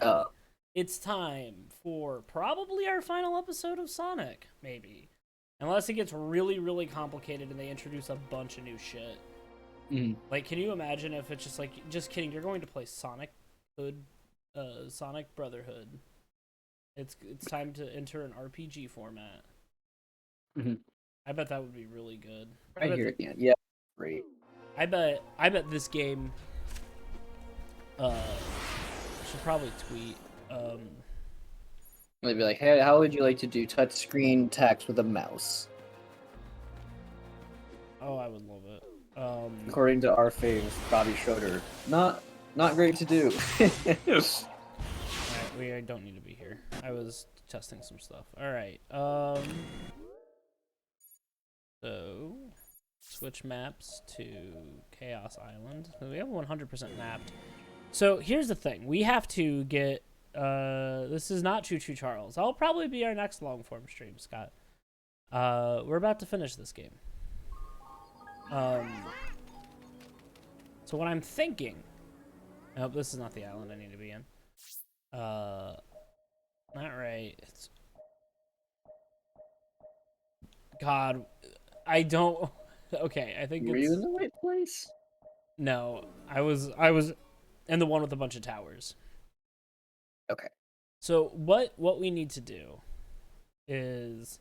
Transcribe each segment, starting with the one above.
Oh, It's time for probably our final episode of Sonic, maybe. Unless it gets really, really complicated and they introduce a bunch of new shit. mhm. Like, can you imagine if it's just like, just kidding, you're going to play Sonic Hood, Sonic Brotherhood. It's time to enter an RPG format. Mhm. I bet that would be really good. I I bet hear that, it. Yeah, yeah, great. I bet this game uh should probably tweet. They'd be like, hey, how would you like to do touchscreen text with a mouse? Oh, I would love it. According to our fave, Bobby Schroeder, not great to do. Alright, we don't need to be here. I was testing some stuff. Alright, so switch maps to Chaos Island. We have 100% mapped. So here's the thing. We have to get, this is not Choo Choo Charles. That'll probably be our next long form stream, Scott. We're about to finish this game. So what I'm thinking, nope, this is not the island I need to be in. Not right. It's, God, I don't. Okay, I think Were it's you in the right place? no. I was in the one with a bunch of towers. Okay. So what we need to do is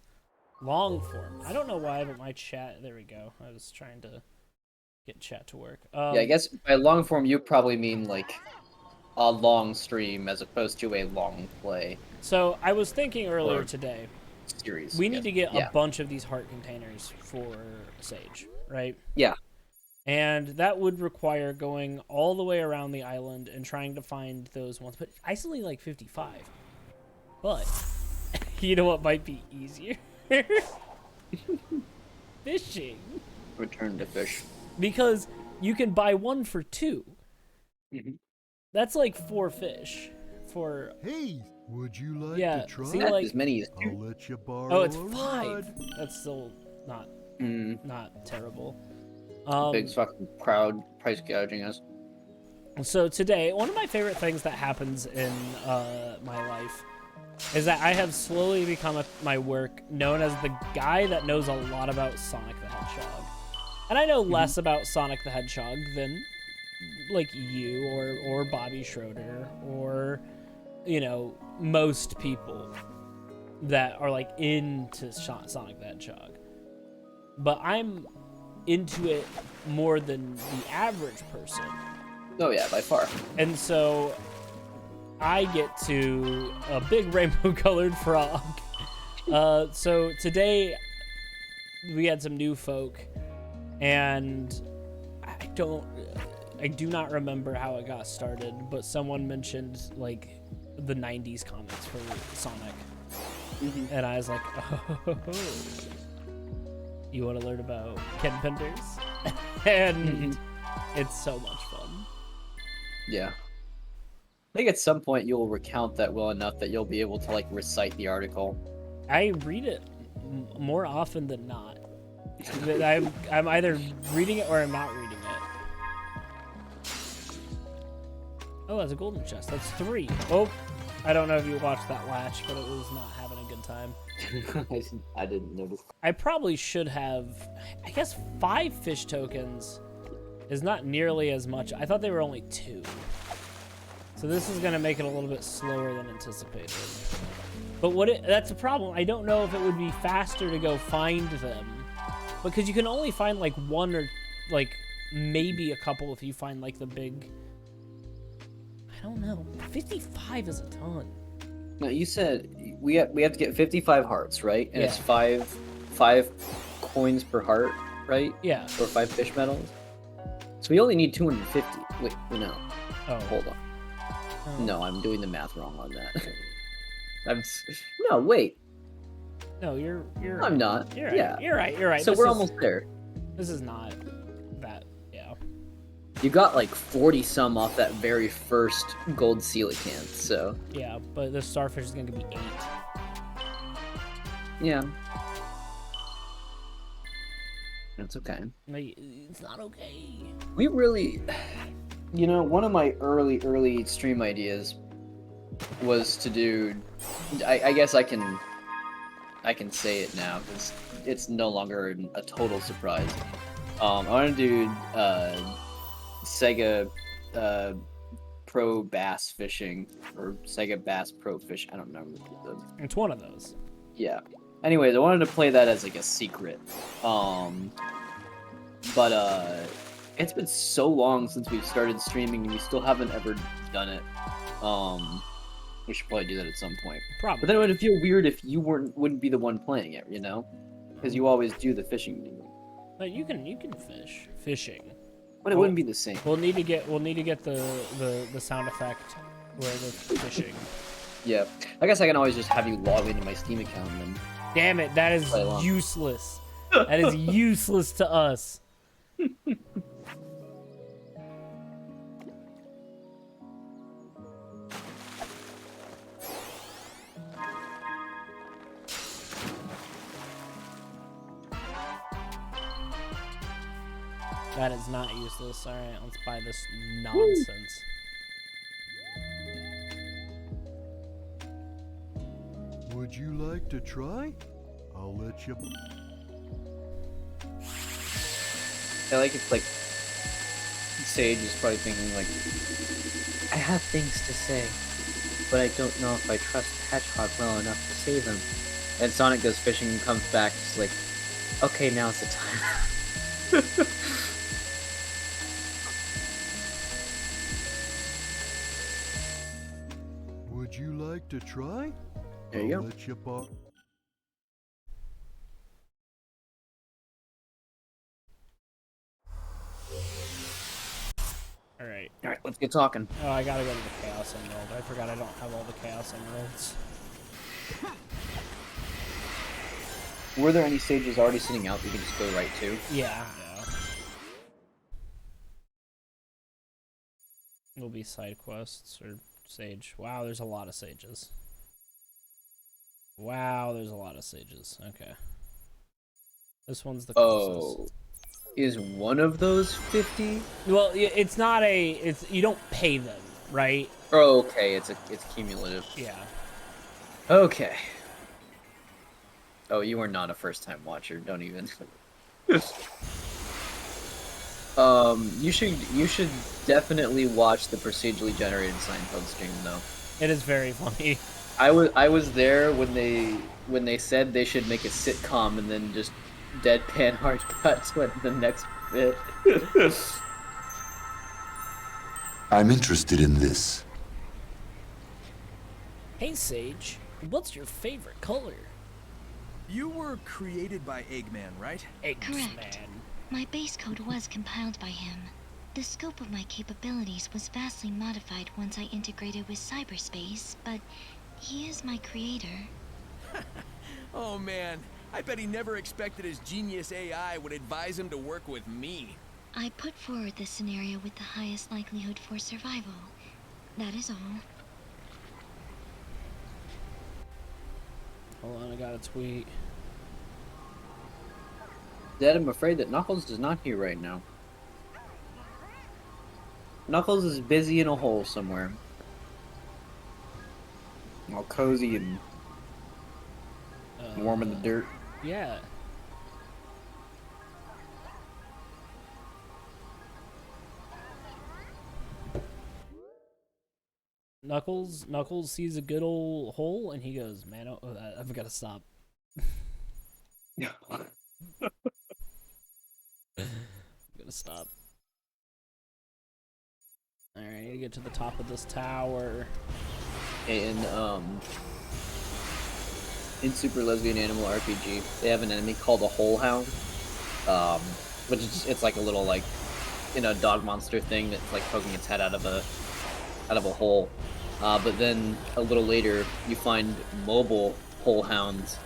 long form. I don't know why, but my chat. There we go. I was trying to get chat to work. Yeah, I guess by long form you probably mean like a long stream as opposed to a long play So I was thinking earlier or today, series. we Yes. need to get a Yeah. bunch of these heart containers for Sage, right? Yeah. And that would require going all the way around the island and trying to find those ones. But I still need like 55. But you know what might be easier? Fishing. Return to fish. Because you can buy one for two. Mhm. That's like 4 fish. For Hey, would you like yeah, to try? see, That's like, as many as I'll 2. let you borrow oh, it's a 5. ride. That's still not Mm, not terrible. big fucking crowd price gouging us. So today, one of my favorite things that happens in my life is that I have slowly become my work known as the guy that knows a lot about Sonic the Hedgehog. And I know less about Sonic the Hedgehog than like you or Bobby Schroeder or you know most people that are like into Sonic the Hedgehog. But I'm into it more than the average person. Oh yeah, by far. And so I get to a big rainbow colored frog. So today we had some new folk and I do not remember how it got started, but someone mentioned like the 90s comics for Sonic. Mhm. And I was like, oh, you want to learn about Ken Penders? And it's so much fun. Yeah. I think at some point you'll recount that well enough that you'll be able to like recite the article. I read it more often than not. I'm either reading it or I'm not reading it. Oh, that's a golden chest. That's 3. Oh, I don't know if you watched that latch, but it was not having a good time. I didn't notice. I probably should have, I guess 5 fish tokens is not nearly as much. I thought they were only 2. So this is gonna make it a little bit slower than anticipated. But that's the problem. I don't know if it would be faster to go find them. Because you can only find like 1 or like maybe a couple if you find like the big, I don't know. 55 is a ton. No, you said we have to get 55 hearts, right? And it's Yeah. five coins per heart, right? Yeah. Or 5 fish medals. So we only need 250. Wait, no. Oh. Hold on. Oh. No, I'm doing the math wrong on that. No, wait. No, you're I'm not. You're right. Yeah. You're right. So we're almost there. This is not that. Yeah. You got like 40 some off that very first gold coelacanth, so Yeah, but the starfish is gonna be 8. yeah. That's okay. Like, it's not okay. We really, one of my early stream ideas was to do. I guess I can say it now because it's no longer a total surprise. I want to do Sega Pro Bass Fishing or Sega Bass Pro Fish. I don't remember. It's one of those. Yeah. Anyways, I wanted to play that as like a secret. But it's been so long since we've started streaming and we still haven't ever done it. We should probably do that at some point. Probably. But then it would feel weird if you wouldn't be the one playing it, you know? Because you always do the fishing. But you can fish. Fishing. But it wouldn't be the same. We'll need to get the sound effect where the fishing. Yeah. I guess I can always just have you log into my Steam account and then. Damn it, that is useless. That is useless to us. That is not useless. Alright, let's buy this nonsense. Would you like to try? I'll let you. I like it's like Sage is probably thinking like, I have things to say, but I don't know if I trust the hedgehog well enough to save him. And Sonic goes fishing and comes back just like, okay, now's the time. Would you like to try? There you I'll go. let you borrow. Alright. Alright, let's get talking. Oh, I gotta go to the Chaos Emerald. I forgot I don't have all the Chaos Emeralds. Were there any stages already sitting out that you can just go right to? Yeah. Will be side quests or sage. Wow, there's a lot of sages. Wow, there's a lot of sages. Okay. This one's the closest. Oh. Is one of those 50? Well, it's not a. It's you don't pay them, right? Oh, okay. It's cumulative. Yeah. Okay. Oh, you are not a first-time watcher. Don't even. You should definitely watch the procedurally generated Seinfeld stream though. It is very funny. I was there when they said they should make a sitcom and then just deadpan hard cuts went the next bit. I'm interested in this. Hey Sage, what's your favorite color? You were created by Eggman, right? Correct. My base code was compiled by him. The scope of my capabilities was vastly modified once I integrated with cyberspace, but he is my creator. Oh man, I bet he never expected his genius AI would advise him to work with me. I put forward the scenario with the highest likelihood for survival. That is all. Hold on, I got a tweet. Dad, I'm afraid that Knuckles is not here right now. Knuckles is busy in a hole somewhere. All cozy and warm in the dirt. Yeah. Knuckles sees a good old hole and he goes, man, I've got to stop. Yeah. Gotta stop. Alright, I need to get to the top of this tower. In Super Lesbian Animal RPG, they have an enemy called a hole hound. Which is just, it's like a little like, dog monster thing that's like poking its head out of a hole. But then a little later, you find mobile hole hounds,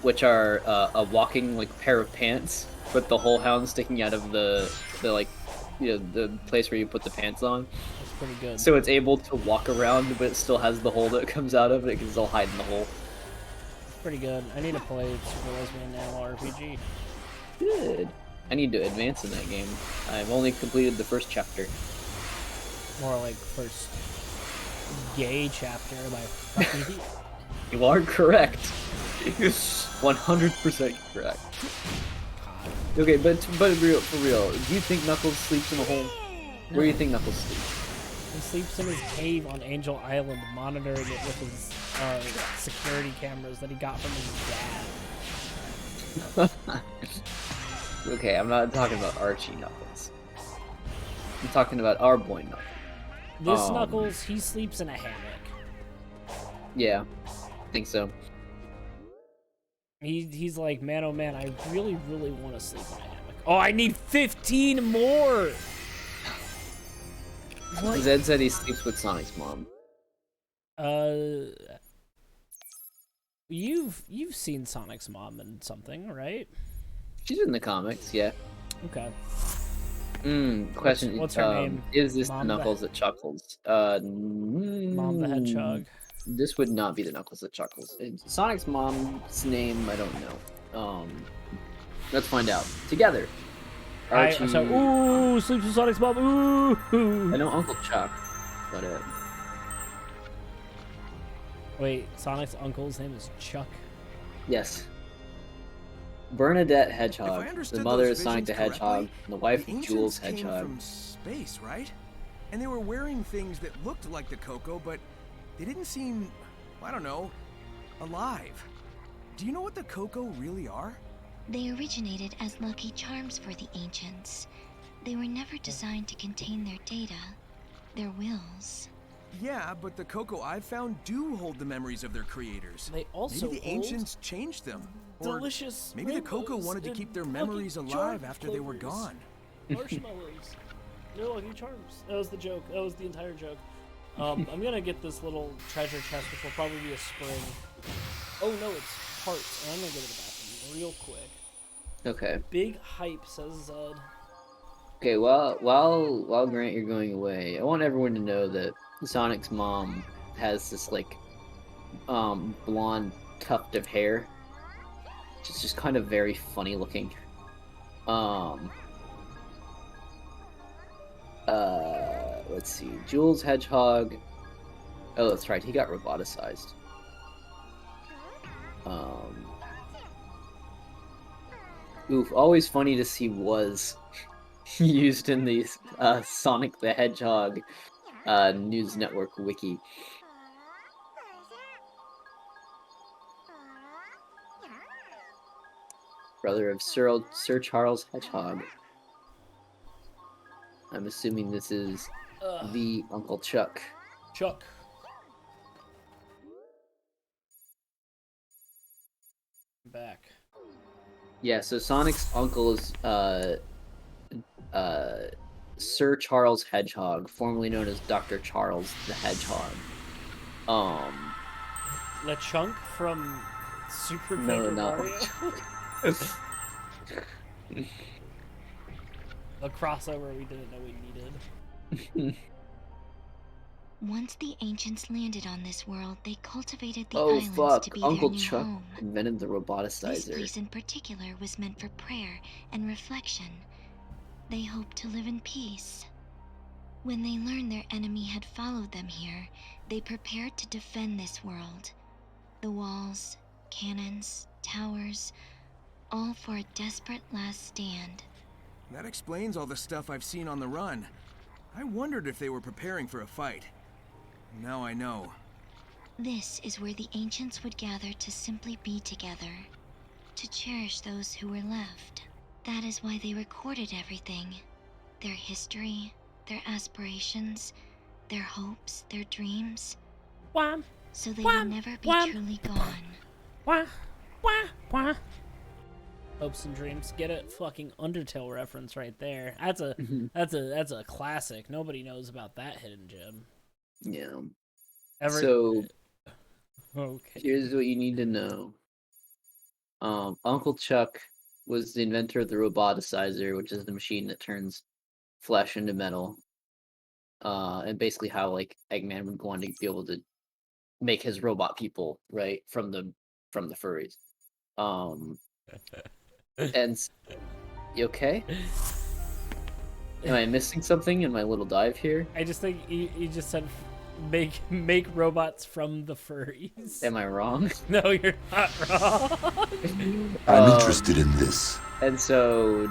which are a walking like pair of pants with the hole hound sticking out of the place where you put the pants on. That's pretty good. So it's able to walk around, but it still has the hole that it comes out of. It can still hide in the hole. It's pretty good. I need to play Super Lesbian Animal RPG. Good. I need to advance in that game. I've only completed the first chapter. More like first gay chapter of my fucking You are correct. 100% correct. Okay, but for real, do you think Knuckles sleeps in a hole? Where do you think Knuckles sleeps? He sleeps in his cave on Angel Island, monitoring it with his security cameras that he got from his dad. Okay, I'm not talking about Archie Knuckles. I'm talking about our boy Knuckles. This Knuckles, he sleeps in a hammock. Yeah, I think so. He's like, man, oh man, I really want to sleep in a hammock. Oh, I need 15 more! What? Zed said he sleeps with Sonic's mom. You've seen Sonic's mom in something, right? She's in the comics, yeah. Okay. Question. What's her name? Is this Mom the Knuckles that chuckles? Mom the Hedgehog. This would not be the Knuckles that chuckles. Sonic's mom's name, I don't know. Let's find out together. Archie. Ooh, sleeps with Sonic's mom. Ooh. I know Uncle Chuck, but Wait, Sonic's uncle's name is Chuck. yes. Bernadette If I Hedgehog, understood the mother those of Sonic the visions Hedgehog, correctly, and the wife the of Jules ancients came Hedgehog. from space, right? And they were wearing things that looked like the Coco, but they didn't seem, I don't know, alive. Do you know what the Coco really are? They originated as lucky charms for the ancients. They were never designed to contain their data, their wills. Yeah, but the Coco I've found do hold the memories of their creators. They also Maybe the hold ancients changed them. Or delicious maybe the Coco rainbows wanted to and keep their Lucky memories alive Charm after they were clovers. gone. Marshmallows. They're Lucky Charms. That was the joke. That was the entire joke. I'm gonna get this little treasure chest, which will probably be a spring. Oh no, it's hearts. I'm gonna go to the bathroom real quick. Okay. Big hype, says Zed. Okay. While Grant, you're going away, I want everyone to know that Sonic's mom has this like, blonde tuft of hair, which is just kind of very funny looking. Let's see. Jules Hedgehog. Oh, that's right. He got roboticized. Oof. Always funny to see was used in the Sonic the Hedgehog News Network wiki. Brother of Sir Charles Hedgehog. I'm assuming this is the Uncle Chuck. Chuck. Back. Yeah, so Sonic's uncle is Sir Charles Hedgehog, formerly known as Dr. Charles the Hedgehog. LeChunk from Super No, Paper not Mario. A crossover we didn't know we needed. Once the ancients landed on this world, they cultivated the Oh islands fuck, to be Uncle their new Chuck home. invented the This roboticizer. place in particular was meant for prayer and reflection. They hoped to live in peace. When they learned their enemy had followed them here, they prepared to defend this world. The walls, cannons, towers, all for a desperate last stand. That explains all the stuff I've seen on the run. I wondered if they were preparing for a fight. Now I know. This is where the ancients would gather to simply be together, to cherish those who were left. That is why they recorded everything. Their history, their aspirations, their hopes, their dreams. Wham! So they Wham! will never be Wham! truly gone. Wah! Wah! Wah! Hopes and dreams. Get a fucking Undertale reference right there. That's a classic. Nobody knows about that hidden gem. Yeah. Ever. So Okay. here's what you need to know. Uncle Chuck was the inventor of the roboticizer, which is the machine that turns flesh into metal. And basically how like Eggman would want to be able to make his robot people, right, from the furries. And you okay? Am I missing something in my little dive here? I just think you just said make robots from the furries. Am I wrong? No, you're not wrong. I'm interested in this. And so,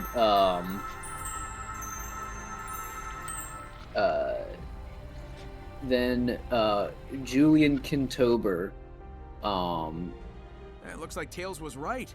then Julian Kintober, It looks like Tails was right.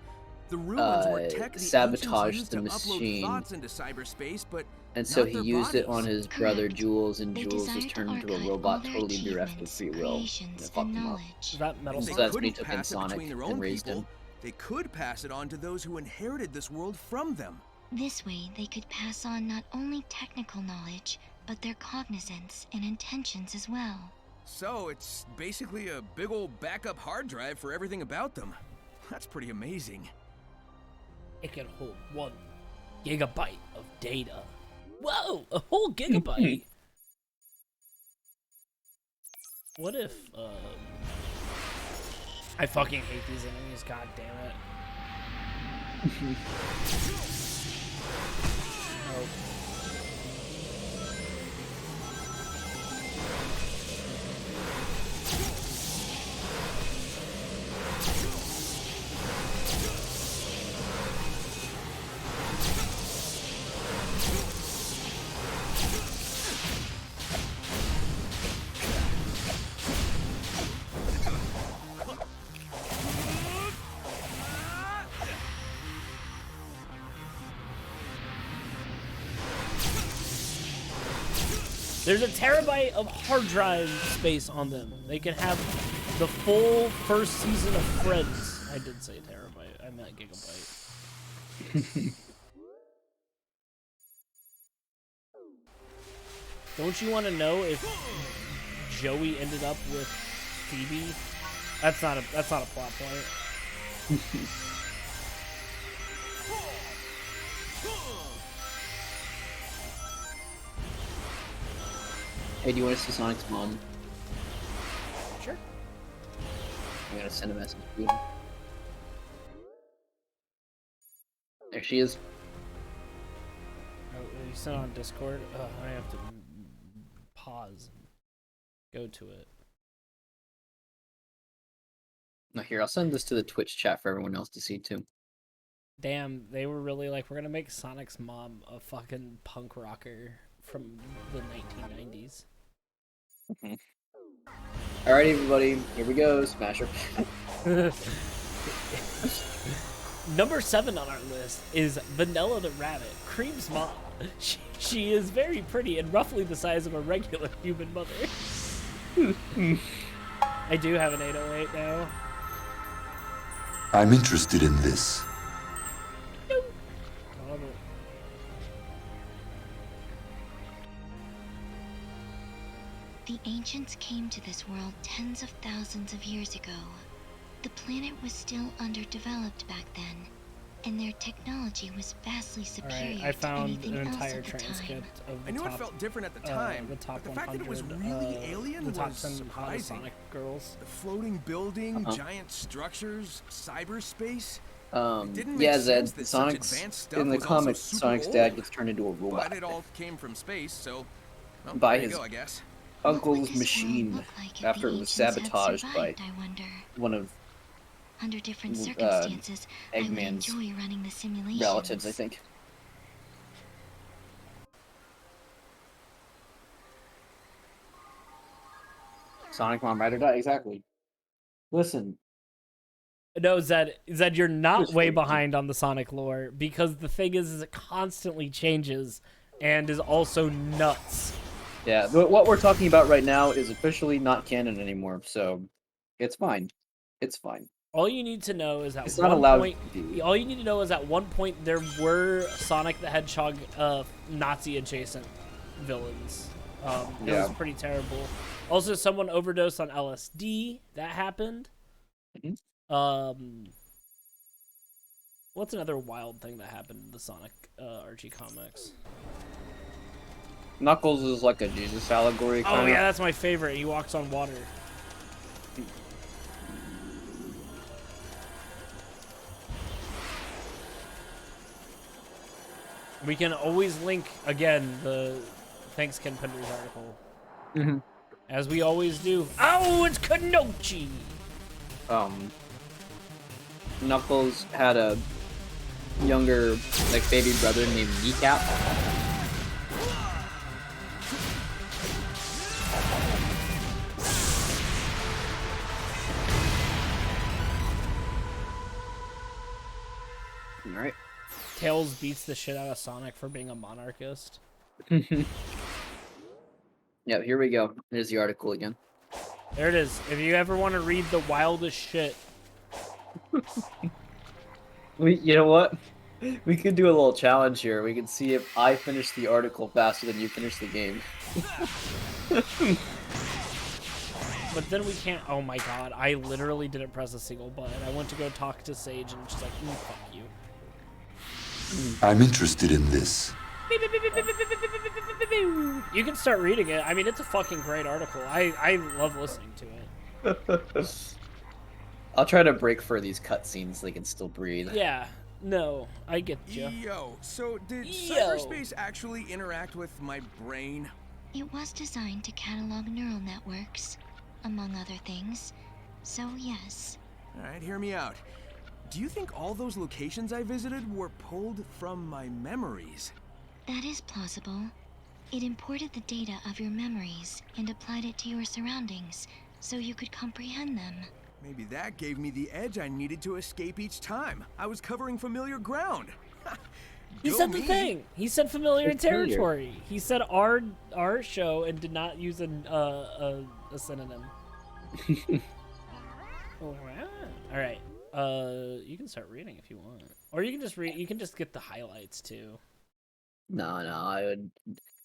The ruins were tech the sabotaged ancients the used to machine. upload thoughts into cyberspace, but and so not he their used it on bodies. his brother Correct. Jules, and They Jules was desire to turned into a archive robot, all their totally bereft of achievements, free will. And it creations, fucked and him up. Is knowledge. that Metal If they So that's Sonic? when he couldn't took in pass it Sonic between their and own raised people, him. they could pass it on to those who inherited this world from them. This way, they could pass on not only technical knowledge, but their cognizance and intentions as well. So it's basically a big old backup hard drive for everything about them. That's pretty amazing. It can hold 1 gigabyte of data. Whoa, a whole gigabyte. What if, I fucking hate these enemies, god damn it. Oh. There's a terabyte of hard drive space on them. They can have the full first season of Friends. I did say terabyte. I meant gigabyte. Don't you want to know if Joey ended up with Phoebe? That's not a plot point. Hey, do you want to see Sonic's mom? Sure. I'm gonna send a message to her. There she is. Oh, you sent on Discord? I have to pause and go to it. No, here, I'll send this to the Twitch chat for everyone else to see too. Damn, they were really like, we're gonna make Sonic's mom a fucking punk rocker from the 1990s. Alright, everybody, here we go. Smasher. Number 7 on our list is Vanilla the Rabbit, Cream's mom. She is very pretty and roughly the size of a regular human mother. I do have an 808 now. I'm interested in this. The ancients came to this world tens of thousands of years ago. The planet was still underdeveloped back then, and their technology was vastly superior Alright, I to found anything an else entire of the time. transcript of the I knew top, it felt different at the time, the top but the 100, fact that it was really alien the top was 10 surprising. hottest Sonic girls. The floating building, giant structures, cyberspace. Didn't make Yeah, Zed, sense that such Sonic's, advanced stuff in the was also comics, super Sonic's old. dad gets turned into a robot. But it all came from space, so well, By there you his go, I guess. What would uncle's this world machine look like if after the it was ancients had sabotaged by survived, I wonder. one of Under different circumstances, I would Eggman's enjoy running the simulations. relatives, I think. Sonic Mom Ride or Die, exactly. Listen, No, Zed, you're not Just way wait. behind on the Sonic lore, because the thing is it constantly changes and is also nuts. yeah, what we're talking about right now is officially not canon anymore, so it's fine. It's fine. All you need to know is It's at not one allowed point, to be. all you need to know is at one point there were Sonic the Hedgehog Nazi adjacent villains. It was Yeah. pretty terrible. Also, someone overdosed on LSD. That happened. Mhm. What's another wild thing that happened in the Sonic Archie comics? Knuckles is like a Jesus allegory. Oh kinda. yeah, that's my favorite. He walks on water. We can always link again the thanks Ken Pender's article Mhm. As we always do. Oh, it's Kanochi! Knuckles had a younger, like, baby brother named Kneecap. Alright. Tails beats the shit out of Sonic for being a monarchist. Yeah, here we go. There's the article again. There it is. If you ever want to read the wildest shit. You know what? We could do a little challenge here. We could see if I finish the article faster than you finish the game. But then we can't. Oh my god, I literally didn't press a single button. I went to go talk to Sage and she's like, fuck you. I'm interested in this. You can start reading it. I mean, it's a fucking great article. I love listening to it. I'll try to break for these cutscenes so they can still breathe. Yeah, no, I get you. Yo, so did cyberspace actually interact with my brain? It was designed to catalog neural networks, among other things. So yes. Alright, hear me out. Do you think all those locations I visited were pulled from my memories? That is plausible. It imported the data of your memories and applied it to your surroundings, so you could comprehend them. Maybe that gave me the edge I needed to escape each time. I was covering familiar ground. He Go said the me. thing. He said familiar It's familiar. territory. He said our show and did not use a synonym. All right. You can start reading if you want, or you can just read. You can just get the highlights too. No, I would.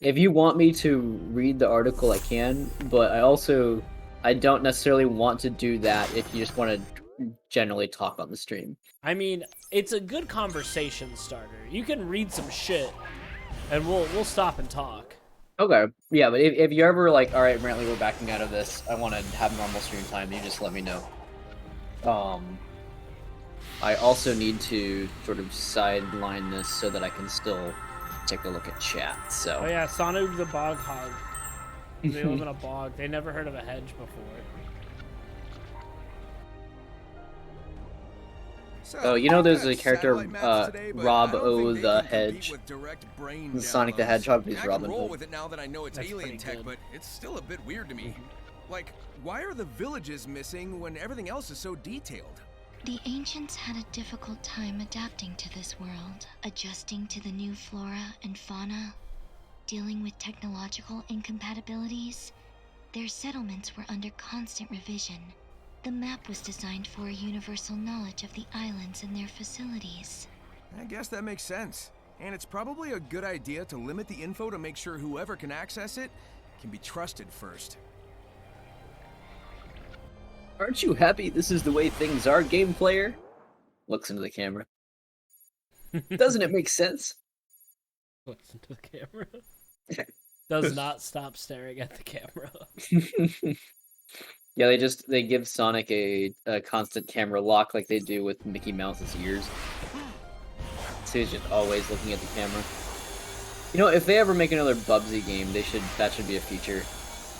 If you want me to read the article, I can, but I don't necessarily want to do that if you just want to generally talk on the stream. I mean, it's a good conversation starter. You can read some shit, and we'll stop and talk. Okay, yeah, but if you're ever like, all right, Brantley, we're backing out of this, I want to have normal stream time, you just let me know. I also need to sort of sideline this so that I can still take a look at chat, so... Oh yeah, Sonu the Bog Hog. They live in a bog. They never heard of a hedge before. So, Oh, you know there's a I've got character, satellite maps today, but Rob I don't O. think they the can compete Hedge. with direct brain In Sonic the downloads. Hedgehog is I Robin can roll Hood. with it now that I know it's That's alien pretty tech, good. but it's still a bit weird to me. Like, why are the villages missing when everything else is so detailed? The ancients had a difficult time adapting to this world, adjusting to the new flora and fauna, dealing with technological incompatibilities. Their settlements were under constant revision. The map was designed for a universal knowledge of the islands and their facilities. I guess that makes sense. And it's probably a good idea to limit the info to make sure whoever can access it can be trusted first. Aren't you happy this is the way things are, game player? Looks into the camera. Doesn't it make sense? Looks into the camera. Does not stop staring at the camera. Yeah, they give Sonic a constant camera lock like they do with Mickey Mouse's ears. So he's just always looking at the camera. You know, if they ever make another Bubsy game, that should be a feature.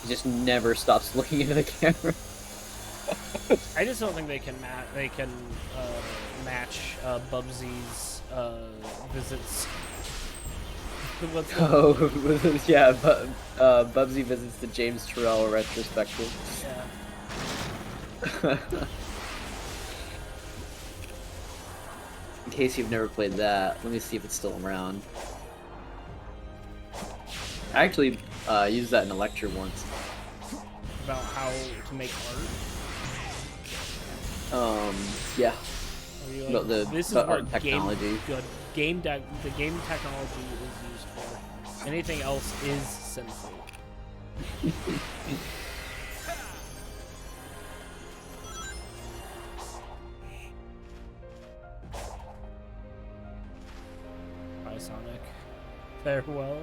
He just never stops looking into the camera. I just don't think they can match Bubsy's visits. What's the- Oh, yeah, Bubsy visits the James Turrell retrospective. Yeah. In case you've never played that, let me see if it's still around. I actually used that in a lecture once. About how to make art. Yeah. Are you About the this is about what art technology. the game technology is used for. Anything else is sinful. Bye, Sonic. Farewell.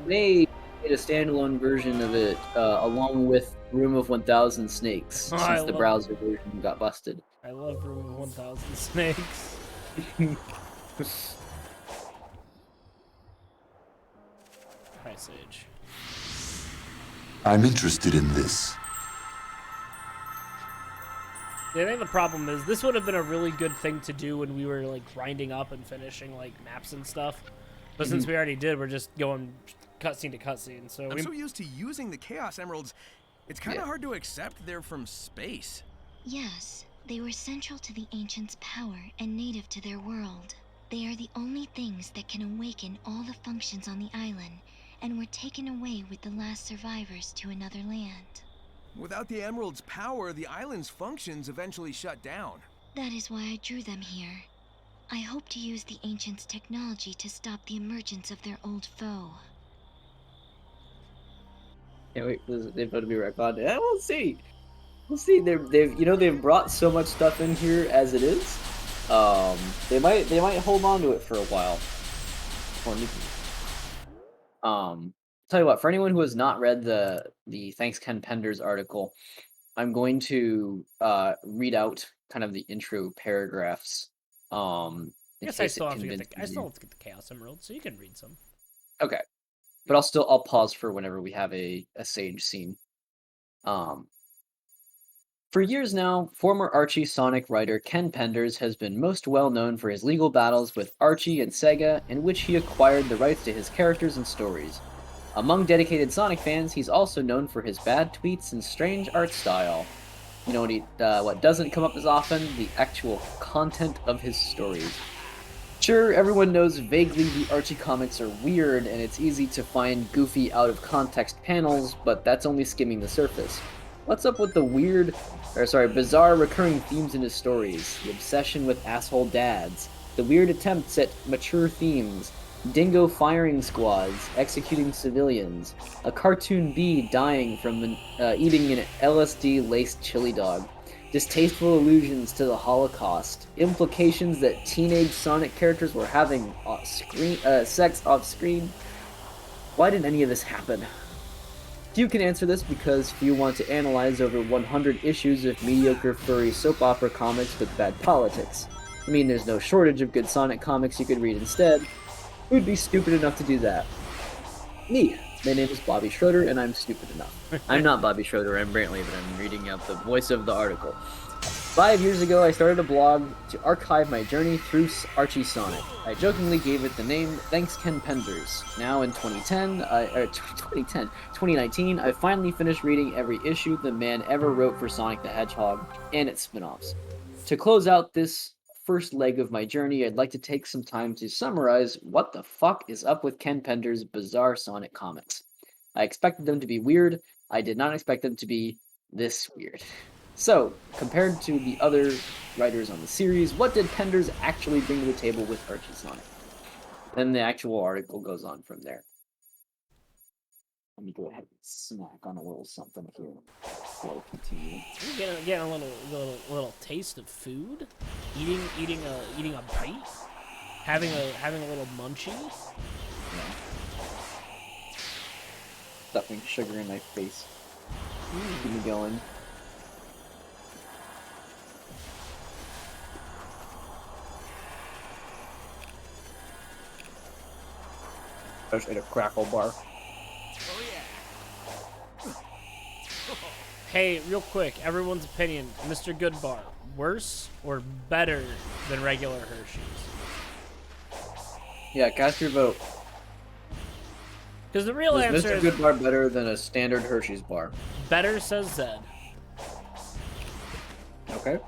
They made a standalone version of it, along with Room of 1000 Snakes, Oh, I since the love- browser version got busted. I love Room of 1000 Snakes. Sage. I'm interested in this. Yeah, I think the problem is this would have been a really good thing to do when we were like grinding up and finishing like maps and stuff. But since we already did, we're just going cutscene to cutscene. So I'm we so used to using the Chaos Emeralds, it's kind of hard to accept they're from space. Yes, they were central to the ancients' power and native to their world. They are the only things that can awaken all the functions on the island, and were taken away with the last survivors to another land. Without the Emerald's power, the island's functions eventually shut down. That is why I drew them here. I hope to use the ancients' technology to stop the emergence of their old foe. Can't wait for this info to be retconned. Yeah, we'll see. We'll see. They've brought so much stuff in here as it is. They might hold on to it for a while. Tell you what, for anyone who has not read the Thanks Ken Penders article, I'm going to read out kind of the intro paragraphs. I guess I still have to get the Chaos Emerald, so you can read some. Okay, but I'll pause for whenever we have a Sage scene. For years now, former Archie Sonic writer Ken Penders has been most well known for his legal battles with Archie and Sega, in which he acquired the rights to his characters and stories. Among dedicated Sonic fans, he's also known for his bad tweets and strange art style. You know what doesn't come up as often? The actual content of his stories. Sure, everyone knows vaguely the Archie comics are weird, and it's easy to find goofy, out-of-context panels, but that's only skimming the surface. What's up with the bizarre recurring themes in his stories? The obsession with asshole dads, the weird attempts at mature themes, dingo firing squads, executing civilians, a cartoon bee dying from eating an LSD-laced chili dog, distasteful allusions to the Holocaust, implications that teenage Sonic characters were having sex off-screen. Why did any of this happen? Few can answer this because few want to analyze over 100 issues of mediocre furry soap opera comics with bad politics. I mean, there's no shortage of good Sonic comics you could read instead. Who'd be stupid enough to do that? Me. My name is Bobby Schroeder, and I'm stupid enough. I'm not Bobby Schroeder, I'm Brantley, but I'm reading out the voice of the article. 5 years ago, I started a blog to archive my journey through Archie Sonic. I jokingly gave it the name Thanks Ken Penders. Now in 2019, I finally finished reading every issue the man ever wrote for Sonic the Hedgehog and its spin-offs. To close out this first leg of my journey, I'd like to take some time to summarize what the fuck is up with Ken Penders' bizarre Sonic comics. I expected them to be weird. I did not expect them to be this weird. So, compared to the other writers on the series, what did Penders actually bring to the table with Archie Sonic? Then the actual article goes on from there. Let me go ahead and snack on a little something here before I continue. Getting a little taste of food, eating a bite, having a little munchie. Yeah. Stuffing sugar in my face. Keep me going. Especially at a crackle bar. Oh yeah. Hey, real quick, everyone's opinion, Mr. Goodbar, worse or better than regular Hershey's? Yeah, cast your vote. Because the real Is answer Mr. is Goodbar better than a standard Hershey's bar? better, says Zed. Okay.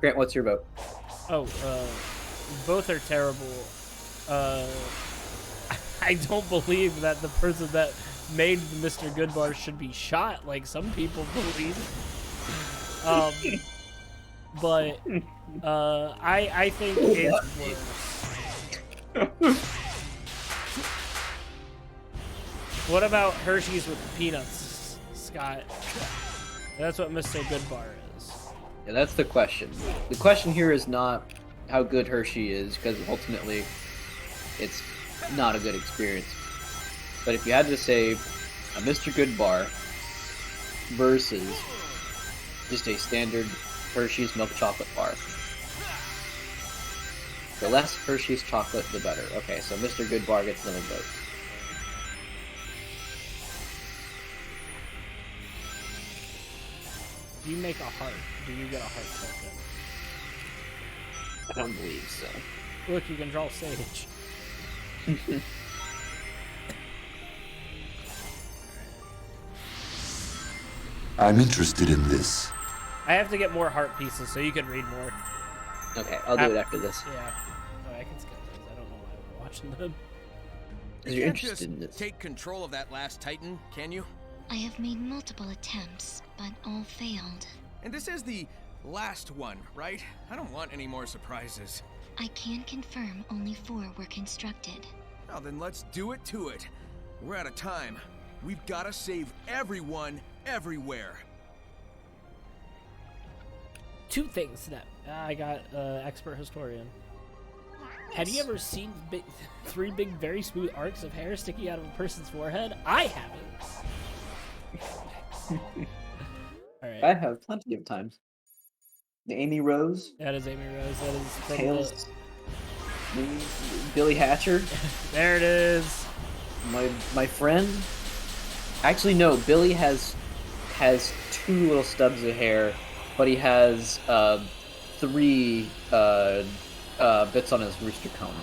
Grant, what's your vote? Oh, both are terrible. I don't believe that the person that made Mr. Goodbar should be shot like some people believe. But I think it's worse. What about Hershey's with peanuts, Scott? That's what Mr. Goodbar is. Yeah, that's the question. The question here is not how good Hershey is, because ultimately it's not a good experience. But if you had to say a Mr. Goodbar versus just a standard Hershey's milk chocolate bar, The less Hershey's chocolate, the better. Okay, so Mr. Goodbar gets another vote. If you make a heart, do you get a heart token? I don't believe so. Look, you can draw sage. I'm interested in this. I have to get more heart pieces so you can read more. Okay, I'll do it after this. Yeah. Oh, I can skip those. I don't know why we're watching them. Because You you're can't interested in just this. take control of that last Titan, can you? I have made multiple attempts, but all failed. And this is the last one, right? I don't want any more surprises. I can confirm only 4 were constructed. Well, then let's do it to it. We're out of time. We've got to save everyone, everywhere. 2 things that I got expert historian. Have you ever seen 3 big, very smooth arcs of hair sticking out of a person's forehead? I haven't. All right. I have plenty of times. The Amy Rose, That is Amy Rose. That is from Tails, Billy Hatcher, There it is. my friend. Actually, no. Billy has 2 little stubs of hair, but he has 3 bits on his rooster cone.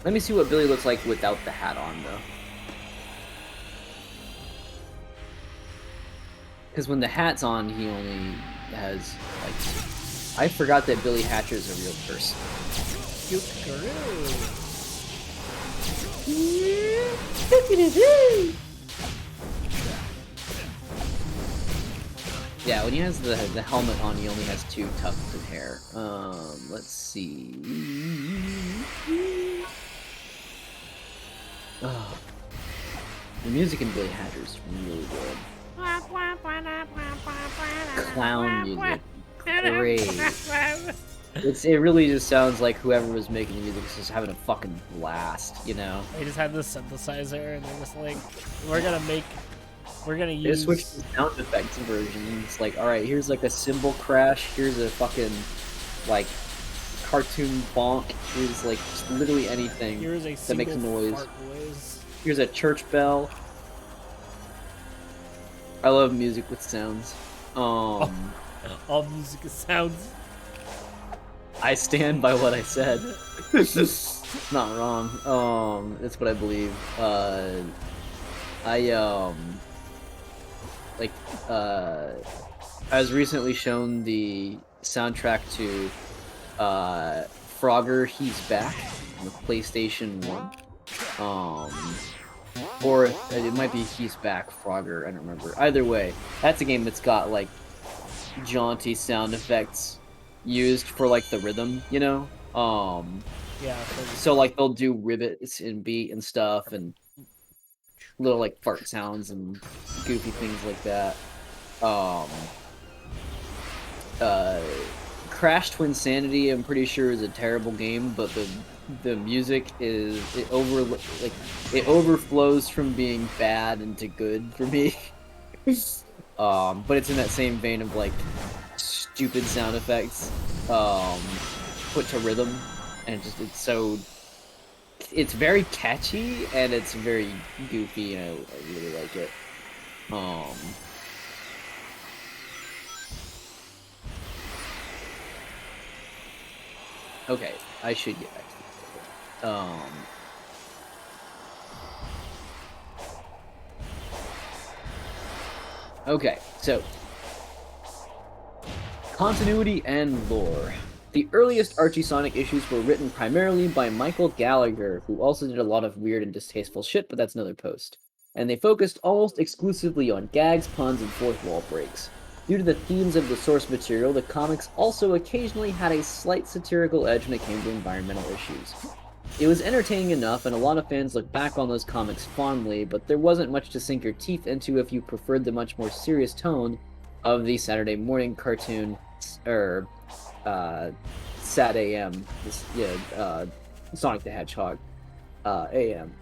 Let me see what Billy looks like without the hat on, though. Because when the hat's on, he only has, like... I forgot that Billy Hatcher is a real person. Yeah, when he has the helmet on, he only has 2 tufts of hair. Let's see... Oh. The music in Billy Hatcher is really good. Clown music. Great. It really just sounds like whoever was making the music is just having a fucking blast, you know? They just had this synthesizer and they're just like, we're gonna They use... switched to sound effects version. It's like, alright, here's like a cymbal crash, here's a fucking, like, cartoon bonk, here's like literally anything Here's a that makes a single noise. fart noise. Here's a church bell. I love music with sounds. All music is sounds. I stand by what I said. Not wrong. That's what I believe. I was recently shown the soundtrack to Frogger He's Back on the PlayStation 1. Or it might be He's Back Frogger, I don't remember. Either way, that's a game that's got like jaunty sound effects used for like the rhythm, you know? Yeah. So like they'll do rivets and beat and stuff and little like fart sounds and goofy things like that. Crash Twinsanity, I'm pretty sure is a terrible game, but the music is it overflows from being bad into good for me. But it's in that same vein of like stupid sound effects put to rhythm, and it's very catchy and it's very goofy, and I really like it. Okay, I should get back to this. Okay, so continuity and lore. The earliest Archie Sonic issues were written primarily by Michael Gallagher, who also did a lot of weird and distasteful shit, but that's another post. And they focused almost exclusively on gags, puns, and fourth wall breaks. Due to the themes of the source material, the comics also occasionally had a slight satirical edge when it came to environmental issues. It was entertaining enough, and a lot of fans look back on those comics fondly, but there wasn't much to sink your teeth into if you preferred the much more serious tone of the Saturday morning cartoon, Sat AM, Sonic the Hedgehog, AM,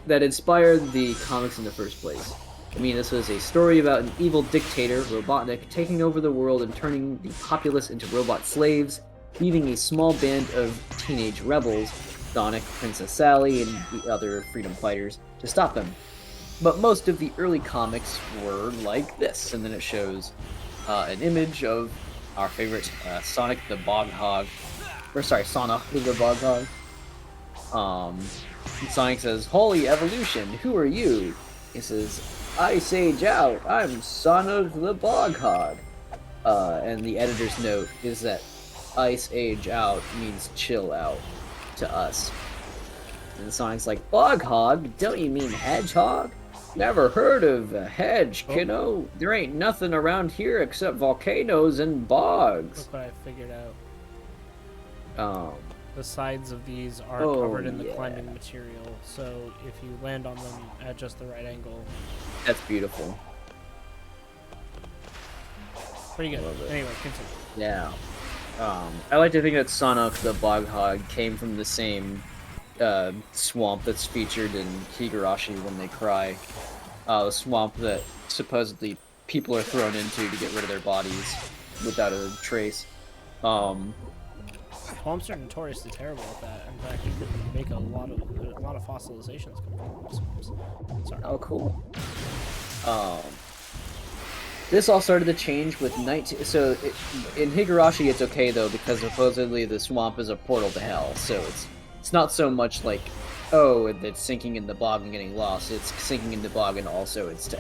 that inspired the comics in the first place. I mean, this was a story about an evil dictator, Robotnik, taking over the world and turning the populace into robot slaves, leaving a small band of teenage rebels, Sonic, Princess Sally, and the other freedom fighters, to stop them. But most of the early comics were like this, and then it shows an image of our favorite Sonic the Bog Hog, or sorry, Sonic the Bog Hog. Sonic says, "Holy evolution, who are you?" He says, "Ice Age out, I'm Sonic the Bog Hog." And the editor's note is that Ice Age out means chill out to us. And Sonic's like, "Bog Hog? Don't you mean hedgehog? Never heard of a hedge, kiddo. There ain't nothing around here except volcanoes and bogs." Look what I figured out. The sides of these are covered in the climbing material, so if you land on them at just the right angle. That's beautiful. Pretty good. Anyway, continue. Yeah. I like to think that Sonic the Bog Hog came from the same swamp that's featured in Higurashi When They Cry. The swamp that supposedly people are thrown into to get rid of their bodies without a trace. Swamps are notoriously terrible at that. In fact, you can make a lot of fossilizations come from swamps. Sorry. Oh, cool. This all started to change with in Higurashi it's okay though because supposedly the swamp is a portal to hell, so it's not so much like, oh, it's sinking in the bog and getting lost. It's sinking in the bog and also it's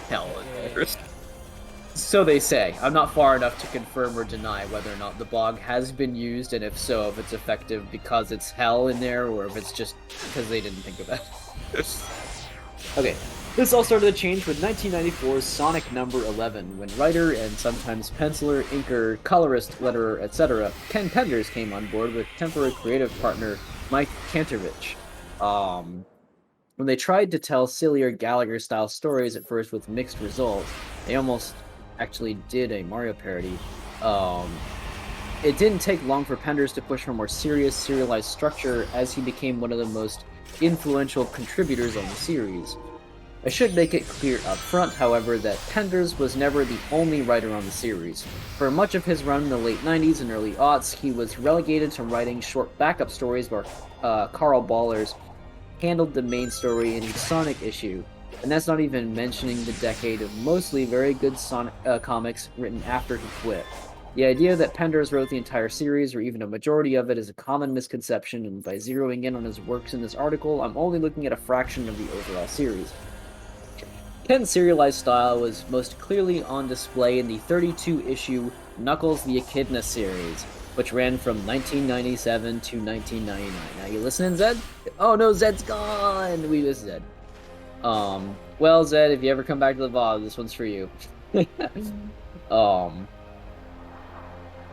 hell. Yeah. So they say. I'm not far enough to confirm or deny whether or not the bog has been used, and if so, if it's effective because it's hell in there, or if it's just because they didn't think of that. Okay. This all started to change with 1994's Sonic number 11, when writer and sometimes penciler, inker, colorist, letterer, etc. Ken Penders came on board with temporary creative partner Mike Kantorich. When they tried to tell sillier Gallagher-style stories at first with mixed results, they almost actually did a Mario parody. It didn't take long for Penders to push for more serious, serialized structure as he became one of the most influential contributors on the series. I should make it clear up front, however, that Penders was never the only writer on the series. For much of his run in the late 90s and early aughts, he was relegated to writing short backup stories where Carl Ballers handled the main story in each Sonic issue. And that's not even mentioning the decade of mostly very good Sonic comics written after he quit. The idea that Penders wrote the entire series, or even a majority of it, is a common misconception, and by zeroing in on his works in this article, I'm only looking at a fraction of the overall series. Ken's serialized style was most clearly on display in the 32-issue Knuckles the Echidna series, which ran from 1997 to 1999. Now you listening, Zed? Oh no, Zed's gone! We miss Zed. Well, Zed, if you ever come back to the VOD, this one's for you.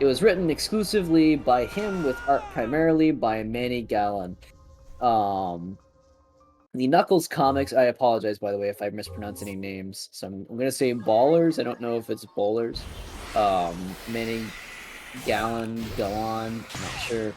It was written exclusively by him, with art primarily by Manny Gallen. The Knuckles comics, I apologize, by the way, if I mispronounce any names. So I'm going to say Ballers. I don't know if it's Bowlers. Manny Gallen, I'm not sure.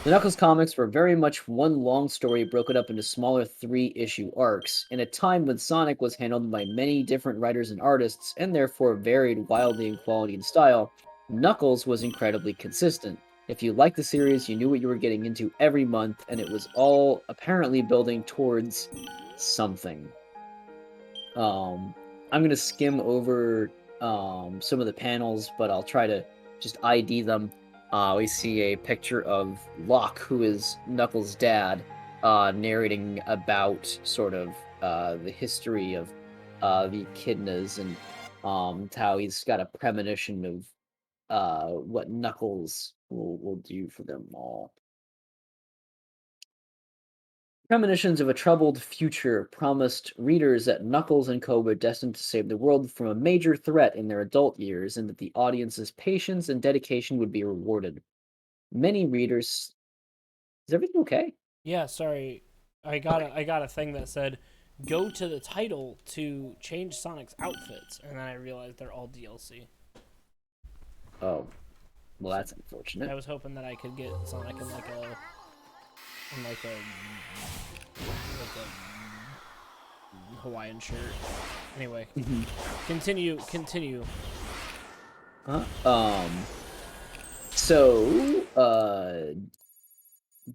The Knuckles comics were very much one long story broken up into smaller 3-issue arcs, in a time when Sonic was handled by many different writers and artists, and therefore varied wildly in quality and style. Knuckles was incredibly consistent. If you liked the series, you knew what you were getting into every month, and it was all apparently building towards something. I'm going to skim over some of the panels, but I'll try to just ID them. We see a picture of Locke, who is Knuckles' dad, narrating about sort of the history of the Echidnas and how he's got a premonition of what Knuckles will do for them all. Premonitions of a troubled future promised readers that Knuckles and Co. were destined to save the world from a major threat in their adult years, and that the audience's patience and dedication would be rewarded. Many readers... Is everything okay? Yeah, sorry. I got a thing that said, go to the title to change Sonic's outfits, and then I realized they're all DLC. Oh. Well, that's unfortunate. I was hoping that I could get Sonic in like a Hawaiian shirt. Anyway, continue. So,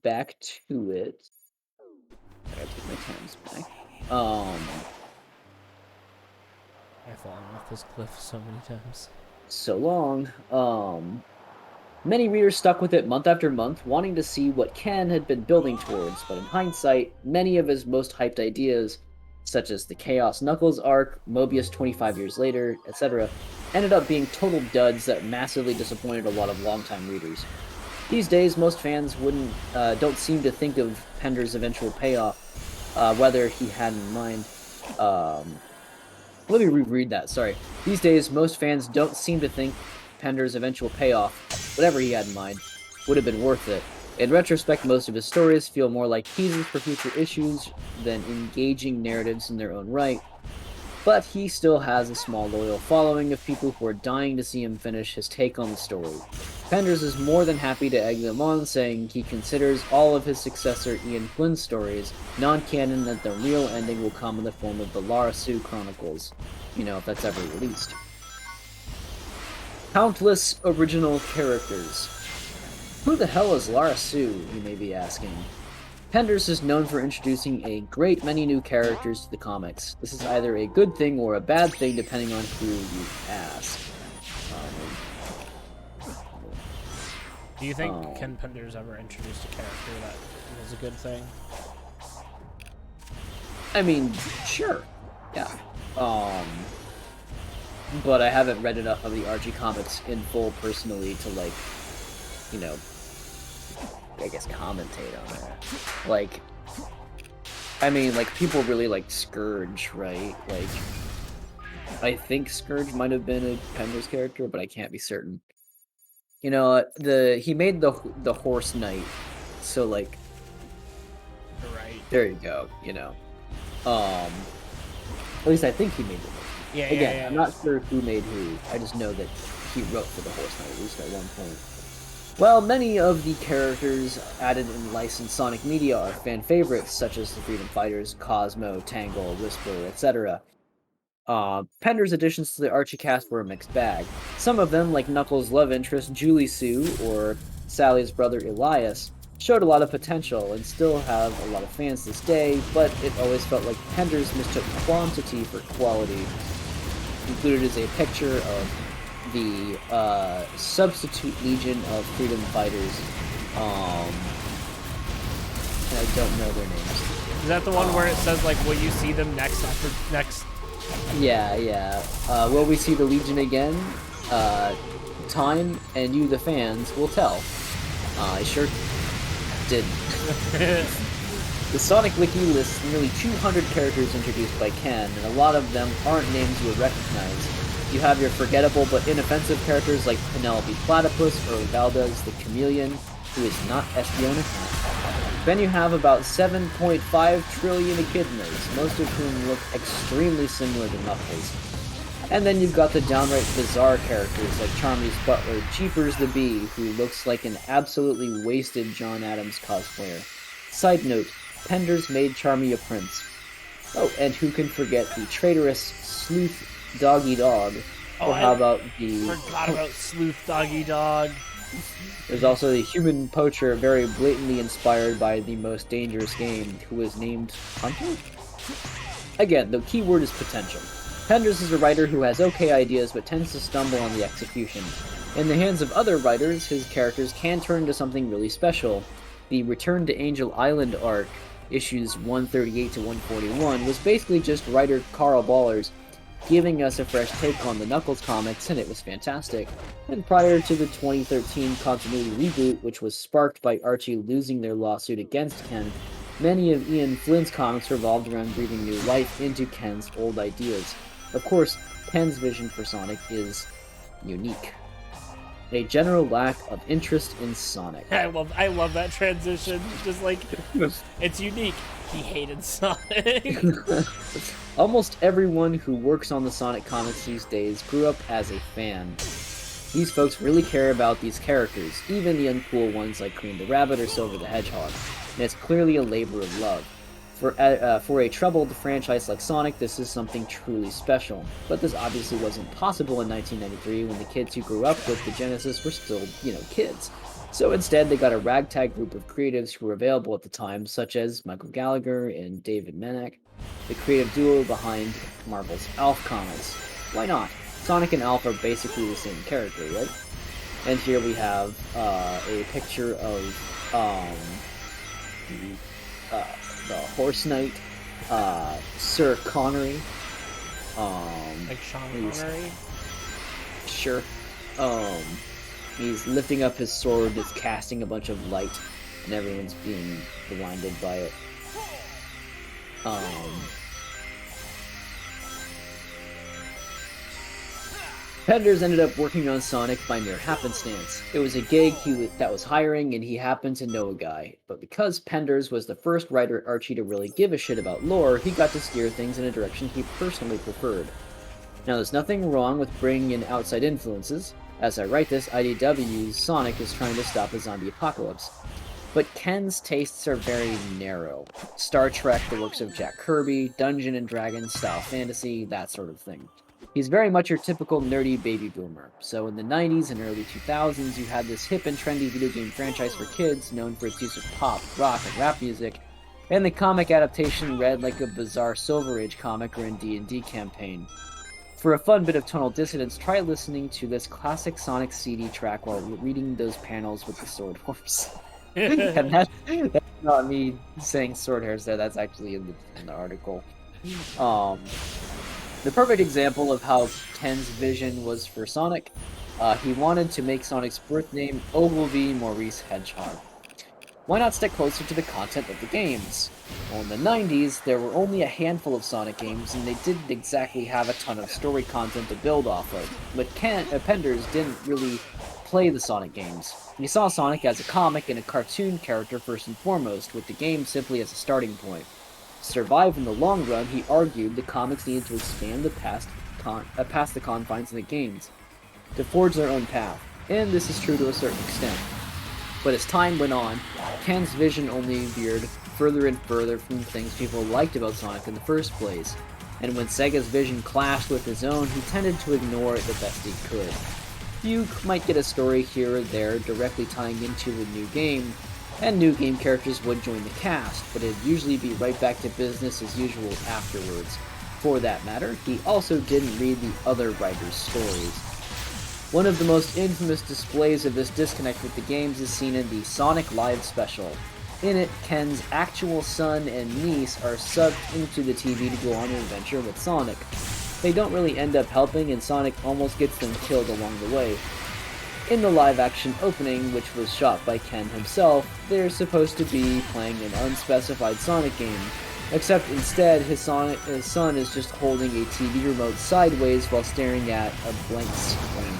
back to it. I gotta take my times back. I've fallen off this cliff so many times. So long. Many readers stuck with it month after month, wanting to see what Ken had been building towards, but in hindsight, many of his most hyped ideas, such as the Chaos Knuckles arc, Mobius 25 years later, etc., ended up being total duds that massively disappointed a lot of longtime readers. These days, most fans don't seem to think of Pender's eventual payoff, whether he had in mind. Let me reread that, sorry. These days, most fans don't seem to think Pender's eventual payoff, whatever he had in mind, would have been worth it. In retrospect, most of his stories feel more like teasers for future issues than engaging narratives in their own right, but he still has a small loyal following of people who are dying to see him finish his take on the story. Penders is more than happy to egg them on, saying he considers all of his successor Ian Flynn's stories non-canon, that the real ending will come in the form of the Lara Sue Chronicles, if that's ever released. Countless original characters. Who the hell is Lara Sue, you may be asking? Penders is known for introducing a great many new characters to the comics. This is either a good thing or a bad thing depending on who you ask. Do you think Ken Penders ever introduced a character that was a good thing? I mean, sure. Yeah. But I haven't read enough of the Archie comics in full personally to, I guess commentate on it. People really like Scourge, right? I think Scourge might have been a Penders character, but I can't be certain. He made the Horse Knight, so Right. there you go. At least I think he made the Horse Knight. Yeah. Again, Yeah. I'm not sure who made who. I just know that he wrote for the Horse Knight at least at one point. While many of the characters added in licensed Sonic media are fan favorites, such as the Freedom Fighters, Cosmo, Tangle, Whisper, etc., Pender's additions to the Archie cast were a mixed bag. Some of them, like Knuckles' love interest Julie Sue or Sally's brother Elias, showed a lot of potential and still have a lot of fans this day, but it always felt like Penders mistook quantity for quality. Included is a picture of the substitute legion of freedom fighters, and I don't know their names. Is that the one where it says, will you see them next? Yeah. Will we see the Legion again? Time and you, the fans, will tell. I sure didn't. The Sonic Wiki lists nearly 200 characters introduced by Ken, and a lot of them aren't names you would recognize. You have your forgettable but inoffensive characters like Penelope Platypus or Valdez the Chameleon, who is not Espiona. Then you have about 7.5 trillion echidnas, most of whom look extremely similar to Knuckles. And then you've got the downright bizarre characters like Charmy's butler, Jeepers the Bee, who looks like an absolutely wasted John Adams cosplayer. Side note, Penders made Charmy a prince. Oh, and who can forget the traitorous Sleuth Doggy Dog? Or how about the... Forgot about Sleuth Doggy Dog. There's also the human poacher, very blatantly inspired by the most dangerous game, who is named Hunter? Again, the key word is potential. Penders is a writer who has okay ideas but tends to stumble on the execution. In the hands of other writers, his characters can turn into something really special. The Return to Angel Island arc, issues 138 to 141, was basically just writer Carl Ballers giving us a fresh take on the Knuckles comics, and it was fantastic. And prior to the 2013 continuity reboot, which was sparked by Archie losing their lawsuit against Ken, many of Ian Flynn's comics revolved around breathing new life into Ken's old ideas. Of course, Ken's vision for Sonic is unique. A general lack of interest in Sonic. I love that transition. Just it's unique. He hated Sonic. Almost everyone who works on the Sonic comics these days grew up as a fan. These folks really care about these characters, even the uncool ones like Cream the Rabbit or Silver the Hedgehog, and it's clearly a labor of love. For a troubled franchise like Sonic, this is something truly special. But this obviously wasn't possible in 1993 when the kids who grew up with the Genesis were still, kids. So instead, they got a ragtag group of creatives who were available at the time, such as Michael Gallagher and David Manek, the creative duo behind Marvel's Alf comics. Why not? Sonic and Alf are basically the same character, right? And here we have a picture of the Horse Knight, Sir Connery. Like Sean Connery? Sure. He's lifting up his sword, is casting a bunch of light, and everyone's being blinded by it. Penders ended up working on Sonic by mere happenstance. It was a gig that was hiring, and he happened to know a guy. But because Penders was the first writer at Archie to really give a shit about lore, he got to steer things in a direction he personally preferred. Now, there's nothing wrong with bringing in outside influences. As I write this, IDW's Sonic is trying to stop a zombie apocalypse. But Ken's tastes are very narrow. Star Trek, the works of Jack Kirby, Dungeons & Dragons style fantasy, that sort of thing. He's very much your typical nerdy baby boomer. So in the 90s and early 2000s, you had this hip and trendy video game franchise for kids known for its use of pop, rock, and rap music, and the comic adaptation read like a bizarre Silver Age comic or a D&D campaign. For a fun bit of tonal dissonance, try listening to this classic Sonic CD track while reading those panels with the sword horse. And that's not me saying sword hairs there, that's actually in the article. The perfect example of how Ken's vision was for Sonic, he wanted to make Sonic's birth name Ogilvy Maurice Hedgehog. Why not stick closer to the content of the games? Well, in the 90s, there were only a handful of Sonic games, and they didn't exactly have a ton of story content to build off of. But Penders didn't really play the Sonic games. He saw Sonic as a comic and a cartoon character first and foremost, with the game simply as a starting point. To survive in the long run, he argued the comics needed to expand past the confines of the games, to forge their own path, and this is true to a certain extent. But as time went on, Ken's vision only veered further and further from the things people liked about Sonic in the first place, and when Sega's vision clashed with his own, he tended to ignore it the best he could. You might get a story here or there directly tying into the new game, and new game characters would join the cast, but it'd usually be right back to business as usual afterwards. For that matter, he also didn't read the other writers' stories. One of the most infamous displays of this disconnect with the games is seen in the Sonic Live special. In it, Ken's actual son and niece are subbed into the TV to go on an adventure with Sonic. They don't really end up helping, and Sonic almost gets them killed along the way. In the live-action opening, which was shot by Ken himself, they're supposed to be playing an unspecified Sonic game, except instead his son is just holding a TV remote sideways while staring at a blank screen.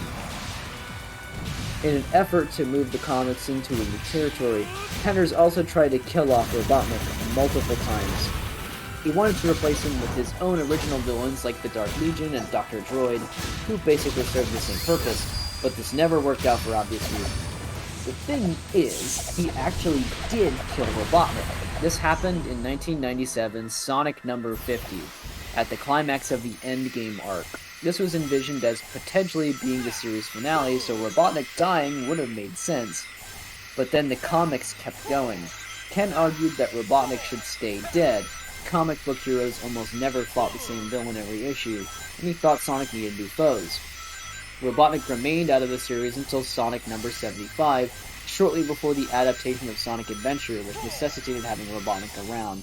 In an effort to move the comics into a new territory, Penders also tried to kill off Robotnik multiple times. He wanted to replace him with his own original villains like the Dark Legion and Dr. Droid, who basically served the same purpose, but this never worked out for obvious reasons. The thing is, he actually did kill Robotnik. This happened in 1997's Sonic number 50, at the climax of the Endgame arc. This was envisioned as potentially being the series finale, so Robotnik dying would have made sense. But then the comics kept going. Ken argued that Robotnik should stay dead. Comic book heroes almost never fought the same villain every issue, and he thought Sonic needed new foes. Robotnik remained out of the series until Sonic number 75, shortly before the adaptation of Sonic Adventure, which necessitated having Robotnik around,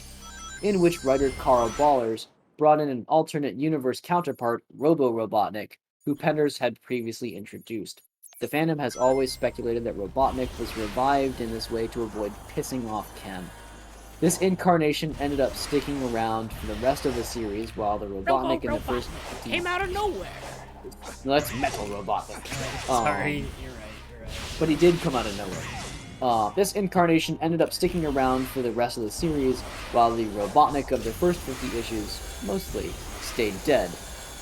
in which writer Carl Ballers brought in an alternate universe counterpart, Robo-Robotnik, who Penders had previously introduced. The fandom has always speculated that Robotnik was revived in this way to avoid pissing off Ken. This incarnation ended up sticking around for the rest of the series, while the Robotnik in the first... came out of nowhere! No, that's Metal Robotnik. Sorry, you're right. But he did come out of nowhere. This incarnation ended up sticking around for the rest of the series, while the Robotnik of the first 50 issues mostly stayed dead.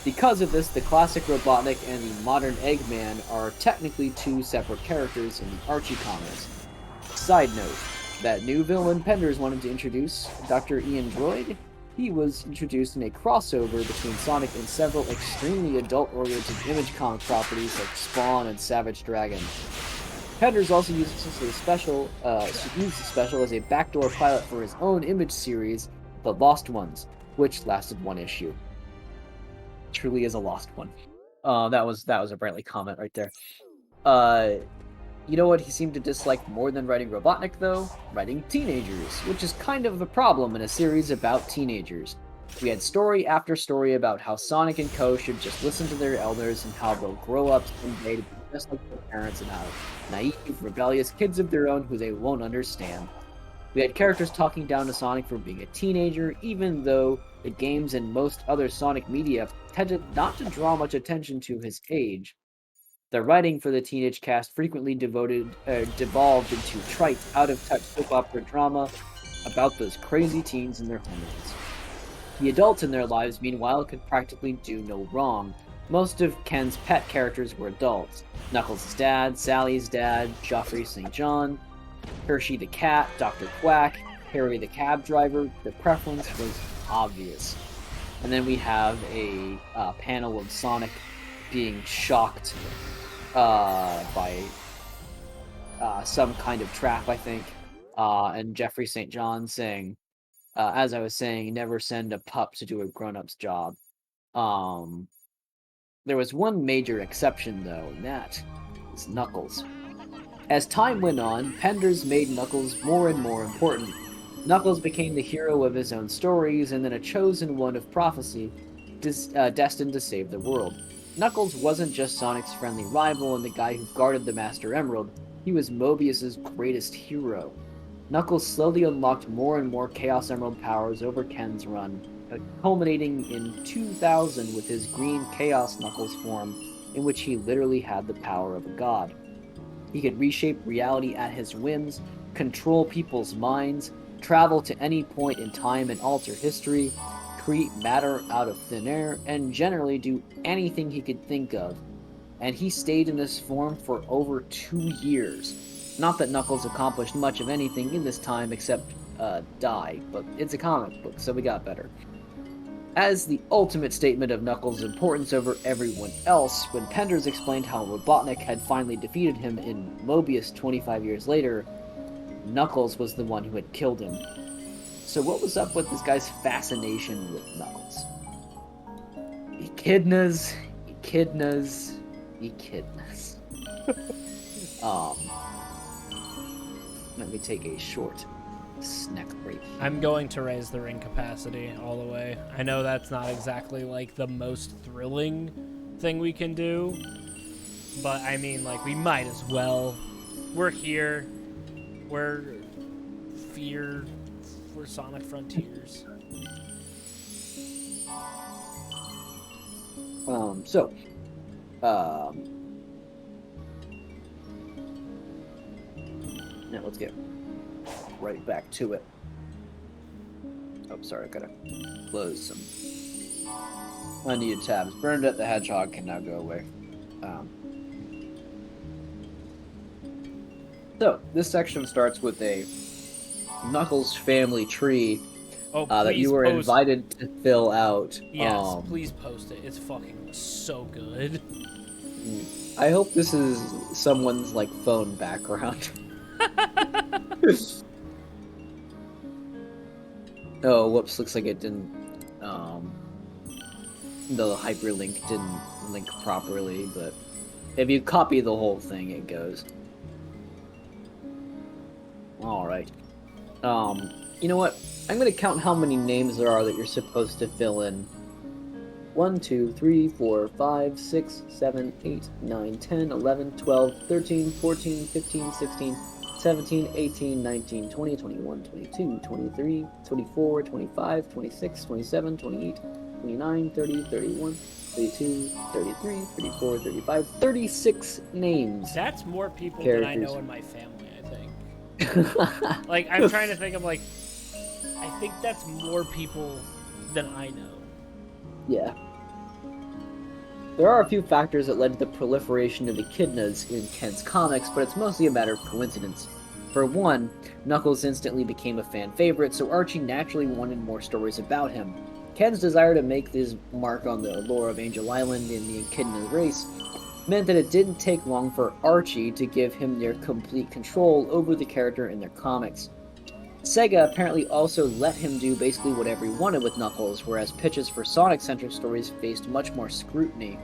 Because of this, the classic Robotnik and the modern Eggman are technically two separate characters in the Archie comics. Side note, that new villain Penders wanted to introduce, Dr. Ian Droid, he was introduced in a crossover between Sonic and several extremely adult-oriented image comic properties like Spawn and Savage Dragon. Penders also used the special as a backdoor pilot for his own image series, The Lost Ones, which lasted one issue. Truly is a lost one. That was a Brantley comment right there. You know what he seemed to dislike more than writing Robotnik, though? Writing teenagers, which is kind of a problem in a series about teenagers. We had story after story about how Sonic and Co. should just listen to their elders and how they'll grow up someday to be just like their parents and how naive, rebellious kids of their own who they won't understand. We had characters talking down to Sonic for being a teenager, even though the games and most other Sonic media tended not to draw much attention to his age. The writing for the teenage cast frequently devolved into trite, out-of-touch soap opera drama about those crazy teens and their hormones. The adults in their lives, meanwhile, could practically do no wrong. Most of Ken's pet characters were adults. Knuckles' dad, Sally's dad, Geoffrey St. John, Hershey the cat, Dr. Quack, Harry the cab driver. The preference was obvious. And then we have a panel of Sonic being shocked by some kind of trap, I think, and Geoffrey St. John saying, as I was saying, never send a pup to do a grown-up's job. There was one major exception, though, and that is Knuckles. As time went on, Penders made Knuckles more and more important. Knuckles became the hero of his own stories, and then a chosen one of prophecy, destined to save the world. Knuckles wasn't just Sonic's friendly rival and the guy who guarded the Master Emerald, he was Mobius's greatest hero. Knuckles slowly unlocked more and more Chaos Emerald powers over Ken's run, culminating in 2000 with his green Chaos Knuckles form, in which he literally had the power of a god. He could reshape reality at his whims, control people's minds, travel to any point in time and alter history, create matter out of thin air, and generally do anything he could think of. And he stayed in this form for over 2 years. Not that Knuckles accomplished much of anything in this time except die, but it's a comic book, so we got better. As the ultimate statement of Knuckles' importance over everyone else, when Penders explained how Robotnik had finally defeated him in Mobius 25 years later, Knuckles was the one who had killed him. So what was up with this guy's fascination with Knuckles? Echidnas. Let me take a short snack break. I'm going to raise the ring capacity all the way. I know that's not exactly like the most thrilling thing we can do, but I mean, like, we might as well. We're here. We're Sonic Frontiers. Now let's get right back to it. Oh, sorry, I gotta close some unneeded tabs. Bernadette the Hedgehog can now go away. So, this section starts with a Knuckles family tree that you were invited to fill out. Yes, please post it. It's fucking so good. I hope this is someone's, like, phone background. Oh, whoops, looks like it didn't, the hyperlink didn't link properly, but if you copy the whole thing, it goes. Alright. You know what? I'm gonna count how many names there are that you're supposed to fill in. 1, 2, 3, 4, 5, 6, 7, 8, 9, 10, 11, 12, 13, 14, 15, 16, 17, 18, 19, 20, 21, 22, 23, 24, 25, 26, 27, 28, 29, 30, 31, 32, 33, 34, 35, 36 names. That's more people Characters. than I know in my family, I think. Like, I'm trying to think of, like, I think that's more people than I know. Yeah. There are a few factors that led to the proliferation of echidnas in Ken's comics, but it's mostly a matter of coincidence. For one, Knuckles instantly became a fan favorite, so Archie naturally wanted more stories about him. Ken's desire to make his mark on the lore of Angel Island and the Echidna race meant that it didn't take long for Archie to give him near complete control over the character in their comics. Sega apparently also let him do basically whatever he wanted with Knuckles, whereas pitches for Sonic-centric stories faced much more scrutiny.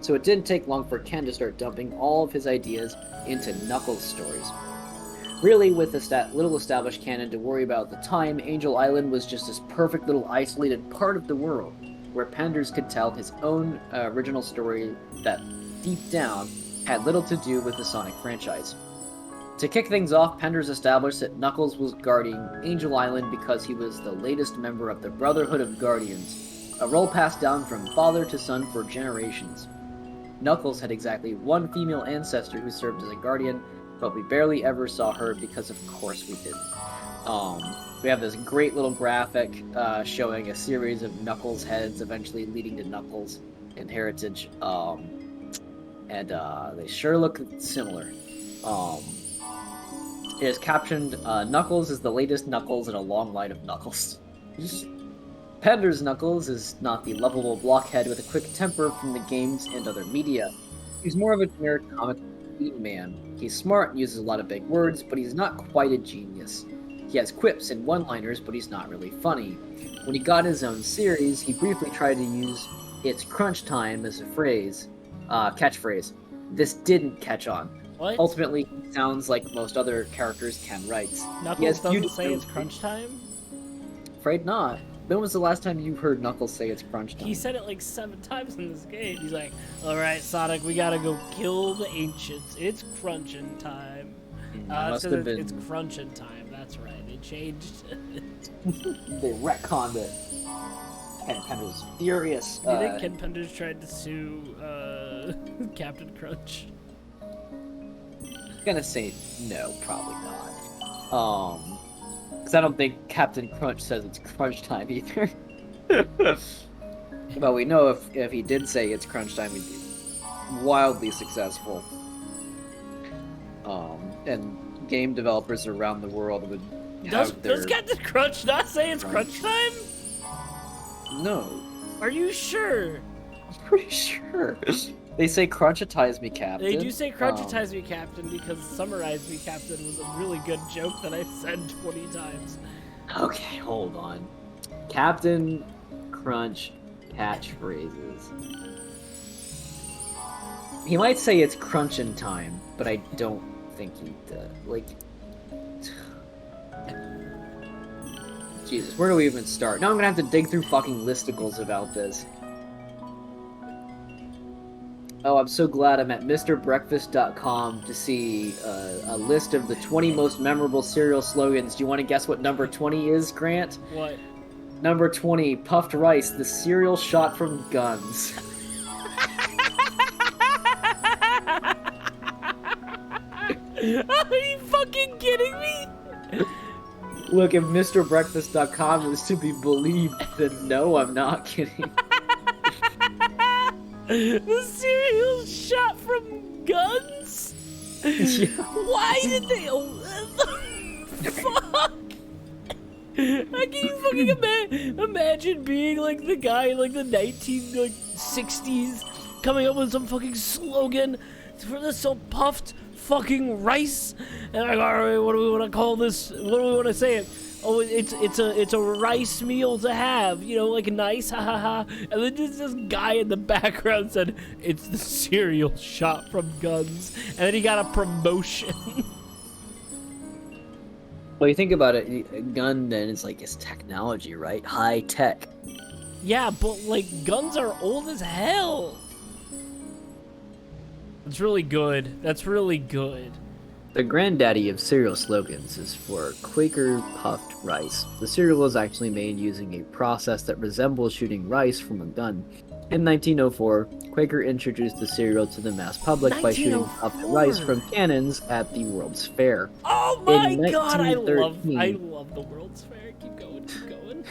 So it didn't take long for Ken to start dumping all of his ideas into Knuckles stories. Really, with little established canon to worry about at the time, Angel Island was just this perfect little isolated part of the world, where Penders could tell his own original story that, deep down, had little to do with the Sonic franchise. To kick things off, Penders established that Knuckles was guarding Angel Island because he was the latest member of the Brotherhood of Guardians, a role passed down from father to son for generations. Knuckles had exactly one female ancestor who served as a guardian, but we barely ever saw her because of course we didn't. We have this great little graphic showing a series of Knuckles heads eventually leading to Knuckles in Heritage, and they sure look similar. It is captioned, Knuckles is the latest Knuckles in a long line of Knuckles. Penders Knuckles is not the lovable blockhead with a quick temper from the games and other media. He's more of a generic comic man. He's smart and uses a lot of big words, but he's not quite a genius. He has quips and one-liners, but he's not really funny. When he got his own series, he briefly tried to use "It's crunch time" as a catchphrase. This didn't catch on. What? Ultimately, he sounds like most other characters Ken writes. Knuckles doesn't say it's crunch time? Afraid not. When was the last time you heard Knuckles say it's crunch time? He said it like 7 times in this game. He's like, alright, Sonic, we gotta go kill the ancients. It's crunching time. Must have been... It's crunching time. That's right. They changed They retconned it. Ken Penders furious. Do you think Ken Penders tried to sue Captain Crunch? I'm gonna say no, probably not. Because I don't think Captain Crunch says it's crunch time either. But we know if he did say it's crunch time, he'd be wildly successful. And game developers around the world would Does have their... Captain Crunch not say it's crunch time? No. Are you sure? I'm pretty sure. They say crunchitize me, Captain. They do say crunchitize me, Captain, because summarize me, Captain was a really good joke that I've said 20 times. Okay, hold on. Captain Crunch catchphrases. He might say it's crunching time, but I don't think he does. Like... Jesus, where do we even start? Now I'm gonna have to dig through fucking listicles about this. Oh, I'm so glad I'm at MrBreakfast.com to see a list of the 20 most memorable cereal slogans. Do you want to guess what number 20 is, Grant? What? Number 20, puffed rice, the cereal shot from guns. Are you fucking kidding me? Look, if MrBreakfast.com is to be believed, then no, I'm not kidding. The cereal shot from guns? Yeah. Why did they... Fuck! How can you fucking imagine being like the guy in like the 1960s coming up with some fucking slogan for this so puffed fucking rice? And like, alright, what do we want to call this? What do we want to say it? Oh, it's a rice meal to have, you know, like nice, ha ha ha. And then just this guy in the background said, it's the cereal shot from guns. And then he got a promotion. Well, you think about it, a gun then is like, it's technology, right? High tech. Yeah, but like guns are old as hell. That's really good. That's really good. The granddaddy of cereal slogans is for Quaker puffed rice. The cereal was actually made using a process that resembles shooting rice from a gun. In 1904, Quaker introduced the cereal to the mass public by shooting puffed rice from cannons at the World's Fair. Oh my god, I love the World's Fair. Keep going, keep going.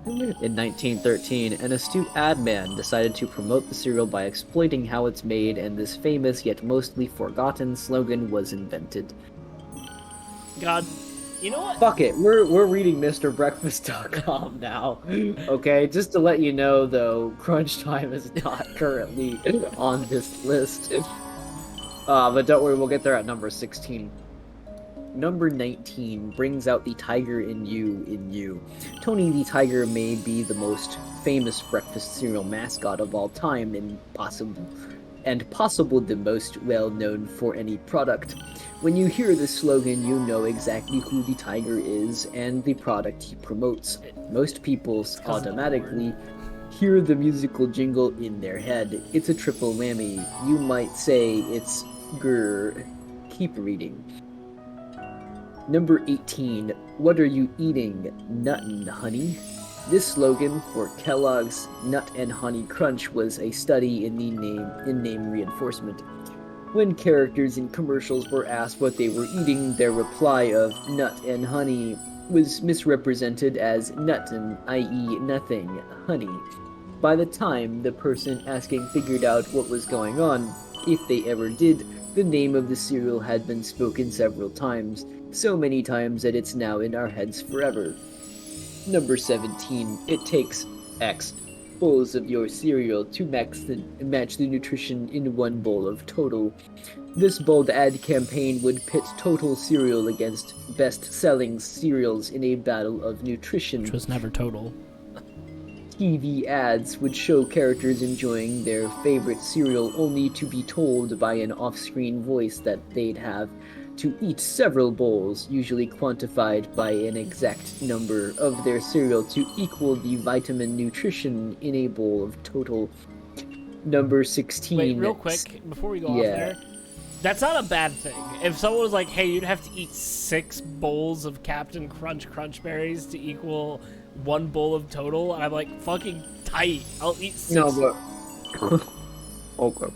In 1913, an astute ad man decided to promote the cereal by exploiting how it's made, and this famous yet mostly forgotten slogan was invented. God, you know what? Fuck it, we're reading MrBreakfast.com now. Okay, just to let you know though, Crunch Time is not currently on this list. But don't worry, we'll get there at number 16. Number 19 brings out the tiger in you. Tony the Tiger may be the most famous breakfast cereal mascot of all time and possible the most well known for any product. When you hear the slogan, you know exactly who the tiger is and the product he promotes. Most people automatically hear the musical jingle in their head. It's a triple whammy. You might say it's grr. Keep reading. Number 18. What are you eating? Nuttin', honey. This slogan for Kellogg's Nut and Honey Crunch was a study in name reinforcement. When characters in commercials were asked what they were eating, their reply of nut and honey was misrepresented as nuttin', i.e. nothing, honey. By the time the person asking figured out what was going on, if they ever did, the name of the cereal had been spoken several times, so many times that it's now in our heads forever. Number 17. It takes X bowls of your cereal to match the nutrition in one bowl of Total. This bold ad campaign would pit Total cereal against best-selling cereals in a battle of nutrition. Which was never Total. TV ads would show characters enjoying their favorite cereal only to be told by an off-screen voice that they'd have to eat several bowls, usually quantified by an exact number of their cereal to equal the vitamin nutrition in a bowl of Total. Number 16. Wait, real quick, before we go off there, that's not a bad thing. If someone was like, hey, you'd have to eat 6 bowls of Captain Crunch Berries to equal 1 bowl of Total, and I'm like, fucking tight. I'll eat 6. No, but... okay.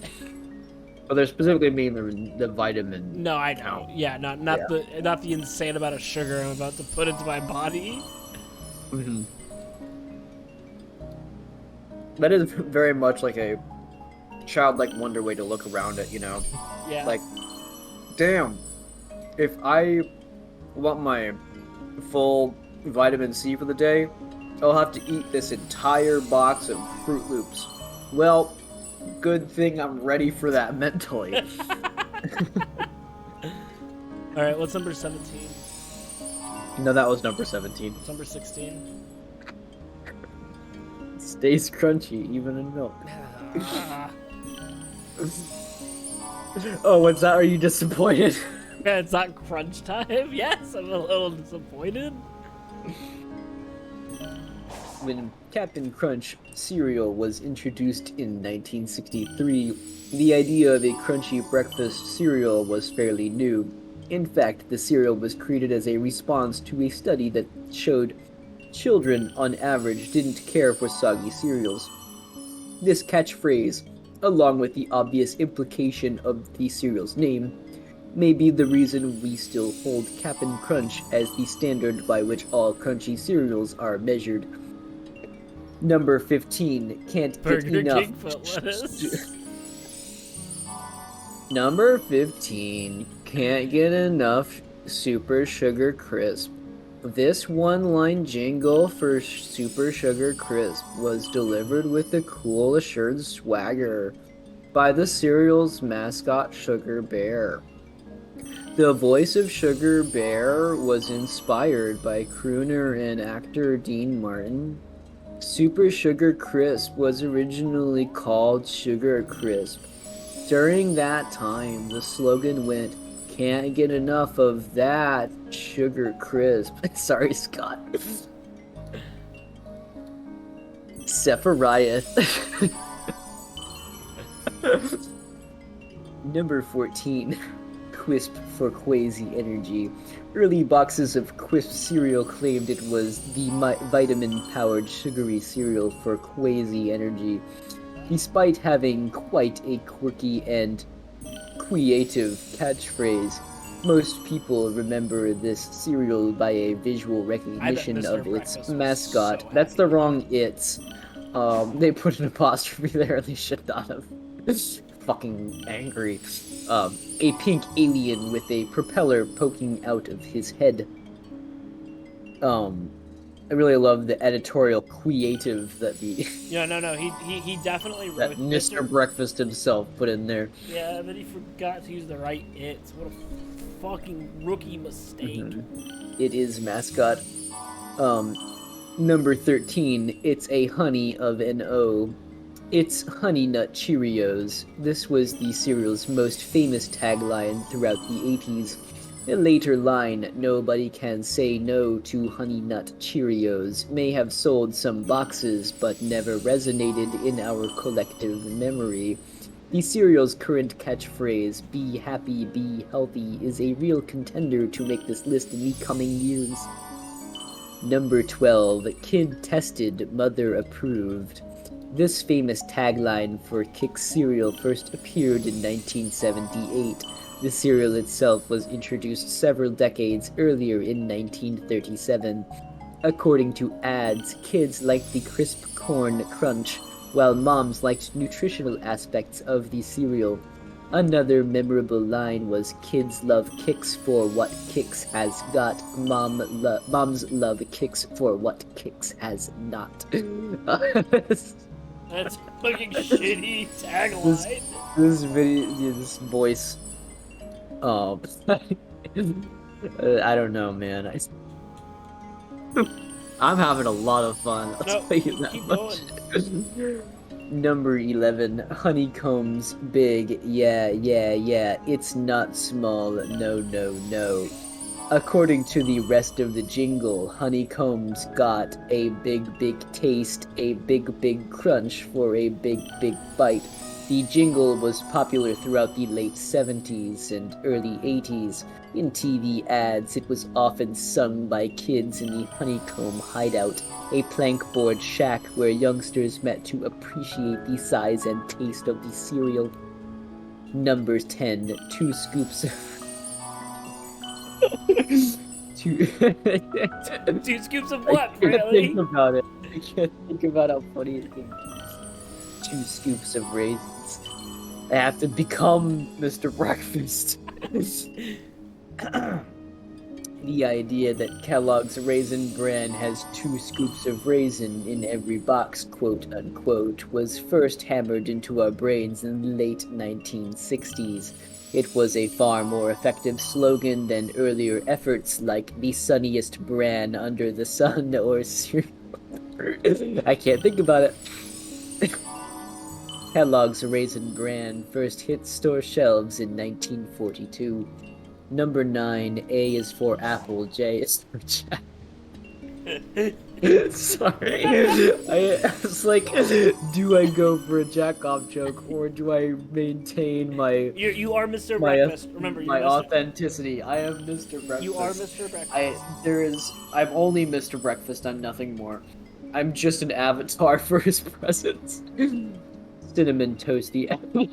But they're specifically meaning the vitamin. No, I know. Yeah, not the insane amount of sugar I'm about to put into my body. Mm-hmm. That is very much like a childlike wonder way to look around it, you know? Yeah. Like, damn, if I want my full vitamin C for the day, I'll have to eat this entire box of Fruit Loops. Well, good thing I'm ready for that mentally. Alright, what's number 17? No, that was number 17. What's number 16? Stays crunchy, even in milk. Oh, what's that? Are you disappointed? Yeah, it's not crunch time? Yes, I'm a little disappointed. When Captain Crunch cereal was introduced in 1963, the idea of a crunchy breakfast cereal was fairly new. In fact, the cereal was created as a response to a study that showed children, on average, didn't care for soggy cereals. This catchphrase, along with the obvious implication of the cereal's name, may be the reason we still hold Cap'n Crunch as the standard by which all crunchy cereals are measured. Number 15, can't get Burger enough. King foot lettuce. Number 15, can't get enough Super Sugar Crisp. This one-line jingle for Super Sugar Crisp was delivered with the cool, assured swagger by the cereal's mascot, Sugar Bear. The voice of Sugar Bear was inspired by crooner and actor Dean Martin. Super Sugar Crisp was originally called Sugar Crisp. During that time, the slogan went, "Can't get enough of that Sugar Crisp." Sorry, Scott. Sephiriah. Number 14. Quisp for Quasi Energy. Early boxes of Quisp cereal claimed it was the vitamin-powered sugary cereal for Quasi Energy. Despite having quite a quirky and creative catchphrase, most people remember this cereal by a visual recognition of its mascot. So That's the wrong "its." They put an apostrophe there, they should not have. fucking angry. A pink alien with a propeller poking out of his head. I really love the editorial creative that the Yeah, no, he definitely that wrote Mr. Breakfast himself put in there. Yeah, but he forgot to use the right its. What a fucking rookie mistake. It is mascot. Number 13, it's a honey of an O. It's Honey Nut Cheerios. This was the cereal's most famous tagline throughout the 80s. A later line, nobody can say no to Honey Nut Cheerios, may have sold some boxes but never resonated in our collective memory. The cereal's current catchphrase, be happy, be healthy, is a real contender to make this list in the coming years. Number 12, kid tested, mother approved. This famous tagline for Kix cereal first appeared in 1978. The cereal itself was introduced several decades earlier in 1937. According to ads, kids liked the crisp corn crunch, while moms liked nutritional aspects of the cereal. Another memorable line was, kids love Kix for what Kix has got, moms love Kix for what Kix has not. That's fucking shitty tagline. This video, this voice, I don't know, man. I'm having a lot of fun. I'll tell you that much. Number 11, honeycombs, big, yeah, it's not small, no. According to the rest of the jingle, honeycombs got a big taste, a big crunch for a big bite. The jingle was popular throughout the late 70s and early 80s. In TV ads, it was often sung by kids in the Honeycomb Hideout, a plankboard shack where youngsters met to appreciate the size and taste of the cereal. Number 10, 2 scoops of... 2 2 scoops of what, I can't really? think about it. I can't think about how funny it can be. 2 scoops of raisins. I have to become Mr. Breakfast. The idea that Kellogg's Raisin Bran has 2 scoops of raisin in every box, quote unquote, was first hammered into our brains in the late 1960s. It was a far more effective slogan than earlier efforts like the sunniest bran under the sun or cereal. I can't think about it. Kellogg's Raisin Bran first hit store shelves in 1942. Number 9, A is for apple, J is for Jack. Sorry. I was like, do I go for a jack-off joke or do I maintain my... You are Mr. Breakfast. Remember, you're my Mr. authenticity. I am Mr. Breakfast. You are Mr. Breakfast. I'm only Mr. Breakfast, I'm nothing more. I'm just an avatar for his presence. Cinnamon toasty apple.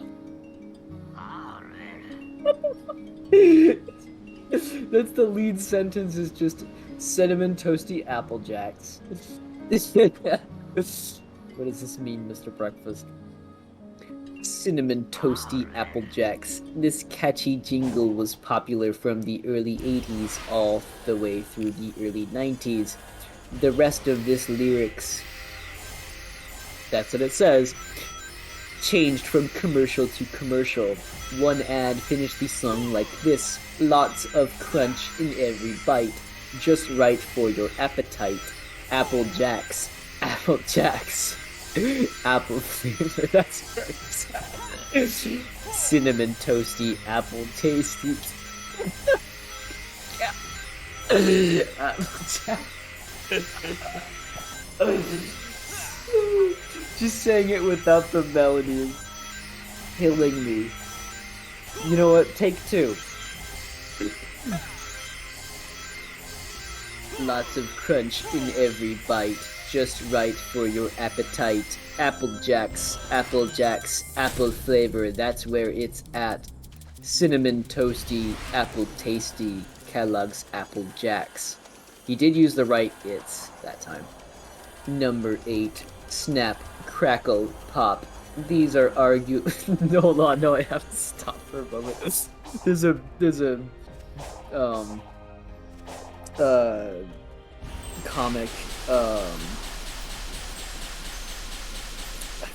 That's the lead sentence, is just cinnamon toasty apple jacks. What does this mean, Mr. Breakfast? Cinnamon toasty apple jacks. This catchy jingle was popular from the early 80s all the way through the early 90s. The rest of this lyrics, that's what it says, changed from commercial to commercial. One ad finished the song like this: lots of crunch in every bite, just right for your appetite. Apple Jacks, Apple Jacks, apple flavor, that's right. Cinnamon toasty, apple tasty. Apple Jacks. Just saying it without the melody is killing me. You know what? Take 2. Lots of crunch in every bite, just right for your appetite. Apple Jacks, Apple Jacks, apple flavor, that's where it's at. Cinnamon toasty, apple tasty, Kellogg's Apple Jacks. He did use the right its that time. Number 8, snap, crackle, pop. These are hold on, no, I have to stop for a moment. There's a um comic, I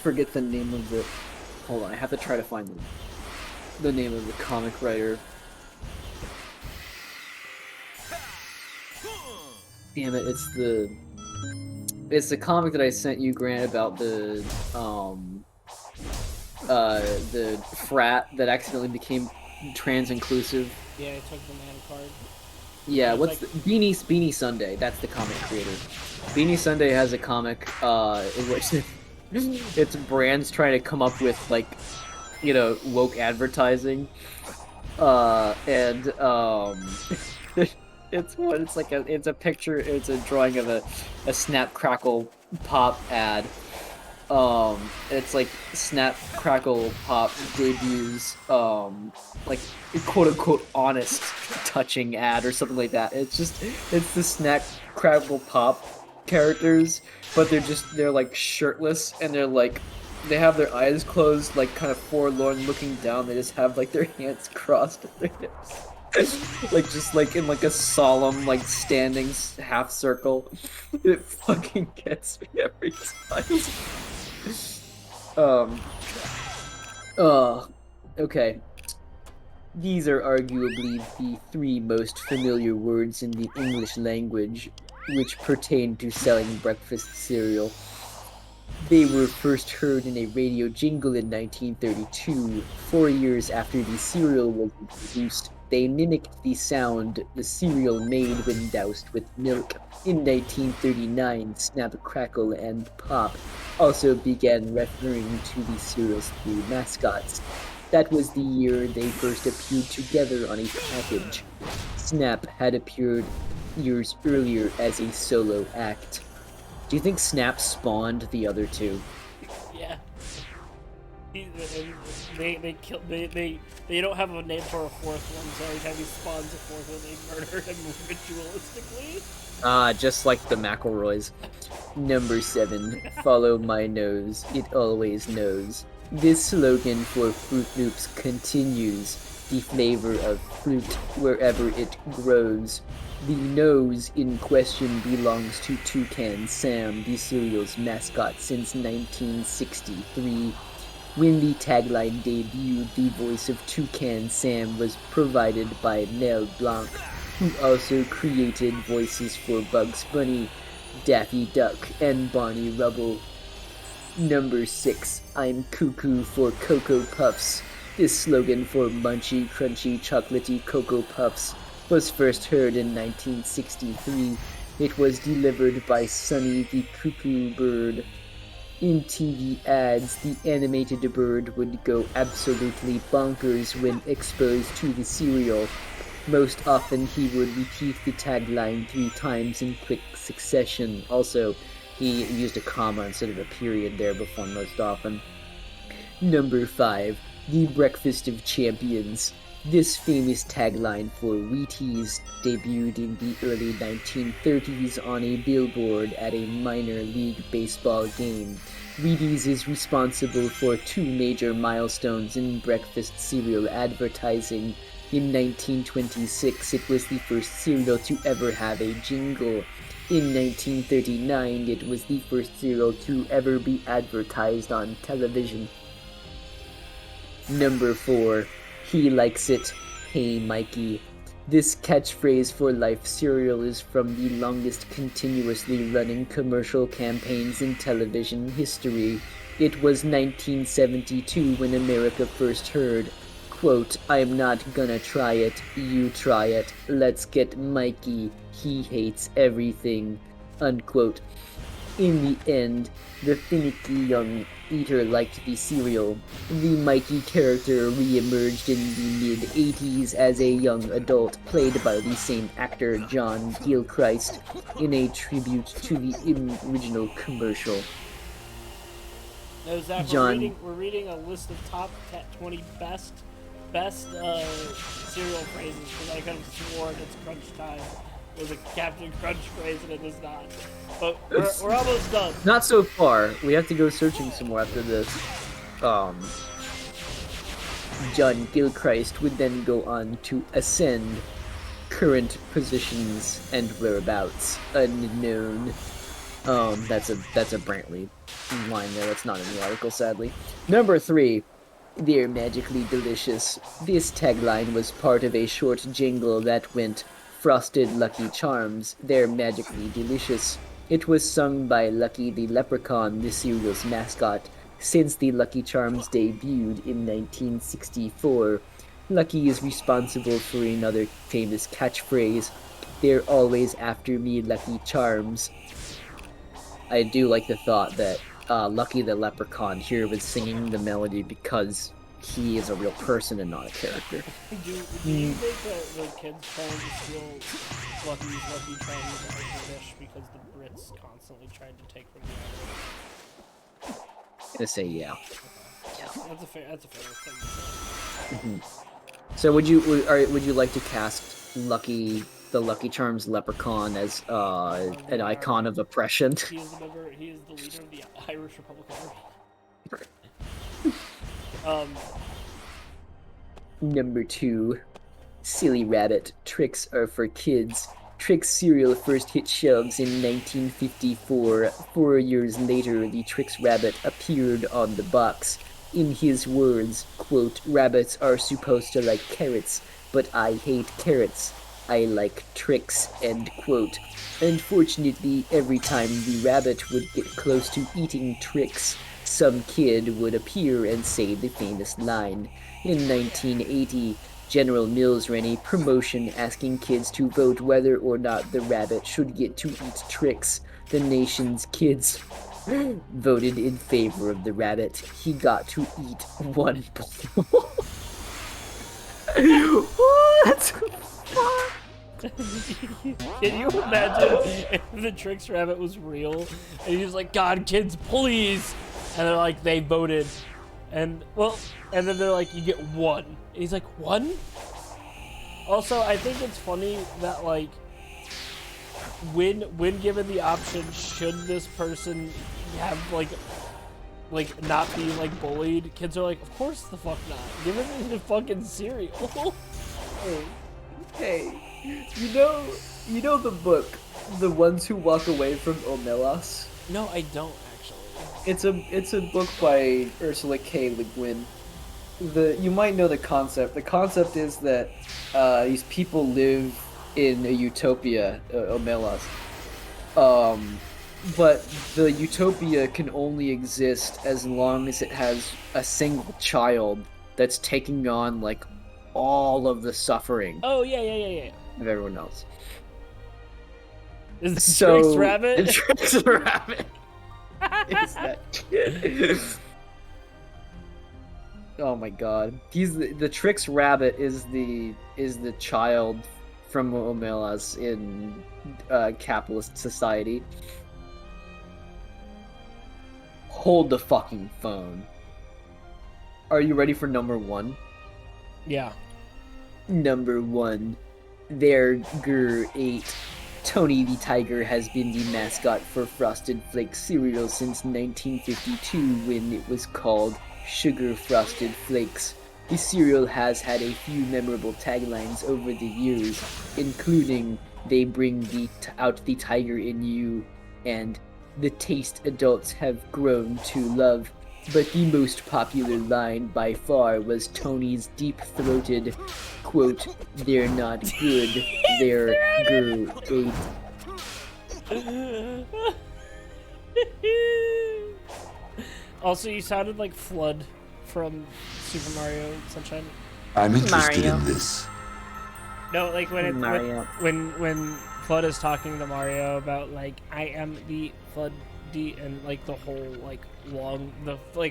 forget the name of the, hold on, I have to try to find the name of the comic writer. Damn it, it's the comic that I sent you, Grant, about the frat that accidentally became trans inclusive. Yeah, I took the mana card. Yeah, It's what's like- the Beanie Sunday? That's the comic creator. Beanie Sunday has a comic in which it's brands trying to come up with, like, you know, woke advertising. And it's a picture, it's a drawing of a Snap Crackle Pop ad. It's like Snap Crackle Pop debuts like quote unquote honest touching ad or something like that. It's the Snap Crackle Pop characters, but they're like shirtless, and they have their eyes closed, like kind of forlorn looking down. They just have like their hands crossed at their hips. Just like in like a solemn, like standing half circle. It fucking gets me every time. Okay. These are arguably the three most familiar words in the English language which pertain to selling breakfast cereal. They were first heard in a radio jingle in 1932, 4 years after the cereal was introduced. They mimicked the sound the cereal made when doused with milk. In 1939, Snap, Crackle, and Pop also began referring to the cereal's three mascots. That was the year they first appeared together on a package. Snap had appeared years earlier as a solo act. Do you think Snap spawned the other two? Yeah. They kill they don't have a name for a fourth one, so every time he spawns a fourth one, they murder him ritualistically. Just like the McElroys. Number 7. Follow my nose. It always knows. This slogan for Fruit Loops continues. The flavor of fruit wherever it grows. The nose in question belongs to Toucan Sam, the cereal's mascot since 1963. When the tagline debuted, the voice of Toucan Sam was provided by Mel Blanc, who also created voices for Bugs Bunny, Daffy Duck, and Barney Rubble. Number 6. I'm cuckoo for Cocoa Puffs. This slogan for munchy, crunchy, chocolatey Cocoa Puffs was first heard in 1963. It was delivered by Sonny the Cuckoo Bird. In TV ads, the animated bird would go absolutely bonkers when exposed to the cereal. Most often he would repeat the tagline 3 times in quick succession. Also, he used a comma instead of a period there before most often. Number 5. The Breakfast of Champions. This famous tagline for Wheaties debuted in the early 1930s on a billboard at a minor league baseball game. Wheaties is responsible for 2 major milestones in breakfast cereal advertising. In 1926, it was the first cereal to ever have a jingle. In 1939, it was the first cereal to ever be advertised on television. Number 4. He likes it. Hey Mikey. This catchphrase for Life cereal is from the longest continuously running commercial campaigns in television history. It was 1972 when America first heard, quote, I'm not gonna try it, you try it, let's get Mikey, he hates everything, unquote. In the end, the finicky young eater liked the cereal. The Mikey character re-emerged in the mid-80s as a young adult, played by the same actor, John Gilchrist, in a tribute to the original commercial. No, Zach, John. we're reading a list of top 20 best cereal phrases, because I could have sworn it's Crunch Time was a Captain Crunch phrase, and it is not. But we're almost done. Not so far. We have to go searching some more after this. John Gilchrist would then go on to ascend. Current positions and whereabouts unknown. That's a Brantley line there. That's not in the article, sadly. Number 3. They're magically delicious. This tagline was part of a short jingle that went, Frosted Lucky Charms, they're magically delicious. It was sung by Lucky the Leprechaun, the cereal's mascot, since the Lucky Charms debuted in 1964. Lucky is responsible for another famous catchphrase, they're always after me, Lucky Charms. I do like the thought that Lucky the Leprechaun here was singing the melody because he is a real person and not a character. Do you think that the kids trying to steal Lucky's Lucky Charms are British because the Brits constantly tried to take from the Irish? I'm gonna say yeah. That's a fair thing to say. So would you like to cast the Lucky Charms leprechaun as an icon of oppression? He is the leader of the Irish Republican Army. Number 2. Silly Rabbit. Tricks are for kids. Trix cereal first hit shelves in 1954. 4 years later, the Trix Rabbit appeared on the box. In his words, quote, rabbits are supposed to like carrots, but I hate carrots. I like Trix, end quote. Unfortunately, every time the rabbit would get close to eating Trix, some kid would appear and say the famous line. In 1980, General Mills ran a promotion asking kids to vote whether or not the rabbit should get to eat Trix. The nation's kids voted in favor of the rabbit. He got to eat one bowl. What? Can you imagine if the Trix Rabbit was real and he was like, God, kids, please, and they're like, they voted, and then they're like, you get one, and he's like, one? Also, I think it's funny that like when given the option, should this person have like not be like bullied, kids are like, of course the fuck not, give him the fucking cereal. Hey, you know the book, The Ones Who Walk Away from Omelas? No, I don't actually. It's a book by Ursula K. Le Guin. You might know the concept. The concept is that these people live in a utopia, Omelas. But the utopia can only exist as long as it has a single child that's taking on like all of the suffering. Oh yeah. Of everyone else. Is the Trix Rabbit? The Trix Rabbit is that kid. Oh my god. He's the Trix Rabbit is the child from Omelas in capitalist society. Hold the fucking phone. Are you ready for number 1? Yeah. Number 1. There, 8. Tony the Tiger has been the mascot for Frosted Flakes cereal since 1952 when it was called Sugar Frosted Flakes. The cereal has had a few memorable taglines over the years, including they bring out the tiger in you and the taste adults have grown to love. But the most popular line by far was Tony's deep-throated, quote, they're not good, they're great. Also, you sounded like Flood from Super Mario Sunshine. I'm interested Mario. in this. No, like Mario. when Flood is talking to Mario about like, I am the Flood D, and like the whole like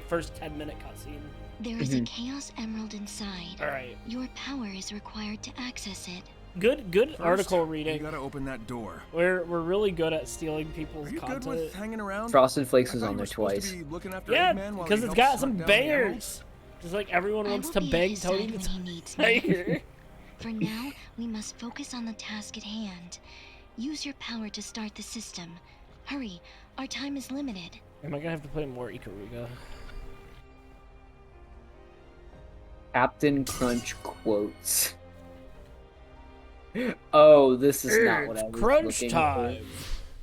first 10-minute cutscene. There is a Chaos Emerald inside. All right. Your power is required to access it. Good First, article You reading. gotta open that door. We're really good at stealing people's Are you content. good with hanging around? Frosted Flakes I was thought on you there were supposed twice. to be looking after Yeah, Eggman while because he it's helps got some hunt down the bangers. animals? Just like everyone I wants will to be at bang his Tony side the when he needs me. Tiger. For now, we must focus on the task at hand. Use your power to start the system. Hurry, our time is limited. Am I gonna have to play more Ikaruga? Captain Crunch quotes. Oh, this is not what I was Crunch looking time. for.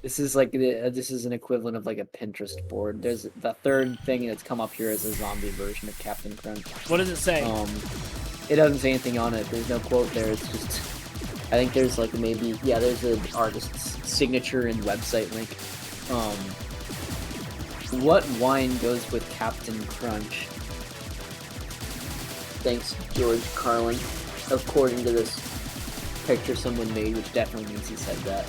This is like this is an equivalent of like a Pinterest board. There's the third thing that's come up here is a zombie version of Captain Crunch. What does it say? It doesn't say anything on it. There's no quote there. It's just, I think there's like maybe, yeah, there's an artist's signature and website link. What wine goes with Captain Crunch? Thanks, George Carlin. According to this picture someone made, which definitely means he said that.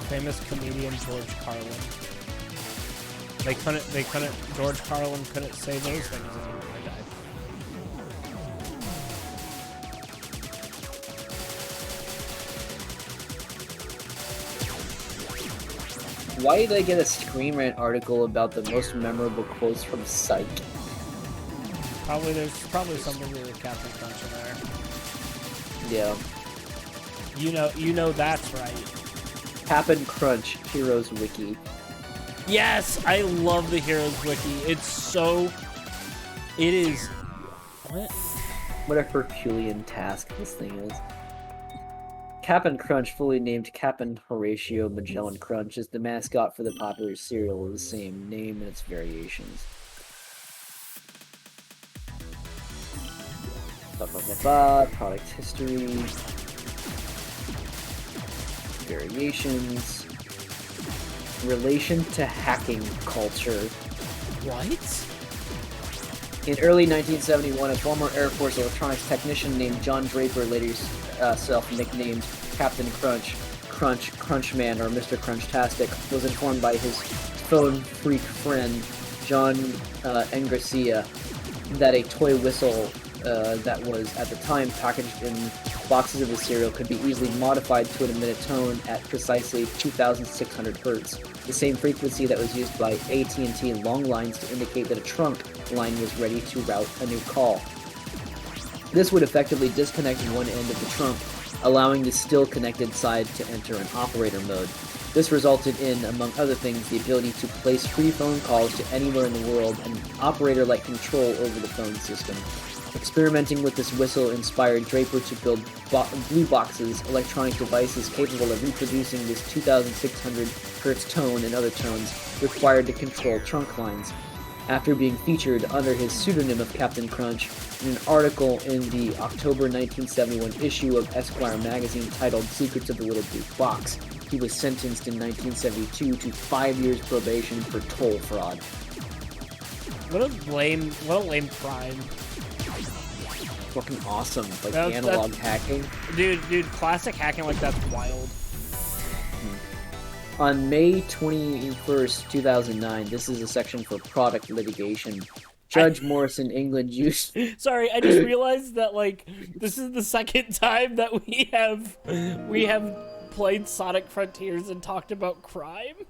Famous comedian George Carlin. George Carlin couldn't say those things anymore. I died. Why did I get a Screen Rant article about the most memorable quotes from Psych? There's probably something to do with Captain Crunch in there. Yeah. You know that's right. Captain Crunch Heroes Wiki. Yes, I love the Heroes Wiki. It is. What? What a Herculean task this thing is. Cap'n Crunch, fully named Cap'n Horatio Magellan Crunch, is the mascot for the popular cereal of the same name and its variations. Product history. Variations. Relation to hacking culture. What? In early 1971, a former Air Force electronics technician named John Draper, later self-nicknamed Captain Crunch, Crunchman, or Mr. Crunchtastic, was informed by his phone freak friend, John Engracia, that a toy whistle that was, at the time, packaged in boxes of the cereal could be easily modified to emit a tone at precisely 2,600 hertz, the same frequency that was used by AT&T long lines to indicate that a trunk line was ready to route a new call. This would effectively disconnect one end of the trunk, allowing the still connected side to enter an operator mode. This resulted in, among other things, the ability to place free phone calls to anywhere in the world and operator-like control over the phone system. Experimenting with this whistle inspired Draper to build blue boxes, electronic devices capable of reproducing this 2,600 Hz tone and other tones required to control trunk lines. After being featured under his pseudonym of Captain Crunch in an article in the October 1971 issue of Esquire magazine titled Secrets of the Little Blue Box, he was sentenced in 1972 to 5 years probation for toll fraud. What a lame crime. Fucking awesome, like analog hacking. Dude, classic hacking like that's wild. On May 21st, 2009, this is a section for product litigation. Judge Morrison, England used... Sorry, I just realized that, like, this is the second time that we have played Sonic Frontiers and talked about crime.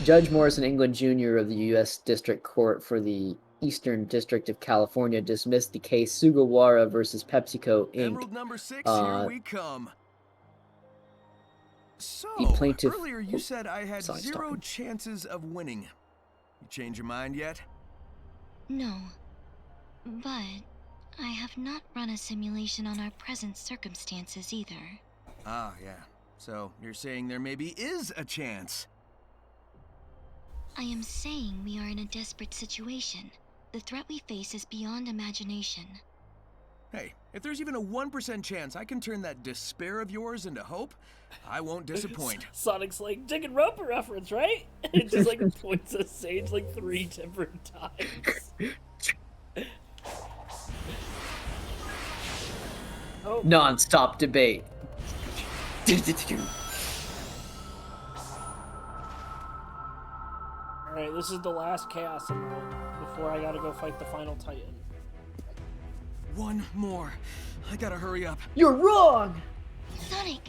Judge Morrison, England Jr. of the U.S. District Court for the Eastern District of California dismissed the case Sugawara versus PepsiCo, Inc. Emerald number 6, here we come. So, the plaintiff... earlier you said I had zero chances of winning. You change your mind yet? No, but I have not run a simulation on our present circumstances either. Ah, yeah. So, you're saying there maybe is a chance? I am saying we are in a desperate situation. The threat we face is beyond imagination. Hey, if there's even a 1% chance I can turn that despair of yours into hope, I won't disappoint. Sonic's like, Dick and Roper reference, right? It just like points at Sage like 3 different times. Oh. Non-stop debate. Alright, this is the last Chaos Emerald before I gotta go fight the final Titan. One more. I gotta hurry up. You're wrong! Sonic!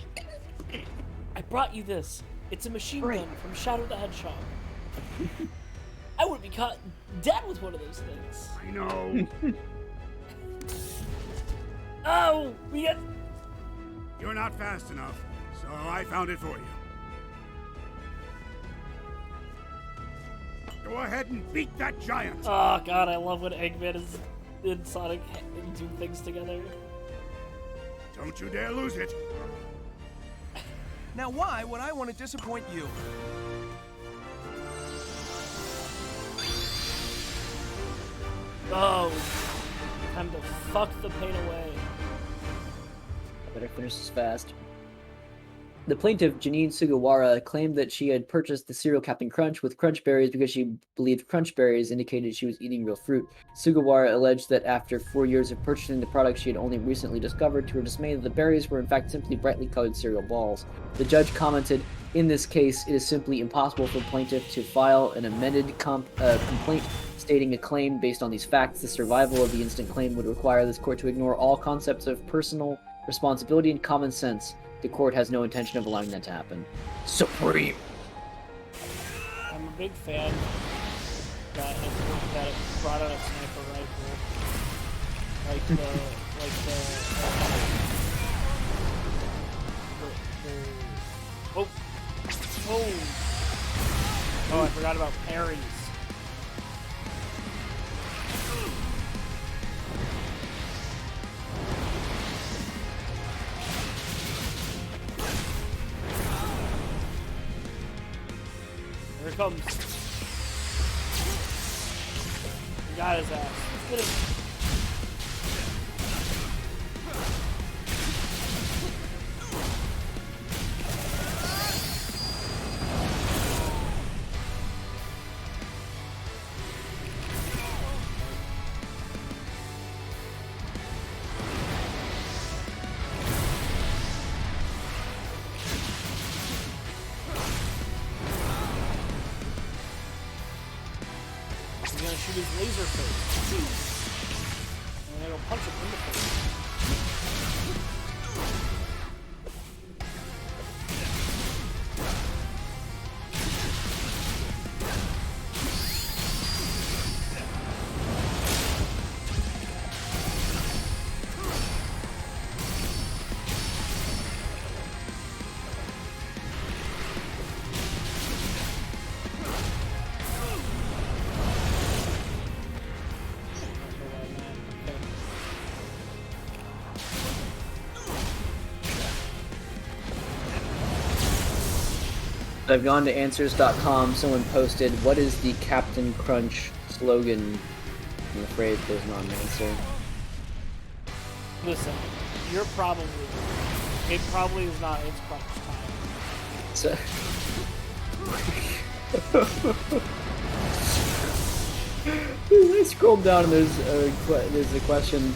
I brought you this. It's a machine gun from Shadow the Hedgehog. I wouldn't be caught dead with one of those things. I know. Oh, we got... You're not fast enough, so I found it for you. Go ahead and beat that giant. Oh god, I love when Eggman is in Sonic and do things together. Don't you dare lose it. Now why would I want to disappoint you? Oh, time to fuck the pain away. I better finish this fast. The plaintiff, Janine Sugawara, claimed that she had purchased the cereal Captain Crunch with crunch berries because she believed crunch berries indicated she was eating real fruit. Sugawara alleged that after 4 years of purchasing the product, she had only recently discovered to her dismay that the berries were in fact simply brightly colored cereal balls. The judge commented, "In this case, it is simply impossible for plaintiff to file an amended complaint stating a claim based on these facts. The survival of the instant claim would require this court to ignore all concepts of personal responsibility and common sense. The court has no intention of allowing that to happen." Supreme! I'm a big fan that it brought out a sniper rifle. Oh! Oh! Oh, I forgot about parries. Here it comes. We got his ass. Let's get him. He's gonna shoot his laser face. And then he'll punch him in the face. I've gone to answers.com. Someone posted, "What is the Captain Crunch slogan?" I'm afraid there's not an answer. Listen, you're probably right. It probably is not. It's crunch time. So... I scrolled down and there's a question.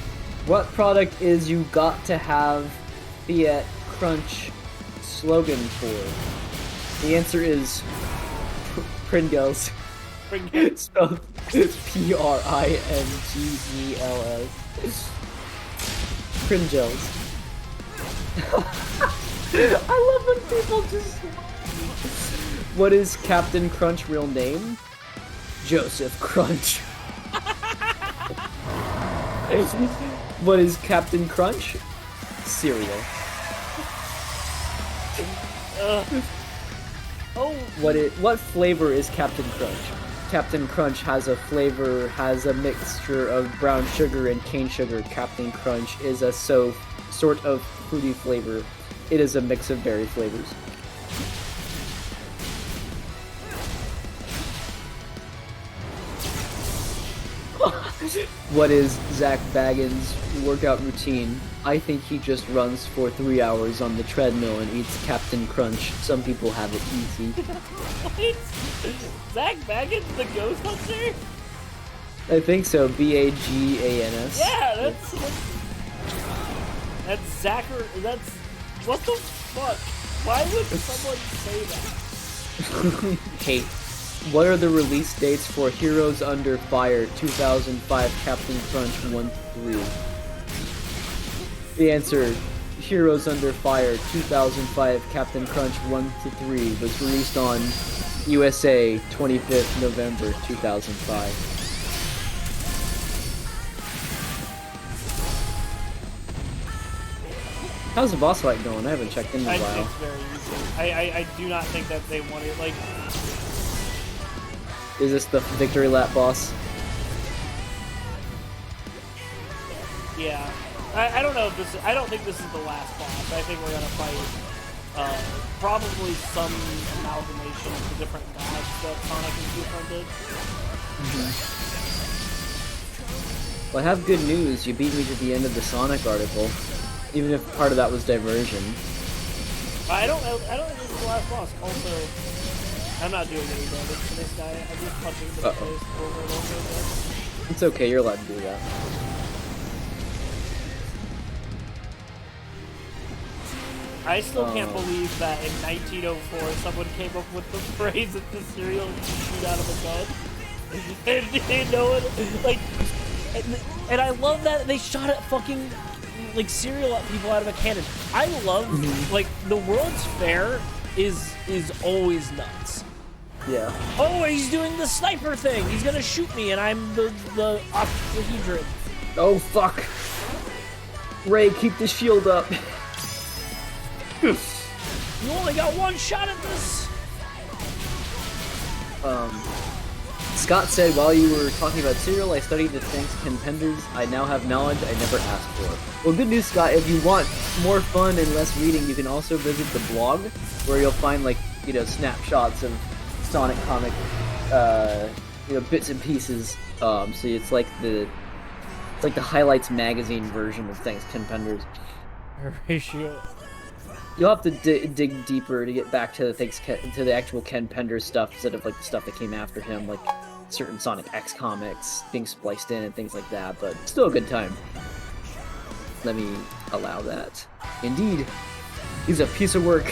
What product is you got to have Fiat Crunch slogan for? The answer is Pringles. Pringles. Spelled Pringles. Pringles. I love when people just... What is Captain Crunch real name? Joseph Crunch. What is Captain Crunch? Cereal. Oh. What flavor is Captain Crunch? Captain Crunch has a mixture of brown sugar and cane sugar. Captain Crunch is a sort of fruity flavor. It is a mix of berry flavors. What is Zach Baggins' workout routine? I think he just runs for 3 hours on the treadmill and eats Captain Crunch. Some people have it easy. What? Zach Baggins, the Ghost Hunter? I think so. Bagans. Yeah, that's Zachary. That's what the fuck? Why would someone say that? Hate. What are the release dates for Heroes Under Fire 2005 Captain Crunch 1-3? The answer, Heroes Under Fire 2005 Captain Crunch 1-3 was released on USA 25th November 2005. How's the boss fight going? I haven't checked in a while. It's very easy. I do not think that they want it, like... Is this the victory lap boss? Yeah. I don't know if this. I don't think this is the last boss. I think we're gonna fight probably some amalgamation of the different gods that Sonic and Koopa did. Well, I have good news. You beat me to the end of the Sonic article, even if part of that was diversion. I don't think this is the last boss. Also, I'm not doing any damage to this guy. I'm just punching him in the face over and over again. It's okay. You're allowed to do that. I still can't believe that in 1904 someone came up with the phrase that the cereal can shoot out of a gun. And no one, like, and I love that they shot at fucking, like, cereal at people out of a cannon. I love, like, the World's Fair is always nuts. Yeah. Oh, he's doing the sniper thing. He's gonna shoot me, and I'm the octahedron. Oh fuck! Ray, keep the shield up. You only got one shot at this. Scott said, while you were talking about cereal, I studied the thanks contenders. I now have knowledge I never asked for. Well, good news, Scott. If you want more fun and less reading, you can also visit the blog, where you'll find, like, you know, snapshots of Sonic comic, you know, bits and pieces. So it's like the highlights magazine version of thanks contenders. Ratio. You'll have to dig deeper to get back to the actual Ken Penders stuff instead of like the stuff that came after him, like certain Sonic X comics being spliced in and things like that. But still a good time. Let me allow that. Indeed, he's a piece of work.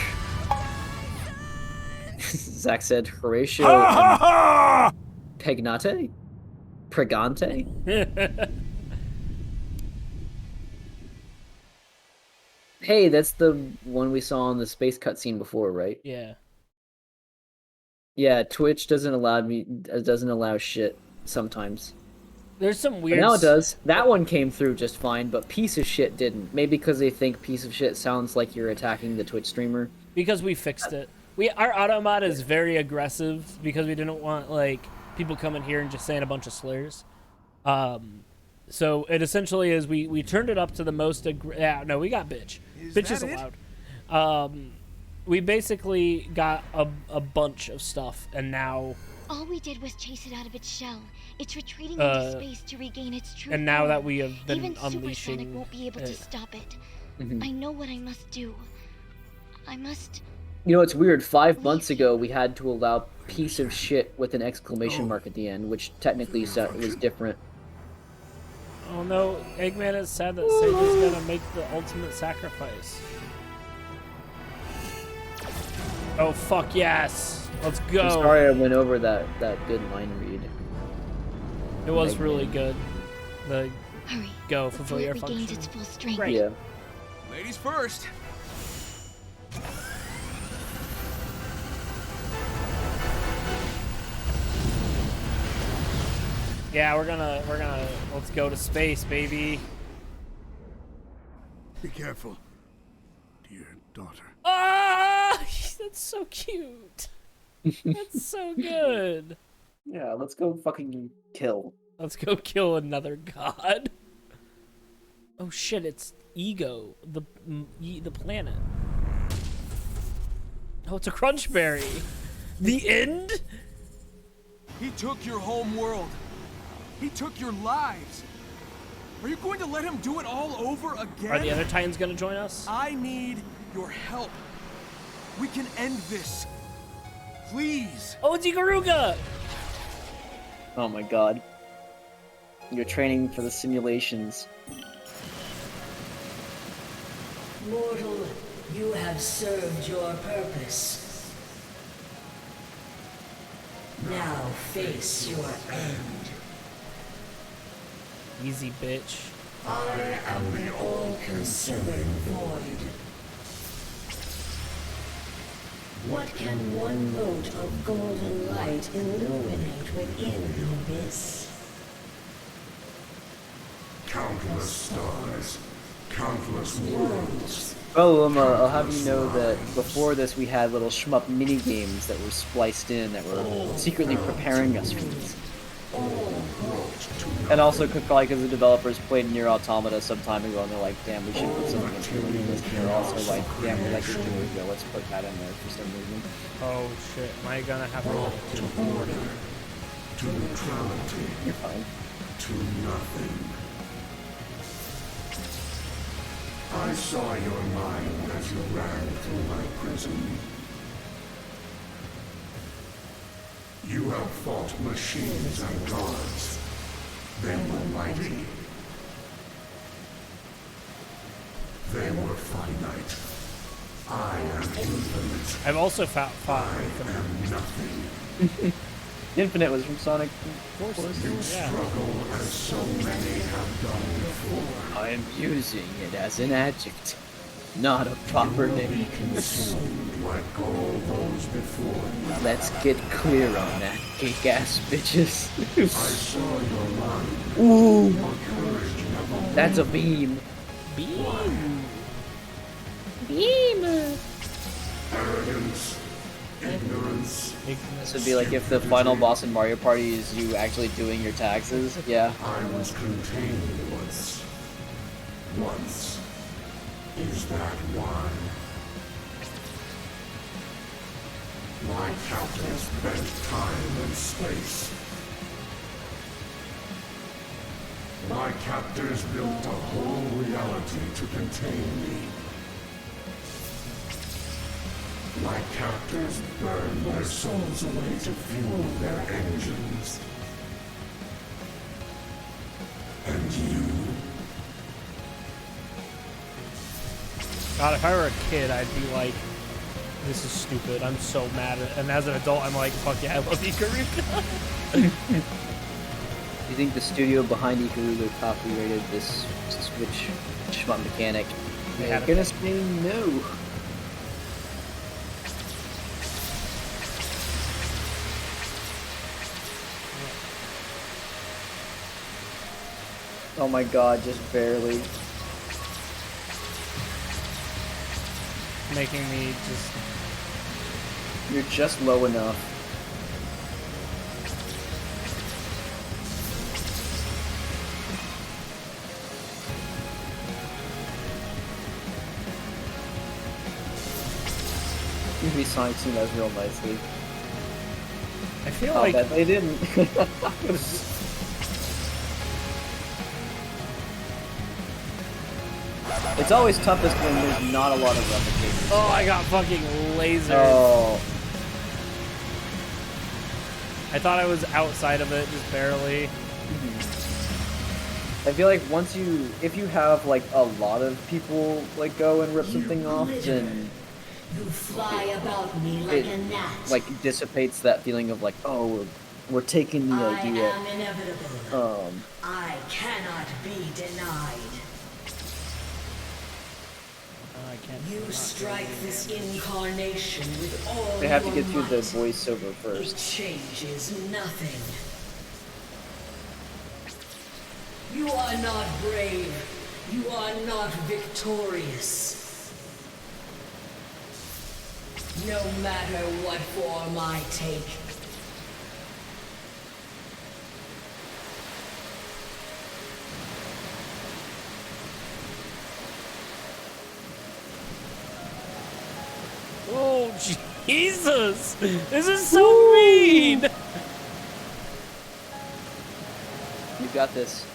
Zach said Horatio and Pregante. Hey, that's the one we saw in the space cutscene before, right? Yeah. Yeah, Twitch doesn't allow shit sometimes. There's some weird. But now it does. That one came through just fine, but piece of shit didn't. Maybe because they think piece of shit sounds like you're attacking the Twitch streamer. Because we fixed it. Our automod is very aggressive because we didn't want like people coming here and just saying a bunch of slurs. So it essentially is we turned it up to the most we got bitch. Bitch is allowed. We basically got a bunch of stuff, and now all we did was chase it out of its shell. It's retreating into space to regain its true and now form. that we have been Even unleashing Supersonic won't be able to stop it. I know what I must do. I must. You know, it's weird. 5 months ago, we had to allow piece of shit with an exclamation mark at the end, which technically was different. Oh no, Eggman is sad that Sega's gonna make the ultimate sacrifice. Oh fuck yes! Let's go! I'm sorry I went over that good line read. It was really good. The Hurry. Go, fulfill your regains function. its full strength. Great. Yeah. Ladies first. Yeah, we're gonna let's go to space, baby. Be careful, dear daughter. Ah, that's so cute. That's so good. Yeah, let's go fucking kill. Let's go kill another god. Oh shit, it's Ego, the planet. Oh, it's a Crunchberry. The end? He took your home world. He took your lives. Are you going to let him do it all over again? Are the other Titans gonna join us? I need your help. We can end this. Please. Oh, it's Ikaruga! Oh my god. You're training for the simulations. Mortal, you have served your purpose. Now face your end. Easy, bitch. I am the all-consuming void. What can one mote of golden light illuminate within the abyss? Countless stars, countless Worlds, Oh, I'll have you know that before this we had little shmup mini games that were spliced in that were secretly preparing us for this. And also, like, as the developers played Nier Automata some time ago, and they're like, "Damn, we should put something in here like this." And they're also like, "Damn, we like your Georgia. Let's put that in there for some reason." Oh shit! Am I gonna have to? To order, to neutrality, You're fine. to nothing. I saw your mind as you ran through my prison. You have fought machines and gods. They were mighty. They were finite. I am infinite. I've also fought. I am nothing. Infinite was from Sonic Forces. You Yeah. struggle as so many have done before. I am using it as an adjective, not a proper name. Consumed like all those before you. Let's get clear on that, kick-ass bitches. I saw your mind, Ooh, your courage never. that's a beam. Beam. Beam. Arrogance, ignorance. This would be like if the final boss in Mario Party is you actually doing your taxes. Yeah. I was contained once. Once. Is that why? My captors bent time and space. My captors built a whole reality to contain me. My captors burned their souls away to fuel their engines. And you? God, if I were a kid, I'd be like, this is stupid. I'm so mad at it. And as an adult, I'm like, fuck yeah, I love Ikaruga. You think the studio behind Ikaruga copyrighted this switch shmup mechanic? They I'm had gonna a- say no. Oh my god, just barely. Making me just... You're just low enough. Maybe Sonic seen that real nicely. I feel I'll like... bet they didn't. It's always toughest when there's not a lot of replicators. Oh, I got fucking lasered. Oh. I thought I was outside of it, just barely. I feel like if you have like a lot of people like go and rip something off, then You fly about me like a it gnat. like dissipates that feeling of like, oh, we're taking the I idea. am inevitable. I cannot be denied. I can't. You strike this incarnation with all They have to your get through the might. voiceover It first. changes nothing. You are not brave. You are not victorious. No matter what form I take. Oh, Jesus! This is so mean! You got this.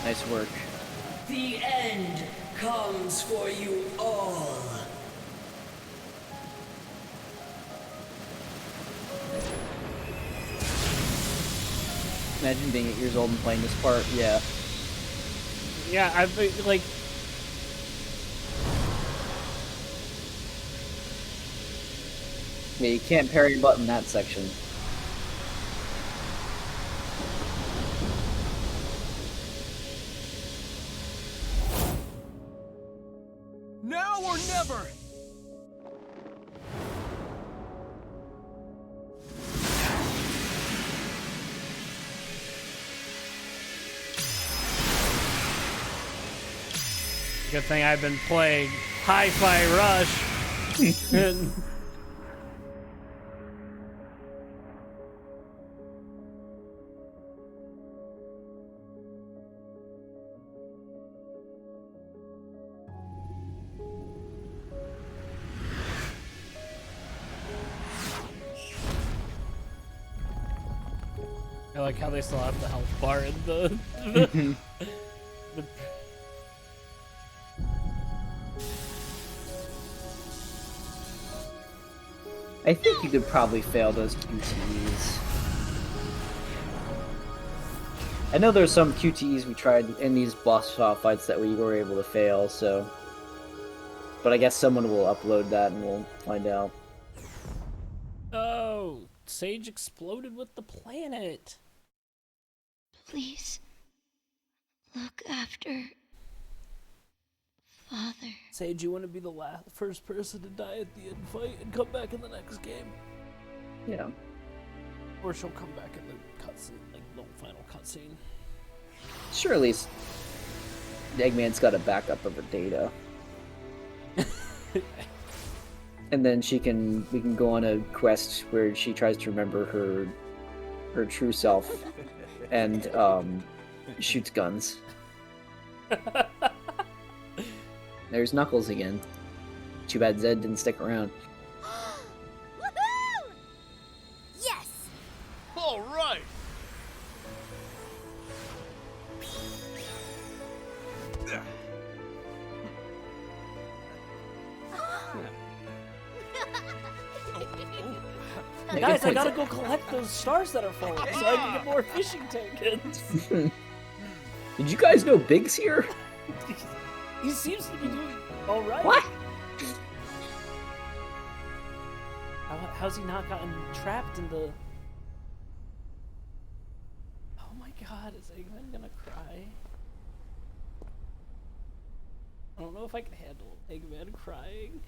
Nice work. The end comes for you all. Imagine being 8 years old and playing this part. Yeah. Yeah, I've like... Yeah, you can't parry button that section. Now or never! Good thing I've been playing Hi-Fi Rush. And I like how they still have the health bar in the I think you could probably fail those QTEs. I know there's some QTEs we tried in these boss fights that we were able to fail, so... But I guess someone will upload that and we'll find out. Oh, Sage exploded with the planet. Please, look after Father. Sage, you want to be the first person to die at the end fight and come back in the next game? Yeah. Or she'll come back in the cutscene, like the final cutscene. Sure, at least Eggman's got a backup of her data. And then we can go on a quest where she tries to remember her true self and shoots guns. There's Knuckles again. Too bad Zed didn't stick around. Woohoo! Yes! All right. Yeah, Guys, good I gotta point. go collect those stars that are falling so I can get more fishing tokens. Did you guys know Big's here? He seems to be doing alright. What? How's he not gotten trapped in the... Oh my god, is Eggman gonna cry? I don't know if I can handle Eggman crying.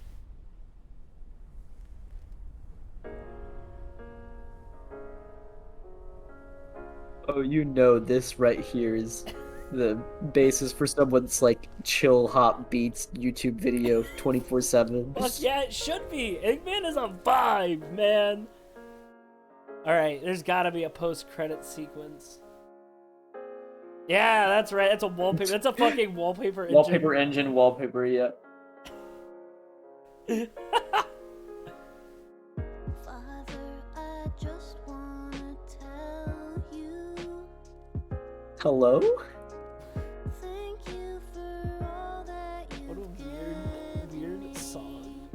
Oh, you know this right here is the basis for someone's like chill hop beats YouTube video 24/7. Fuck yeah, it should be. Eggman is a vibe, man. All right, there's gotta be a post-credit sequence. Yeah, that's right. That's a wallpaper. That's a fucking wallpaper engine. Wallpaper engine, wallpaper, yeah. Father, I just wanna tell you, Hello? thank you for all that you What a weird song.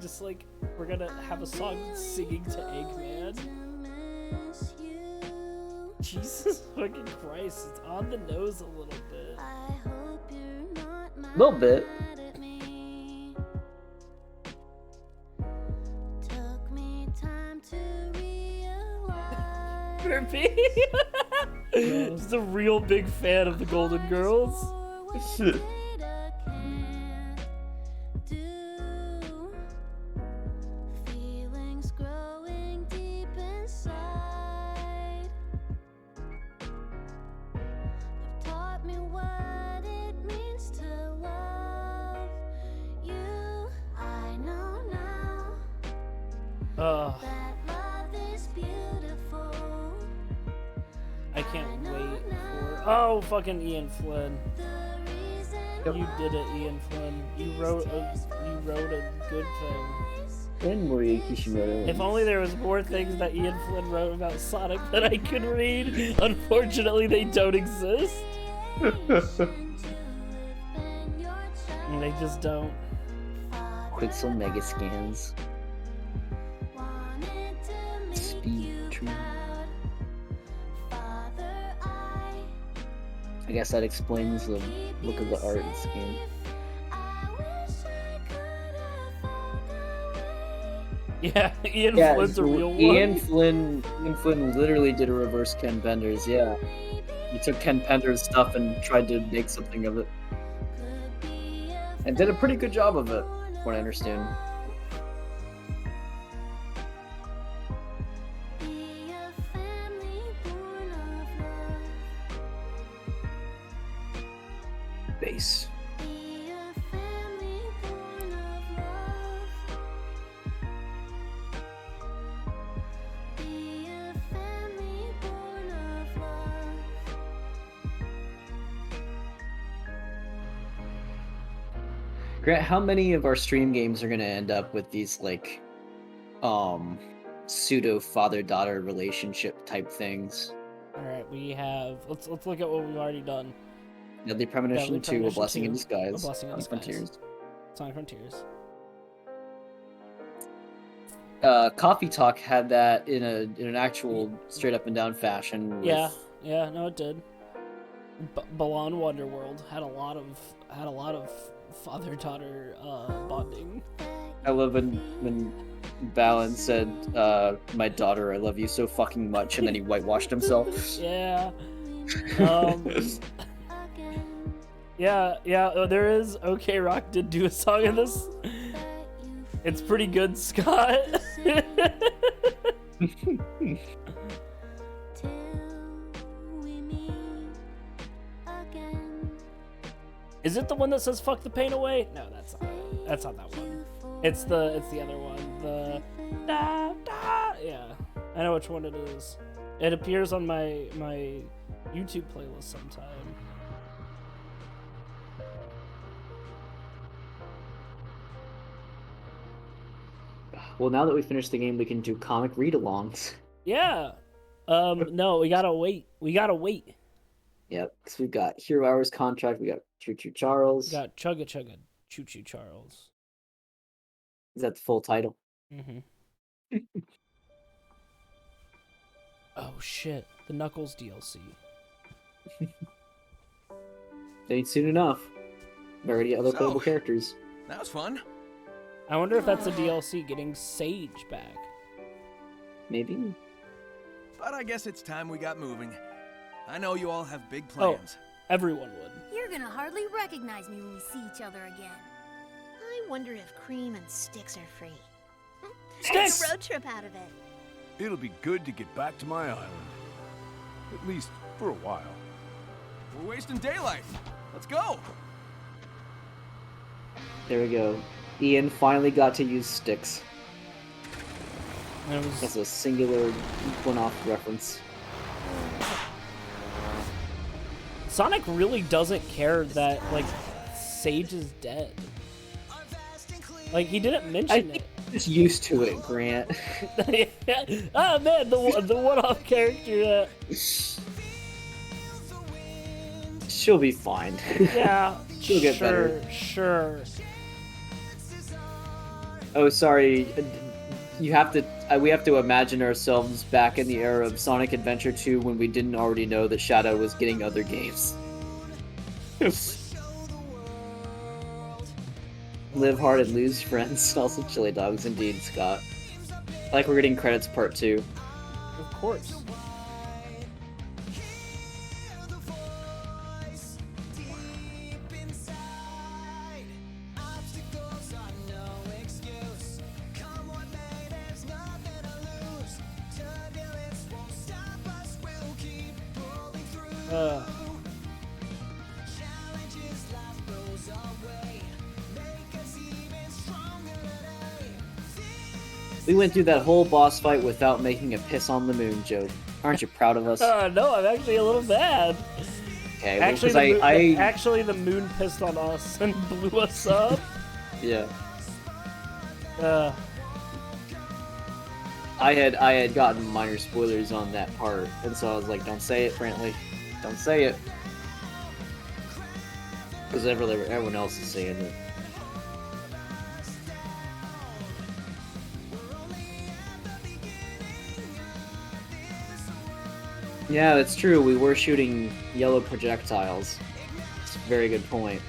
Just like, we're gonna have a song singing to Eggman. miss you. Jesus fucking Christ, it's on the nose a little bit. I hope you're not mad Little bit. at me. Took me time to realize. For me? Just a real big fan of the Golden Girls. Shit. Feelings growing deep inside. They've taught me what it means to love you. I know now Ugh, that love is beautiful. I can't wait for... Oh, fucking Ian Flynn. The reason You did it, Ian Flynn. You wrote a good thing. And Maria Kishimoto. If only there was more things that Ian Flynn wrote about Sonic that I could read. Unfortunately, they don't exist. And they just don't. Quixel Mega Scans. Speed Tree. I guess that explains the look of the art in this game. Yeah, Ian Yeah, Flynn's a real one. Ian Flynn literally did a reverse Ken Penders, yeah. He took Ken Pender's stuff and tried to make something of it. And did a pretty good job of it, from what I understand. Base. Grant, how many of our stream games are gonna end up with these like, pseudo father-daughter relationship type things? All right, we have. Let's look at what we've already done. Deadly Premonition 2, A Blessing in 2, Disguise. A Blessing in on Disguise. Frontiers. Sonic Frontiers. Coffee Talk had that in an actual straight up and down fashion. Yeah, no, it did. Balan Wonderworld had a lot of father-daughter bonding. I love when Balan said, "My daughter, I love you so fucking much," and then he whitewashed himself. Yeah. Yeah. There is. OK Rock did do a song in this. It's pretty good, Scott. Is it the one that says "fuck the pain away"? No, that's not it. That's not that one. It's the other one. The da da. Yeah, I know which one it is. It appears on my YouTube playlist sometime. Well, now that we finished the game, we can do comic read-alongs. Yeah. No, we gotta wait. Yep, because we've got Hero Hours Contract, we got Choo Choo Charles. We got Chugga Chugga Choo Choo Charles. Is that the full title? Mm-hmm. Oh shit, the Knuckles DLC. Ain't soon enough. We already got other playable characters. That was fun. I wonder if that's a DLC getting Sage back. Maybe. But I guess it's time we got moving. I know you all have big plans. Oh, everyone would. You're gonna hardly recognize me when we see each other again. I wonder if Cream and Sticks are free. Sticks! Make a road trip out of it. It'll be good to get back to my island. At least for a while. We're wasting daylight. Let's go. There we go. Ian finally got to use sticks. That's a singular one-off reference. Sonic really doesn't care that, like, Sage is dead. Like, he didn't mention it. Just used to it, Grant. Oh man, the one-off character that... She'll be fine. Yeah, she'll get better. Sure. Oh, sorry. You have to. We have to imagine ourselves back in the era of Sonic Adventure 2 when we didn't already know that Shadow was getting other games. Live hard and lose friends. Also chili dogs, indeed, Scott. Like we're getting credits part 2. Of course. We went through that whole boss fight without making a piss on the moon joke. Aren't you proud of us? No, I'm actually a little mad. Okay, well, actually, the moon pissed on us and blew us up. Yeah. I had gotten minor spoilers on that part, and so I was like, "Don't say it, Brantley. Don't say it," because everyone else is saying it. Yeah, that's true. We were shooting yellow projectiles. It's a very good point.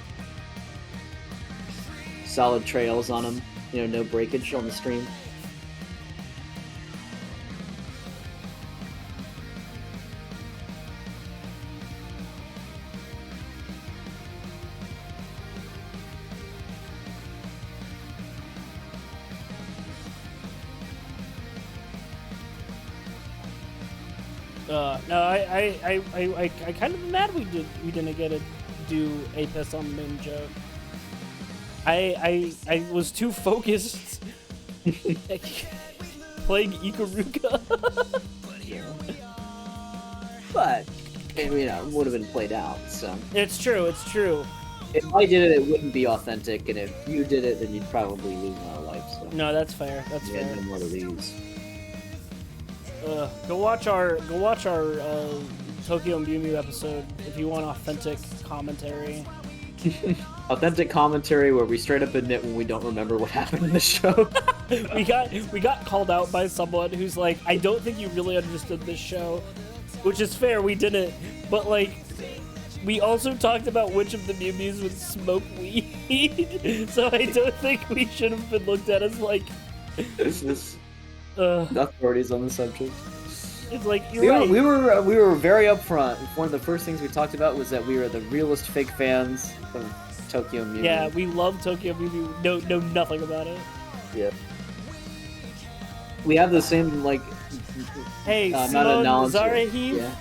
Solid trails on them. You know, no breakage on the stream. No, I kind of mad we didn't get to do a piss on the moon joke. I was too focused playing Ikaruga. But you know, it would have been played out. So it's true. If I did it, it wouldn't be authentic, and if you did it, then you'd probably lose my life. So No, that's fair. That's yeah, fair. no more of these. Go watch our Tokyo Mew Mew episode if you want authentic commentary. Authentic commentary where we straight up admit when we don't remember what happened in the show. we got called out by someone who's like, I don't think you really understood this show, which is fair. We didn't, but like, we also talked about which of the Mew Mews would smoke weed, so I don't think we should have been looked at as like. This is authorities on the subject. It's like you're right. We were very upfront. One of the first things we talked about was that we were the realest fake fans of Tokyo Mew. Yeah, we love Tokyo Mew Mew. Know nothing about it. Yeah. We have the same like. Hey, amount of Simone knowledge. Zarahim, Yeah.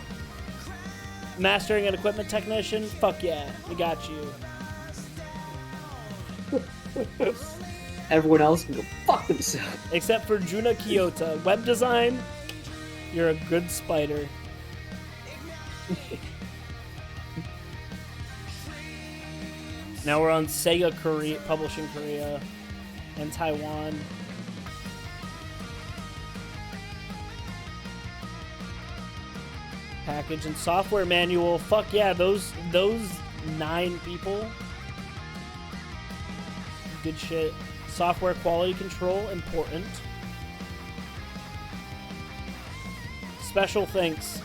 mastering and equipment technician. Fuck yeah, we got you. Everyone else can go fuck themselves. Except for Juna Kyoto, web design. You're a good spider. Now we're on Sega Korea, publishing Korea and Taiwan. Package and software manual. Fuck yeah, those 9 people. Good shit. Software quality control, important. Special thanks.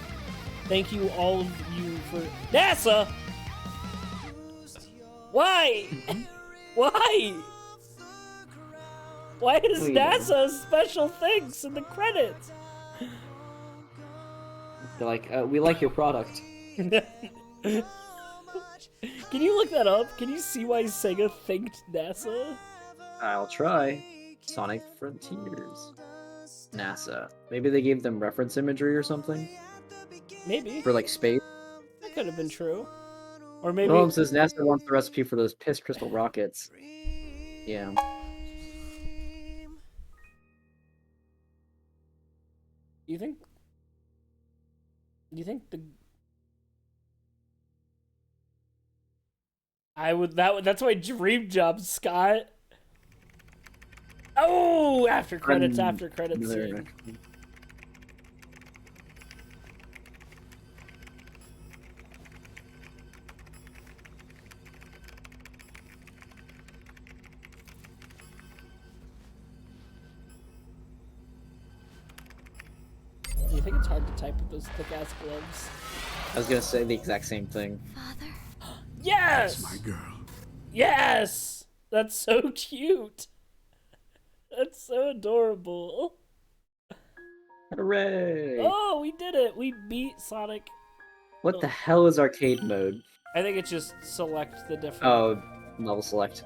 Thank you all of you for NASA. Why? Why? Why is NASA special thanks in the credits? They're like, we like your product. Can you look that up? Can you see why Sega thanked NASA? I'll try. Sonic Frontiers. NASA. Maybe they gave them reference imagery or something? Maybe. For like space? That could have been true. Or maybe. Well, it says NASA wants the recipe for those piss crystal rockets. Yeah. You think the that's my dream job, Scott. Oh, after credits scene. Do you think it's hard to type with those thick-ass gloves? I was gonna say the exact same thing. Father? Yes! That's my girl. Yes! That's so cute. That's so adorable. Hooray! Oh, we did it! We beat Sonic. What the hell is arcade mode? I think it's just select the different... Oh, level select.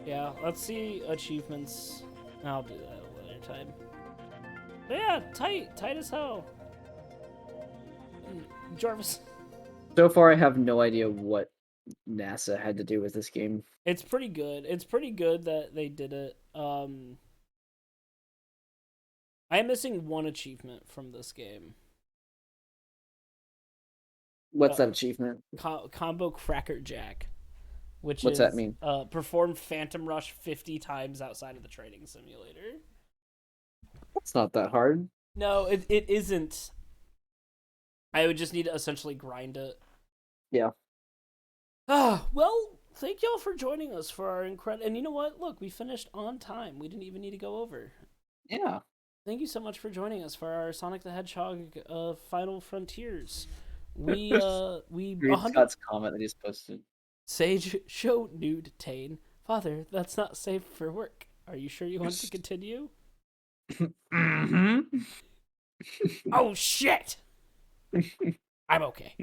Yeah, let's see achievements. I'll do that another time. But yeah, tight as hell. Jarvis. So far, I have no idea what NASA had to do with this game. It's pretty good. It's pretty good that they did it. I am missing one achievement from this game. What's that achievement? Combo Crackerjack. What's that mean? Perform Phantom Rush 50 times outside of the training simulator. It's not that hard. No, it isn't. I would just need to essentially grind it. Yeah. Well, thank y'all for joining us for our incredible... And you know what? Look, we finished on time. We didn't even need to go over. Yeah. Thank you so much for joining us for our Sonic the Hedgehog Final Frontiers. We Read Scott's comment that he's posted. Sage show nude Tane. Father, that's not safe for work. Are you sure you want to continue? Mm-hmm. Oh shit! I'm okay.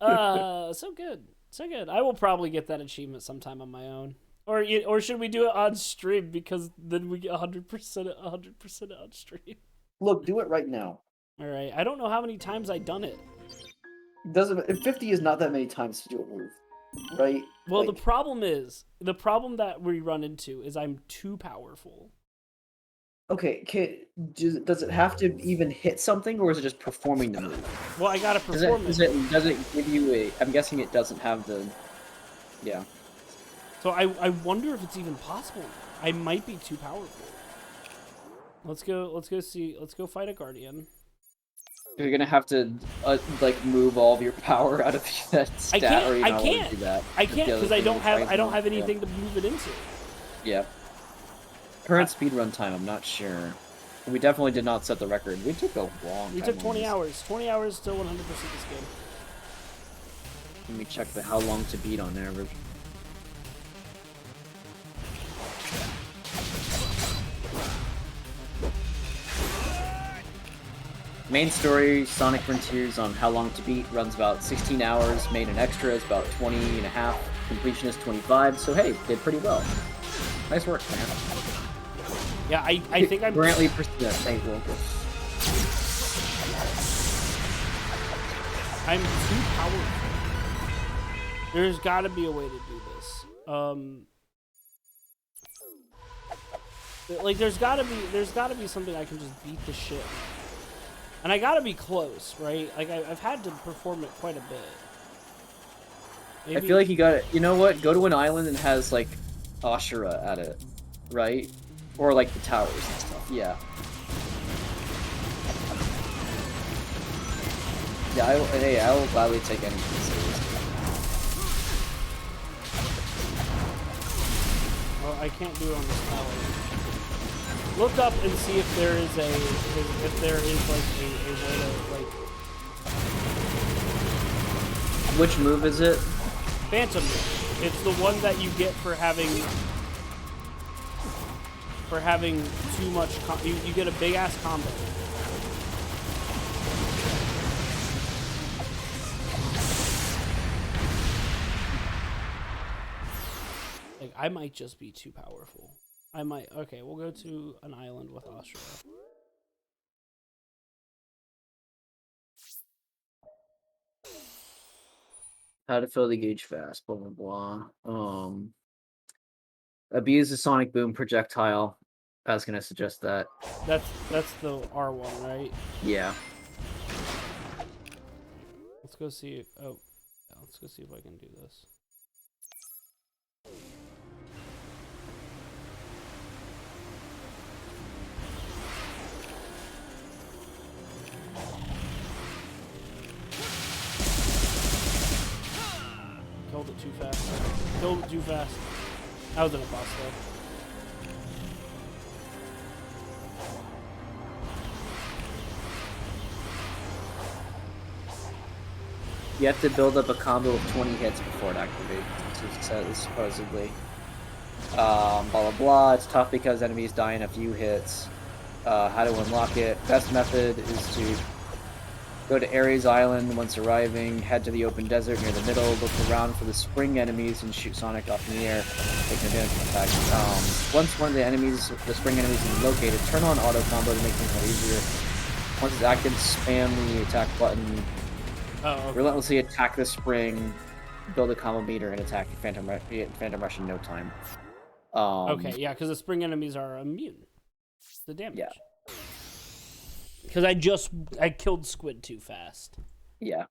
So good. So good. I will probably get that achievement sometime on my own. Or should we do it on stream, because then we get 100% on stream. Look, do it right now. All right. I don't know how many times I've done it. Doesn't 50 is not that many times to do a move, right? Well, like, the problem that we run into is I'm too powerful. Okay, does it have to even hit something, or is it just performing the move? Well, I gotta perform does it give you a... I'm guessing it doesn't have the Yeah. So I wonder if it's even possible. I might be too powerful. Let's go fight a guardian. You're gonna have to like move all of your power out of that stat, or you don't want to do that. I can't because I don't have anything to move it into. Yeah. Current speedrun time, I'm not sure. We definitely did not set the record. We took a long time. We took 20 hours. 20 hours to 100% this game. Let me check the how long to beat on average. Main story, Sonic Frontiers on how long to beat, runs about 16 hours. Made an extra is about 20 and a half. Completion is 25. So hey, did pretty well. Nice work, man. Yeah, I think I'm... Brantley Pristina, thank you. I'm too powerful. There's got to be a way to do this. Like there's got to be something I can just beat the shit. And I got to be close, right? Like I've had to perform it quite a bit. Maybe... I feel like you got it. You know what? Go to an island and has like Ashura at it, right? Or like the towers and stuff. Yeah. Yeah, I will gladly take anything seriously. Well, I can't do it on this tower. Look up and see if there is like a way to like. Which move is it? Phantom. It's the one that you get for having too much. You get a big ass combo. Like I might just be too powerful. I might. Okay, we'll go to an island with Austria. How to fill the gauge fast, blah blah blah. Abuse the sonic boom projectile. I was gonna suggest that. That's the R1, right? Yeah. Let's go see. Oh, yeah, let's go see if I can do this. Killed it too fast. Killed it too fast. That was in a boss though. You have to build up a combo of 20 hits before it activates, supposedly. Blah blah blah. It's tough because enemies die in a few hits. How to unlock it. Best method is to go to Ares Island once arriving, head to the open desert near the middle, look around for the spring enemies, and shoot Sonic up in the air. Take advantage of the fact. Once one of the spring enemies is located, turn on auto combo to make things a lot easier. Once it's active, spam the attack button. Oh, okay. Relentlessly attack the spring, build a combo meter, and attack Phantom Rush in no time. Okay, yeah, because the spring enemies are immune to the damage. Yeah. Because I killed Squid too fast. Yeah.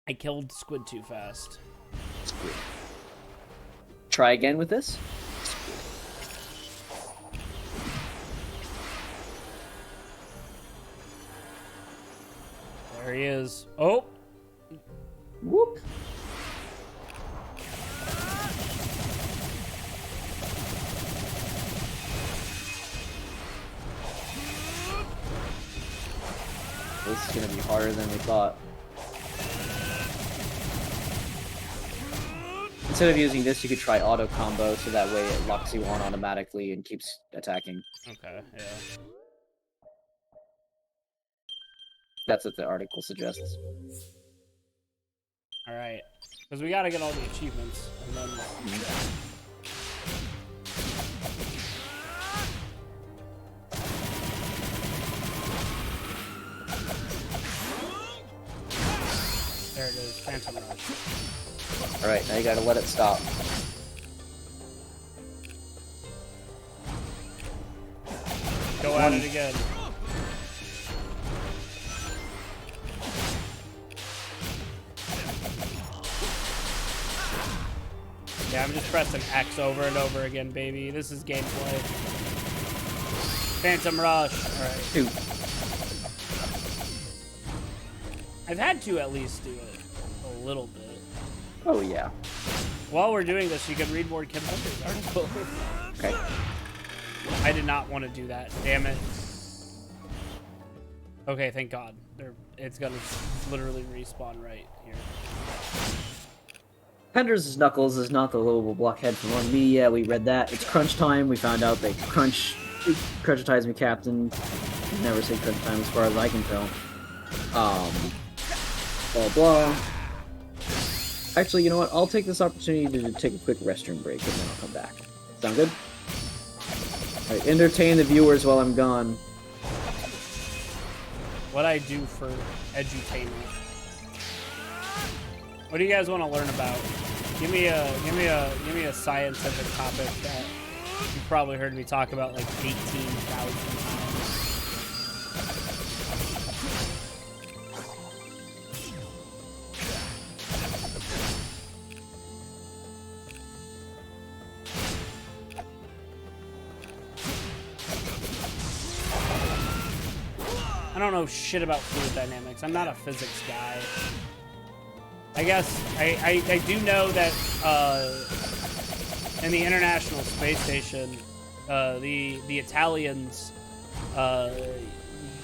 I killed Squid too fast. Squid. Try again with this. There he is. Oh! Whoop! This is gonna be harder than we thought. Instead of using this, you could try auto combo, so that way it locks you on automatically and keeps attacking. Okay, yeah. That's what the article suggests. Alright. Because we gotta get all the achievements, and then... There it is, Phantom Rush. Alright, now you gotta let it stop. Go at it again. Yeah, I'm just pressing X over and over again, baby. This is gameplay. Phantom Rush. All right. 2. I've had to at least do it a little bit. Oh, yeah. While we're doing this, you can read more Kim Hunter's article. Okay. I did not want to do that. Damn it. Okay, thank God. It's gonna literally respawn right here. Pender's Knuckles is not the lovable blockhead from on media. We read that. It's crunch time. We found out that Crunch ties me, Captain. You never say crunch time as far as I can tell. Blah blah. Actually, you know what? I'll take this opportunity to take a quick restroom break and then I'll come back. Sound good? Alright, entertain the viewers while I'm gone. What I do for edutainment. What do you guys want to learn about? Give me a scientific topic that you've probably heard me talk about like 18,000 times. I don't know shit about fluid dynamics. I'm not a physics guy. I guess I do know that in the International Space Station, the Italians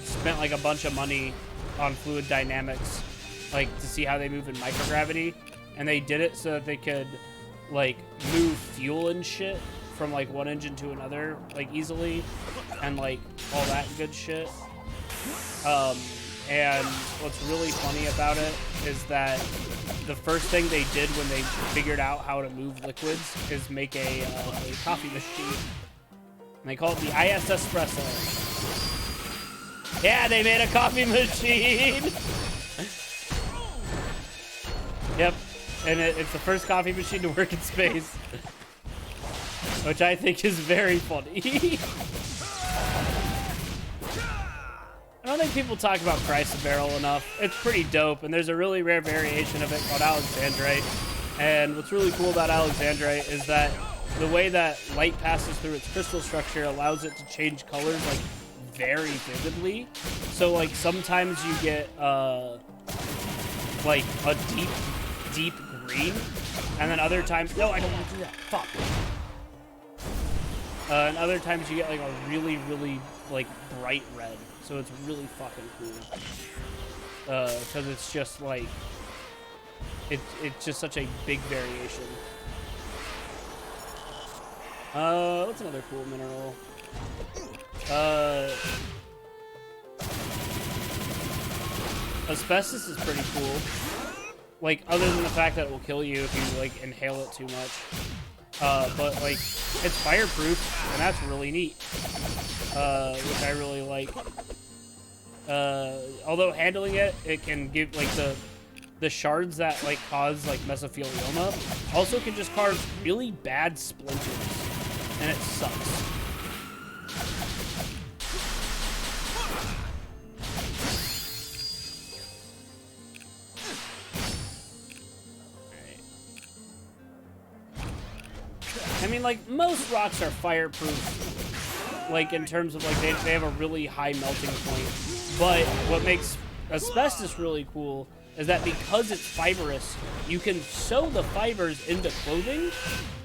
spent like a bunch of money on fluid dynamics, like to see how they move in microgravity, and they did it so that they could like move fuel and shit from like one engine to another like easily, and like all that good shit. And what's really funny about it is that the first thing they did when they figured out how to move liquids is make a coffee machine. And they call it the IS Espresso. Yeah, they made a coffee machine! Yep, and it's the first coffee machine to work in space. Which I think is very funny. I don't think people talk about Chrysler Barrel enough. It's pretty dope, and there's a really rare variation of it called Alexandrite. And what's really cool about Alexandrite is that the way that light passes through its crystal structure allows it to change colors like very vividly. So like sometimes you get like a deep green, and then other times, no, I don't want to do that. Fuck. And other times you get like a really like bright red. So it's really fucking cool. Because it's just like, it's just such a big variation. What's another cool mineral? Asbestos is pretty cool. Like, other than the fact that it will kill you if you like inhale it too much. But like, it's fireproof, and that's really neat. Which I really like. Although handling it can give like the shards that like cause like mesothelioma also can just cause really bad splinters, and it sucks. I mean, like, most rocks are fireproof, like, in terms of, like, they have a really high melting point. But what makes asbestos really cool is that because it's fibrous, you can sew the fibers into clothing,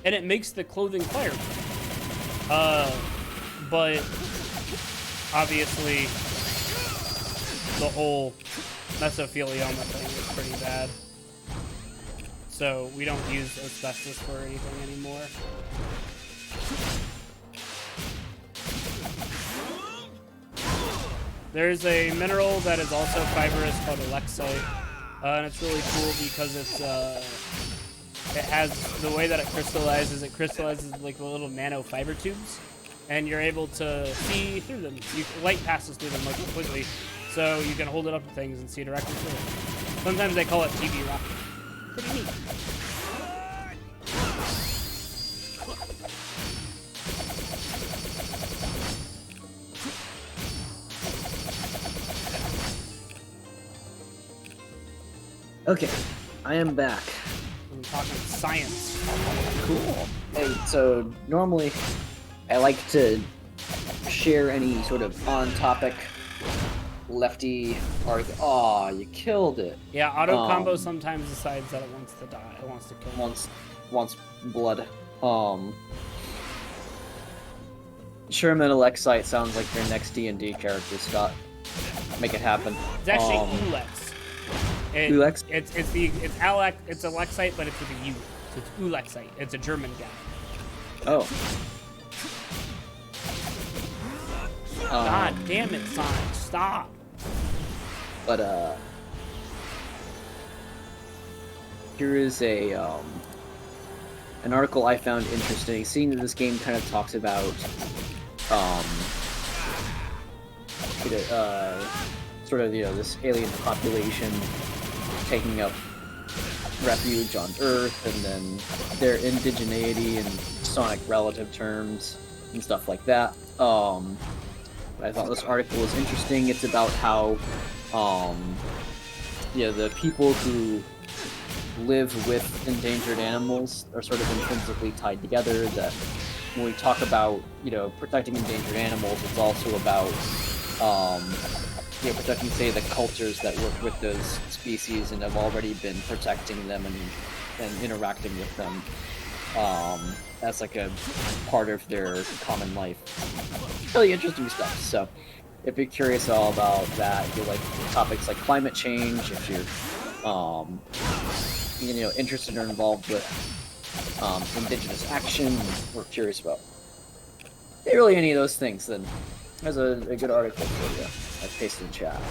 and it makes the clothing fireproof. But, obviously, the whole mesothelioma thing is pretty bad. So we don't use asbestos for anything anymore. There's a mineral that is also fibrous called alexite, and it's really cool because it's it has the way that it crystallizes like the little nano fiber tubes, and you're able to see through them. Light passes through them like completely, so you can hold it up to things and see directly through it. Sometimes they call it TV rock. Pretty neat. Okay, I am back. I'm talking science. Cool. Hey, so normally I like to share any sort of on-topic lefty arc. Aw, you killed it. Yeah, auto combo sometimes decides that it wants to die. It wants to kill. Wants blood. Sherman Alexite sounds like your next D&D character, Scott. Make it happen. It's actually Ulex. Ulex? It's Alexite, but it's with a U. So it's Ulexite. It's a German guy. Oh. God damn it, Sonic! Stop. But here is a an article I found interesting. Seeing that this game kind of talks about sort of this alien population taking up refuge on Earth, and then their indigeneity and Sonic relative terms and stuff like that. I thought this article was interesting. It's about how the people who live with endangered animals are sort of intrinsically tied together. That when we talk about protecting endangered animals, it's also about protecting, say, the cultures that work with those species and have already been protecting them and interacting with them as like a part of their common life. Really interesting stuff. So if you're curious all about that, if you like topics like climate change, if you're interested or involved with indigenous action, or curious about really any of those things, then there's a good article for you. I pasted in chat.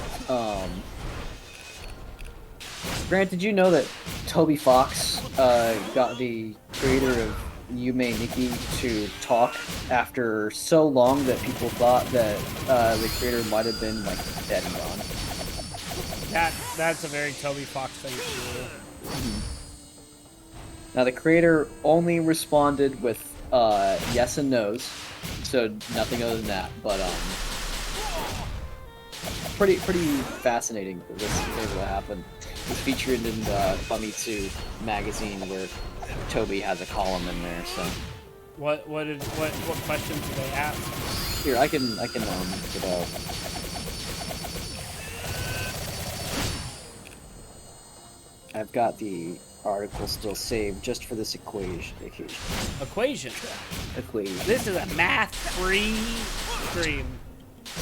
Grant, did you know that Toby Fox got the creator of Yume Nikki to talk after so long that people thought that the creator might have been like dead and gone? That's a very Toby Fox thing to do. Now the creator only responded with yes and no's, so nothing other than that. But pretty fascinating that this was able to happen. It's featured in Famitsu magazine, where Toby has a column in there. So what questions did they ask? Here, I can get it out. I've got the article still saved just for this equation. Equation. This is a math-free stream.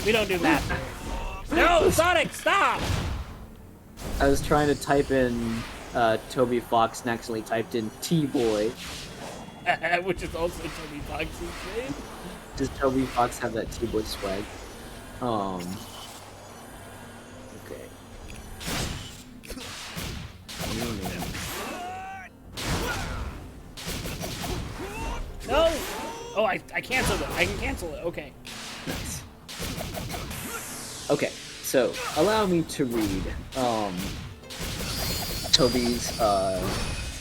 We don't do math here. No, Sonic, stop! I was trying to type in Toby Fox and accidentally typed in T-Boy. Which is also Toby Fox's name. Does Toby Fox have that T-Boy swag? Okay. No! Oh, I canceled it. I can cancel it. Okay. Nice. Okay, so allow me to read Toby's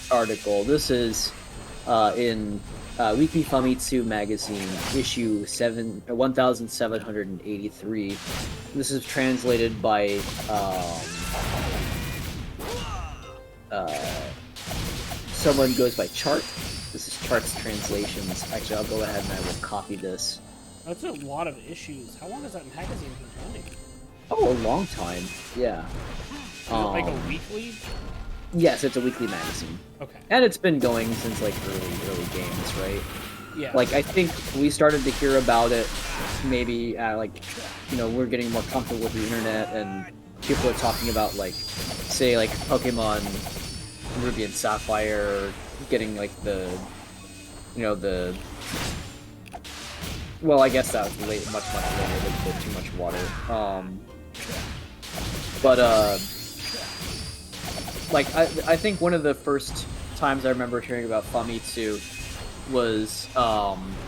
article. This is in Weekly Famitsu magazine, issue 1783. This is translated by someone goes by Chart. This is Chart's translations. Actually, I'll go ahead and I will copy this. That's a lot of issues. How long has that magazine been running? Oh, a long time. Yeah. Is it like a weekly? Yes, it's a weekly magazine. Okay. And it's been going since like early games, right? Yeah. Like I think we started to hear about it maybe we're getting more comfortable with the internet, and people are talking about like, say, like Pokemon Ruby and Sapphire getting like the well, I guess that was much later with too much water. I think one of the first times I remember hearing about Famitsu was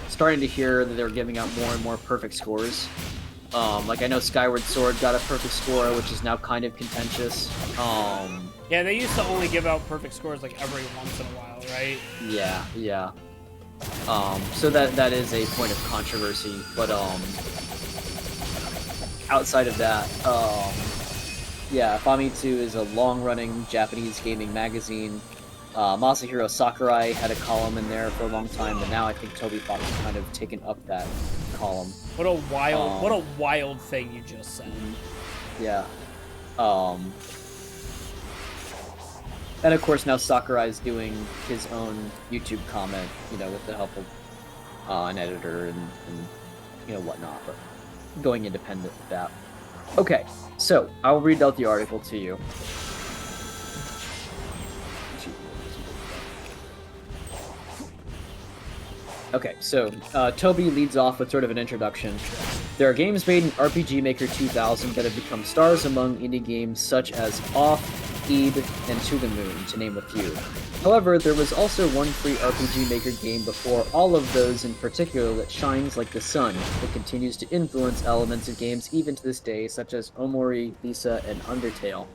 starting to hear that they were giving out more and more perfect scores. Like I know Skyward Sword got a perfect score, which is now kind of contentious. Yeah, they used to only give out perfect scores like every once in a while, right? Yeah. So that is a point of controversy, but outside of that, yeah, Famitsu is a long-running Japanese gaming magazine. Masahiro Sakurai had a column in there for a long time, but now I think Toby Fox has kind of taken up that column. What a wild thing you just said. Yeah. And of course now Sakurai's doing his own YouTube comment, with the help of an editor and whatnot, but going independent with that. Okay, so I'll read out the article to you. Okay, so Toby leads off with sort of an introduction. There are games made in RPG Maker 2000 that have become stars among indie games such as Off, Eve, and To the Moon, to name a few. However, there was also one free RPG Maker game before all of those in particular that shines like the sun, that continues to influence elements of games even to this day, such as Omori, Lisa, and Undertale.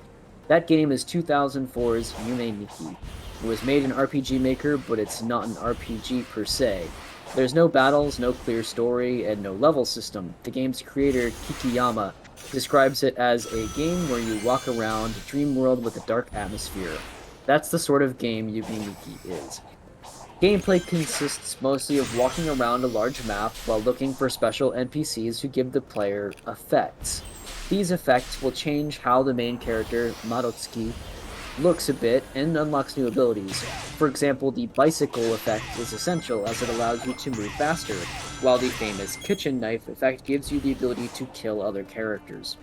That game is 2004's Yume Nikki. It was made in RPG Maker, but it's not an RPG per se. There's no battles, no clear story, and no level system. The game's creator, Kikiyama, describes it as a game where you walk around a dream world with a dark atmosphere. That's the sort of game Yume Nikki is. Gameplay consists mostly of walking around a large map while looking for special NPCs who give the player effects. These effects will change how the main character, Marotsuki, looks a bit and unlocks new abilities. For example, the bicycle effect is essential as it allows you to move faster, while the famous kitchen knife effect gives you the ability to kill other characters.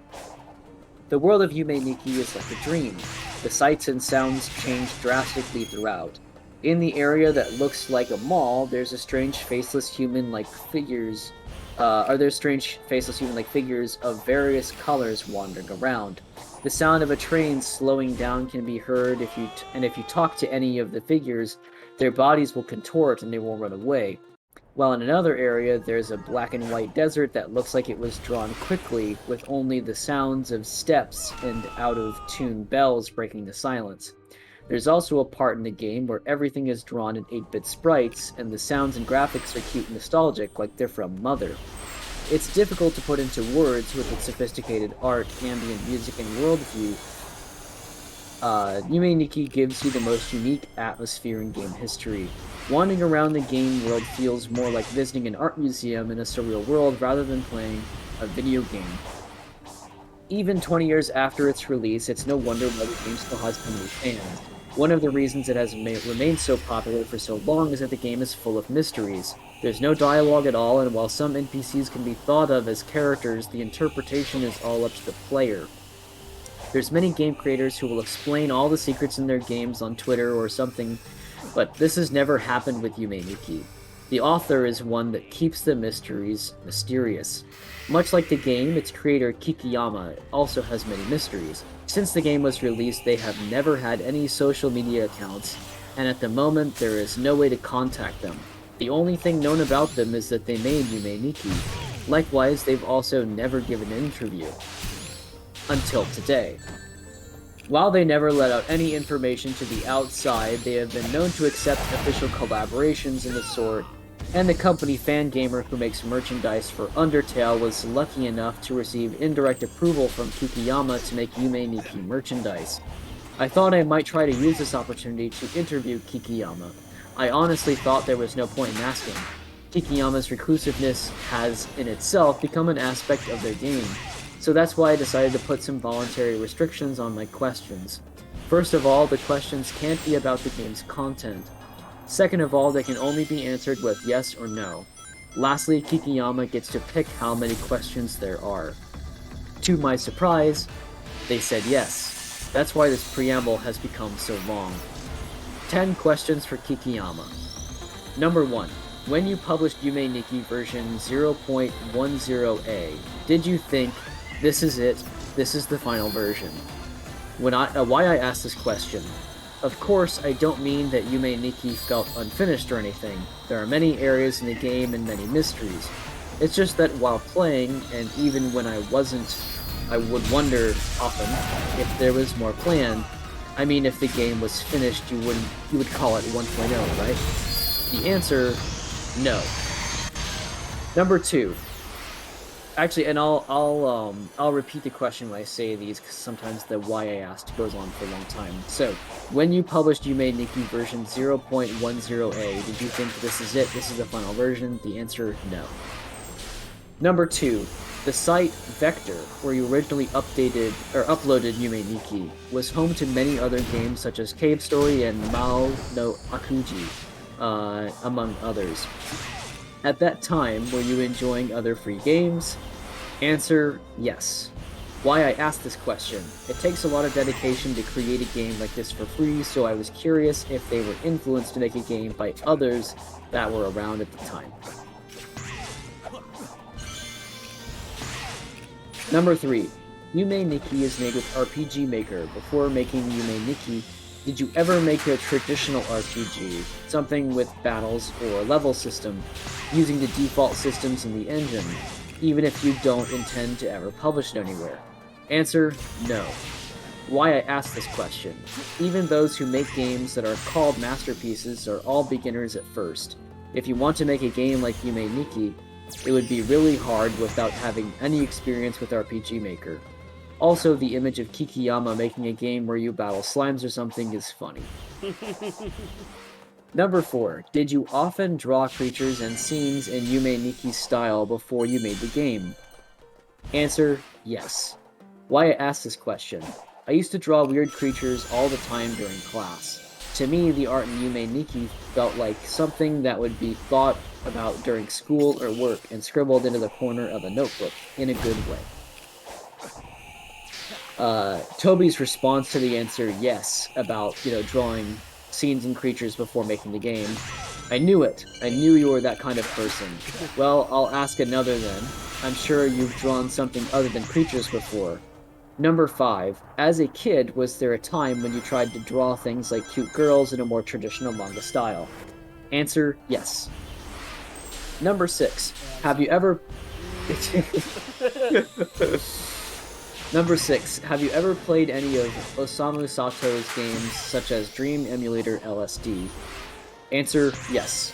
The world of Yume Nikki is like a dream. The sights and sounds change drastically throughout. In the area that looks like a mall, there's a strange faceless human-like figures of various colors wandering around. The sound of a train slowing down can be heard if you talk to any of the figures, their bodies will contort and they will run away. While in another area, there's a black and white desert that looks like it was drawn quickly, with only the sounds of steps and out-of-tune bells breaking the silence. There's also a part in the game where everything is drawn in 8-bit sprites, and the sounds and graphics are cute and nostalgic, like they're from Mother. It's difficult to put into words with its sophisticated art, ambient music, and worldview. Yume Nikki gives you the most unique atmosphere in game history. Wandering around the game world feels more like visiting an art museum in a surreal world rather than playing a video game. Even 20 years after its release, it's no wonder why the game still has so many fans. One of the reasons it has remained so popular for so long is that the game is full of mysteries. There's no dialogue at all, and while some NPCs can be thought of as characters, the interpretation is all up to the player. There's many game creators who will explain all the secrets in their games on Twitter or something, but this has never happened with Yume Nikki. The author is one that keeps the mysteries mysterious. Much like the game, its creator Kikiyama also has many mysteries. Since the game was released, they have never had any social media accounts, and at the moment there is no way to contact them. The only thing known about them is that they made Yume Nikki. Likewise, they've also never given an interview. Until today. While they never let out any information to the outside, they have been known to accept official collaborations in the sort, and the company Fangamer, who makes merchandise for Undertale, was lucky enough to receive indirect approval from Kikiyama to make Yume Nikki merchandise. I thought I might try to use this opportunity to interview Kikiyama. I honestly thought there was no point in asking. Kikiyama's reclusiveness has, in itself, become an aspect of their game, so that's why I decided to put some voluntary restrictions on my questions. First of all, the questions can't be about the game's content. Second of all, they can only be answered with yes or no. Lastly, Kikiyama gets to pick how many questions there are. To my surprise, they said yes. That's why this preamble has become so long. 10 questions for Kikiyama. Number 1. When you published Yume Nikki version 0.10a, did you think, this is it, this is the final version? Why I asked this question? Of course, I don't mean that Yume Nikki felt unfinished or anything. There are many areas in the game and many mysteries. It's just that while playing, and even when I wasn't, I would wonder often if there was more planned. I mean, if the game was finished, you would call it 1.0, right? The answer, no. Number 2. Actually, and I'll repeat the question when I say these, because sometimes the why I asked goes on for a long time. So, when you published You Made Nikki version 0.10a, did you think this is it? This is the final version? The answer, no. Number 2. The site Vector, where you originally uploaded You Made Nikki, was home to many other games such as Cave Story and Mao no Akuji, among others. At that time, were you enjoying other free games? Answer, yes. Why I asked this question. It takes a lot of dedication to create a game like this for free, so I was curious if they were influenced to make a game by others that were around at the time. Number 3. You Made Nikki is made with RPG Maker. Before making You Made Nikki, did you ever make a traditional RPG, something with battles or level system, using the default systems in the engine, even if you don't intend to ever publish it anywhere? Answer, no. Why I asked this question. Even those who make games that are called masterpieces are all beginners at first. If you want to make a game like You Made Nikki, it would be really hard without having any experience with RPG Maker. Also, the image of Kikiyama making a game where you battle slimes or something is funny. Number 4. Did you often draw creatures and scenes in You Made Nikki's style before you made the game? Answer, yes. Why I asked this question. I used to draw weird creatures all the time during class. To me, the art in You Made Nikki felt like something that would be thought about during school or work and scribbled into the corner of a notebook in a good way. Toby's response to the answer yes about, drawing scenes and creatures before making the game. I knew it. I knew you were that kind of person. Well, I'll ask another then. I'm sure you've drawn something other than creatures before. Number 5. As a kid, was there a time when you tried to draw things like cute girls in a more traditional manga style? Answer, yes. Number 6. Have you ever... Number 6. Have you ever played any of Osamu Sato's games, such as Dream Emulator LSD? Answer, yes.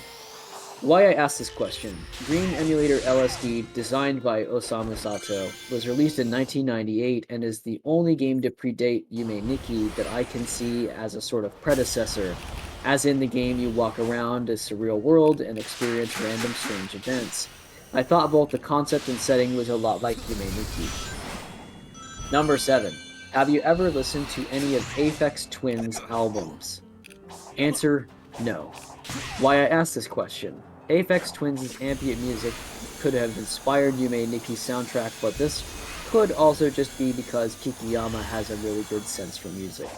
Why I asked this question. Dream Emulator LSD, designed by Osamu Sato, was released in 1998 and is the only game to predate You Made Nikki that I can see as a sort of predecessor, as in the game you walk around a surreal world and experience random strange events. I thought both the concept and setting was a lot like You Made Nikki. Number 7. Have you ever listened to any of Aphex Twin's albums? Answer, no. Why I asked this question. Aphex Twins' ambient music could have inspired You Made Nikki's soundtrack, but this could also just be because Kikiyama has a really good sense for music.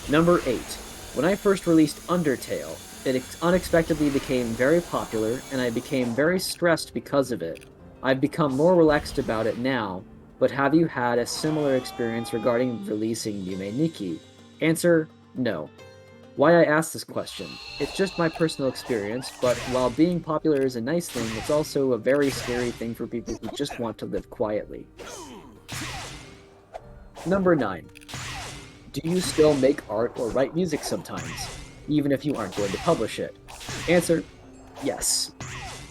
Number 8. When I first released Undertale, it unexpectedly became very popular, and I became very stressed because of it. I've become more relaxed about it now, but have you had a similar experience regarding releasing You Made Nikki? Answer, no. Why I asked this question. It's just my personal experience, but while being popular is a nice thing, it's also a very scary thing for people who just want to live quietly. Number 9. Do you still make art or write music sometimes, even if you aren't going to publish it? Answer, yes.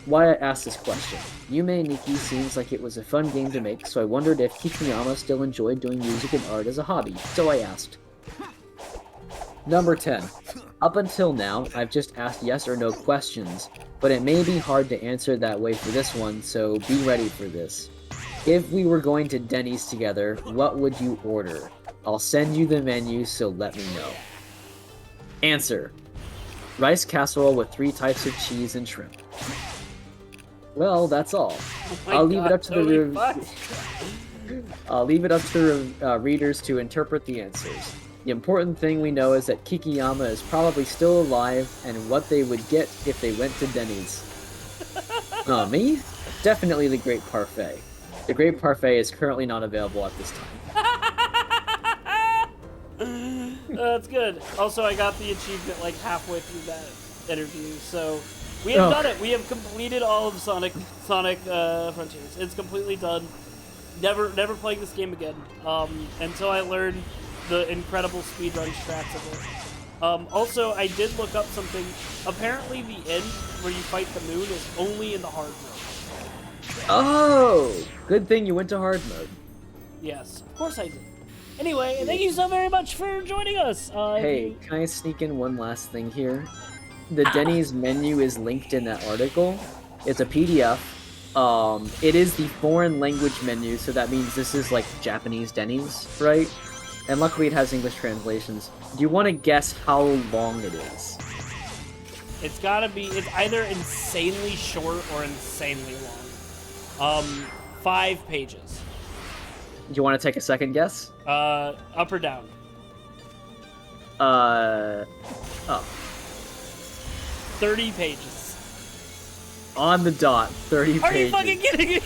Why I asked this question. You Made Nikki seems like it was a fun game to make, so I wondered if Kikiyama still enjoyed doing music and art as a hobby, so I asked. Number 10. Up until now, I've just asked yes or no questions, but it may be hard to answer that way for this one, so be ready for this. If we were going to Denny's together, what would you order? I'll send you the menu, so let me know. Answer. Rice casserole with 3 types of cheese and shrimp. Well, that's all. I'll leave it up to the readers to interpret the answers. The important thing we know is that Kikiyama is probably still alive, and what they would get if they went to Denny's. Me? Definitely the Great Parfait. The Great Parfait is currently not available at this time. That's good. Also, I got the achievement like halfway through that interview, so we have done it. We have completed all of Sonic Frontiers. It's completely done. Never playing this game again. Until I learned the incredible speedrun strats of it. Also, I did look up something. Apparently, the end where you fight the moon is only in the hard mode. Oh, good thing you went to hard mode. Yes, of course I did. Anyway, thank you so very much for joining us. Hey, can I sneak in one last thing here? The Denny's menu is linked in that article. It's a PDF. It is the foreign language menu, so that means this is like Japanese Denny's, right? And luckily it has English translations. Do you want to guess how long it is? It's gotta be, it's either insanely short or insanely long. 5 pages. Do you want to take a second guess? Up or down? Oh. 30 pages. On the dot, 30 Are pages. you fucking kidding me?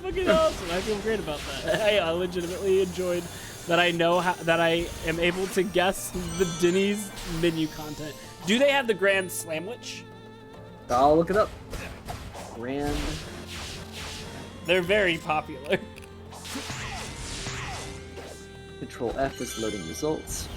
Fucking awesome. I feel great about that. I legitimately enjoyed that I know that I am able to guess the Denny's menu content. Do they have the Grand Slamwich? I'll look it up. Grand. They're very popular. Control F is loading results.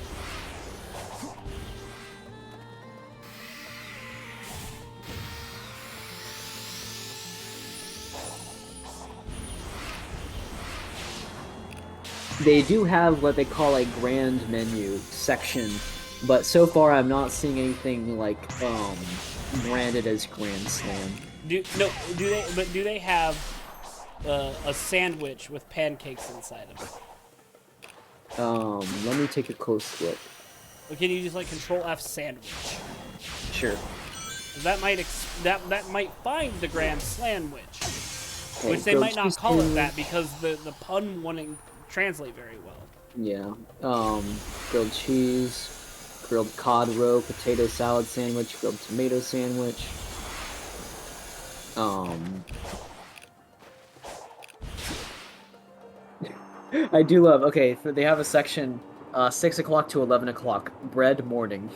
They do have what they call a grand menu section, but so far I'm not seeing anything like branded as Grand Slam. Do they have a sandwich with pancakes inside of it? Let me take a close look. Or can you just like Control F sandwich? Sure. That might that might find the Grand Slamwich, Okay, which they might not call it that because the pun wouldn't translate very well. Yeah. Grilled cheese, grilled cod roe, potato salad sandwich, grilled tomato sandwich. I do love. Okay, they have a section, 6 o'clock to 11 o'clock, bread morning.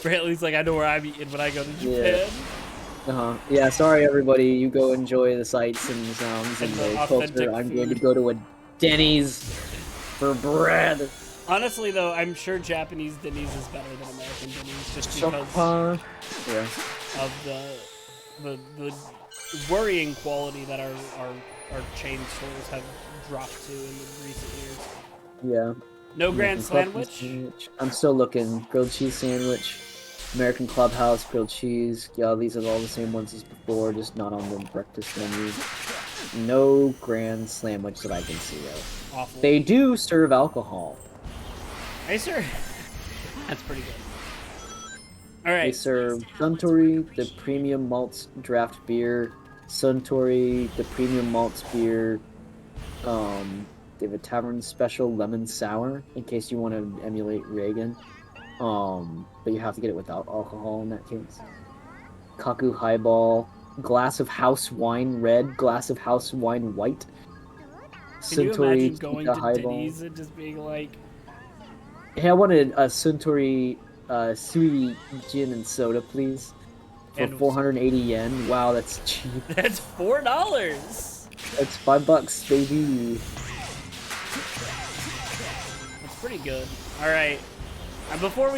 Bradley's like, I know where I'm eating when I go to Japan. Yeah. Yeah, sorry everybody, you go enjoy the sights and the sounds and the culture. I'm going to go to a Denny's for bread. Honestly though, I'm sure Japanese Denny's is better than American Denny's just because of the worrying quality that our chain stores have dropped to in the recent years. Yeah. No Grand Sandwich? I'm still looking. Grilled cheese sandwich, American Clubhouse, grilled cheese. Yeah, these are all the same ones as before, just not on the breakfast menu. No Grand Sandwich that I can see of. Awful. They do serve alcohol. Hey, sir. That's pretty good. All right. They serve Suntory, the premium malts draft beer. Suntory, the premium malts beer. They have a tavern special lemon sour in case you want to emulate Reagan. But you have to get it without alcohol in that case. Kaku highball, glass of house wine red, glass of house wine white. Can you imagine going to Denny's and just being like, hey, I wanted a Suntory sweet gin and soda, please. For 480 yen. Wow, that's cheap. That's $4. That's $5, baby. That's pretty good. All right. Before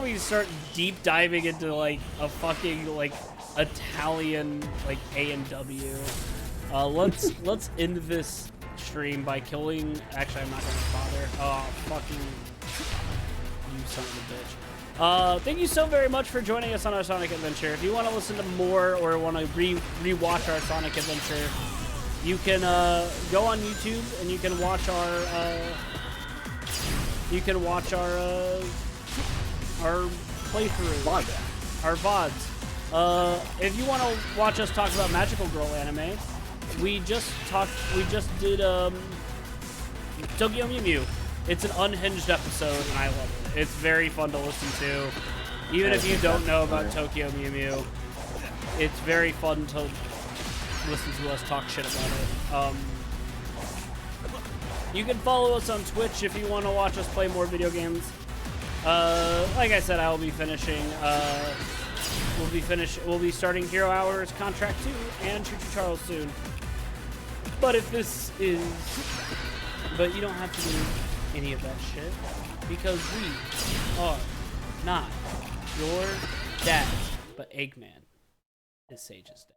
we start deep diving into like a fucking like Italian like A&W, let's end this stream by killing. Actually, I'm not gonna bother. Oh, fucking you son of a bitch. Thank you so very much for joining us on our Sonic Adventure. If you want to listen to more or want to re-watch our Sonic Adventure, you can go on YouTube and you can watch our playthrough, our VODs. If you want to watch us talk about Magical Girl anime, we just did Tokyo Mew Mew. It's an unhinged episode, and I love it. It's very fun to listen to. Even if you don't know about Tokyo Mew Mew, it's very fun to listen to us talk shit about it. You can follow us on Twitch if you want to watch us play more video games. Like I said, I will be finishing. We'll be starting Hero Hours Contract 2 and Choo Choo Charles soon. But you don't have to do any of that shit because we are not your dad, but Eggman. is Sage's day.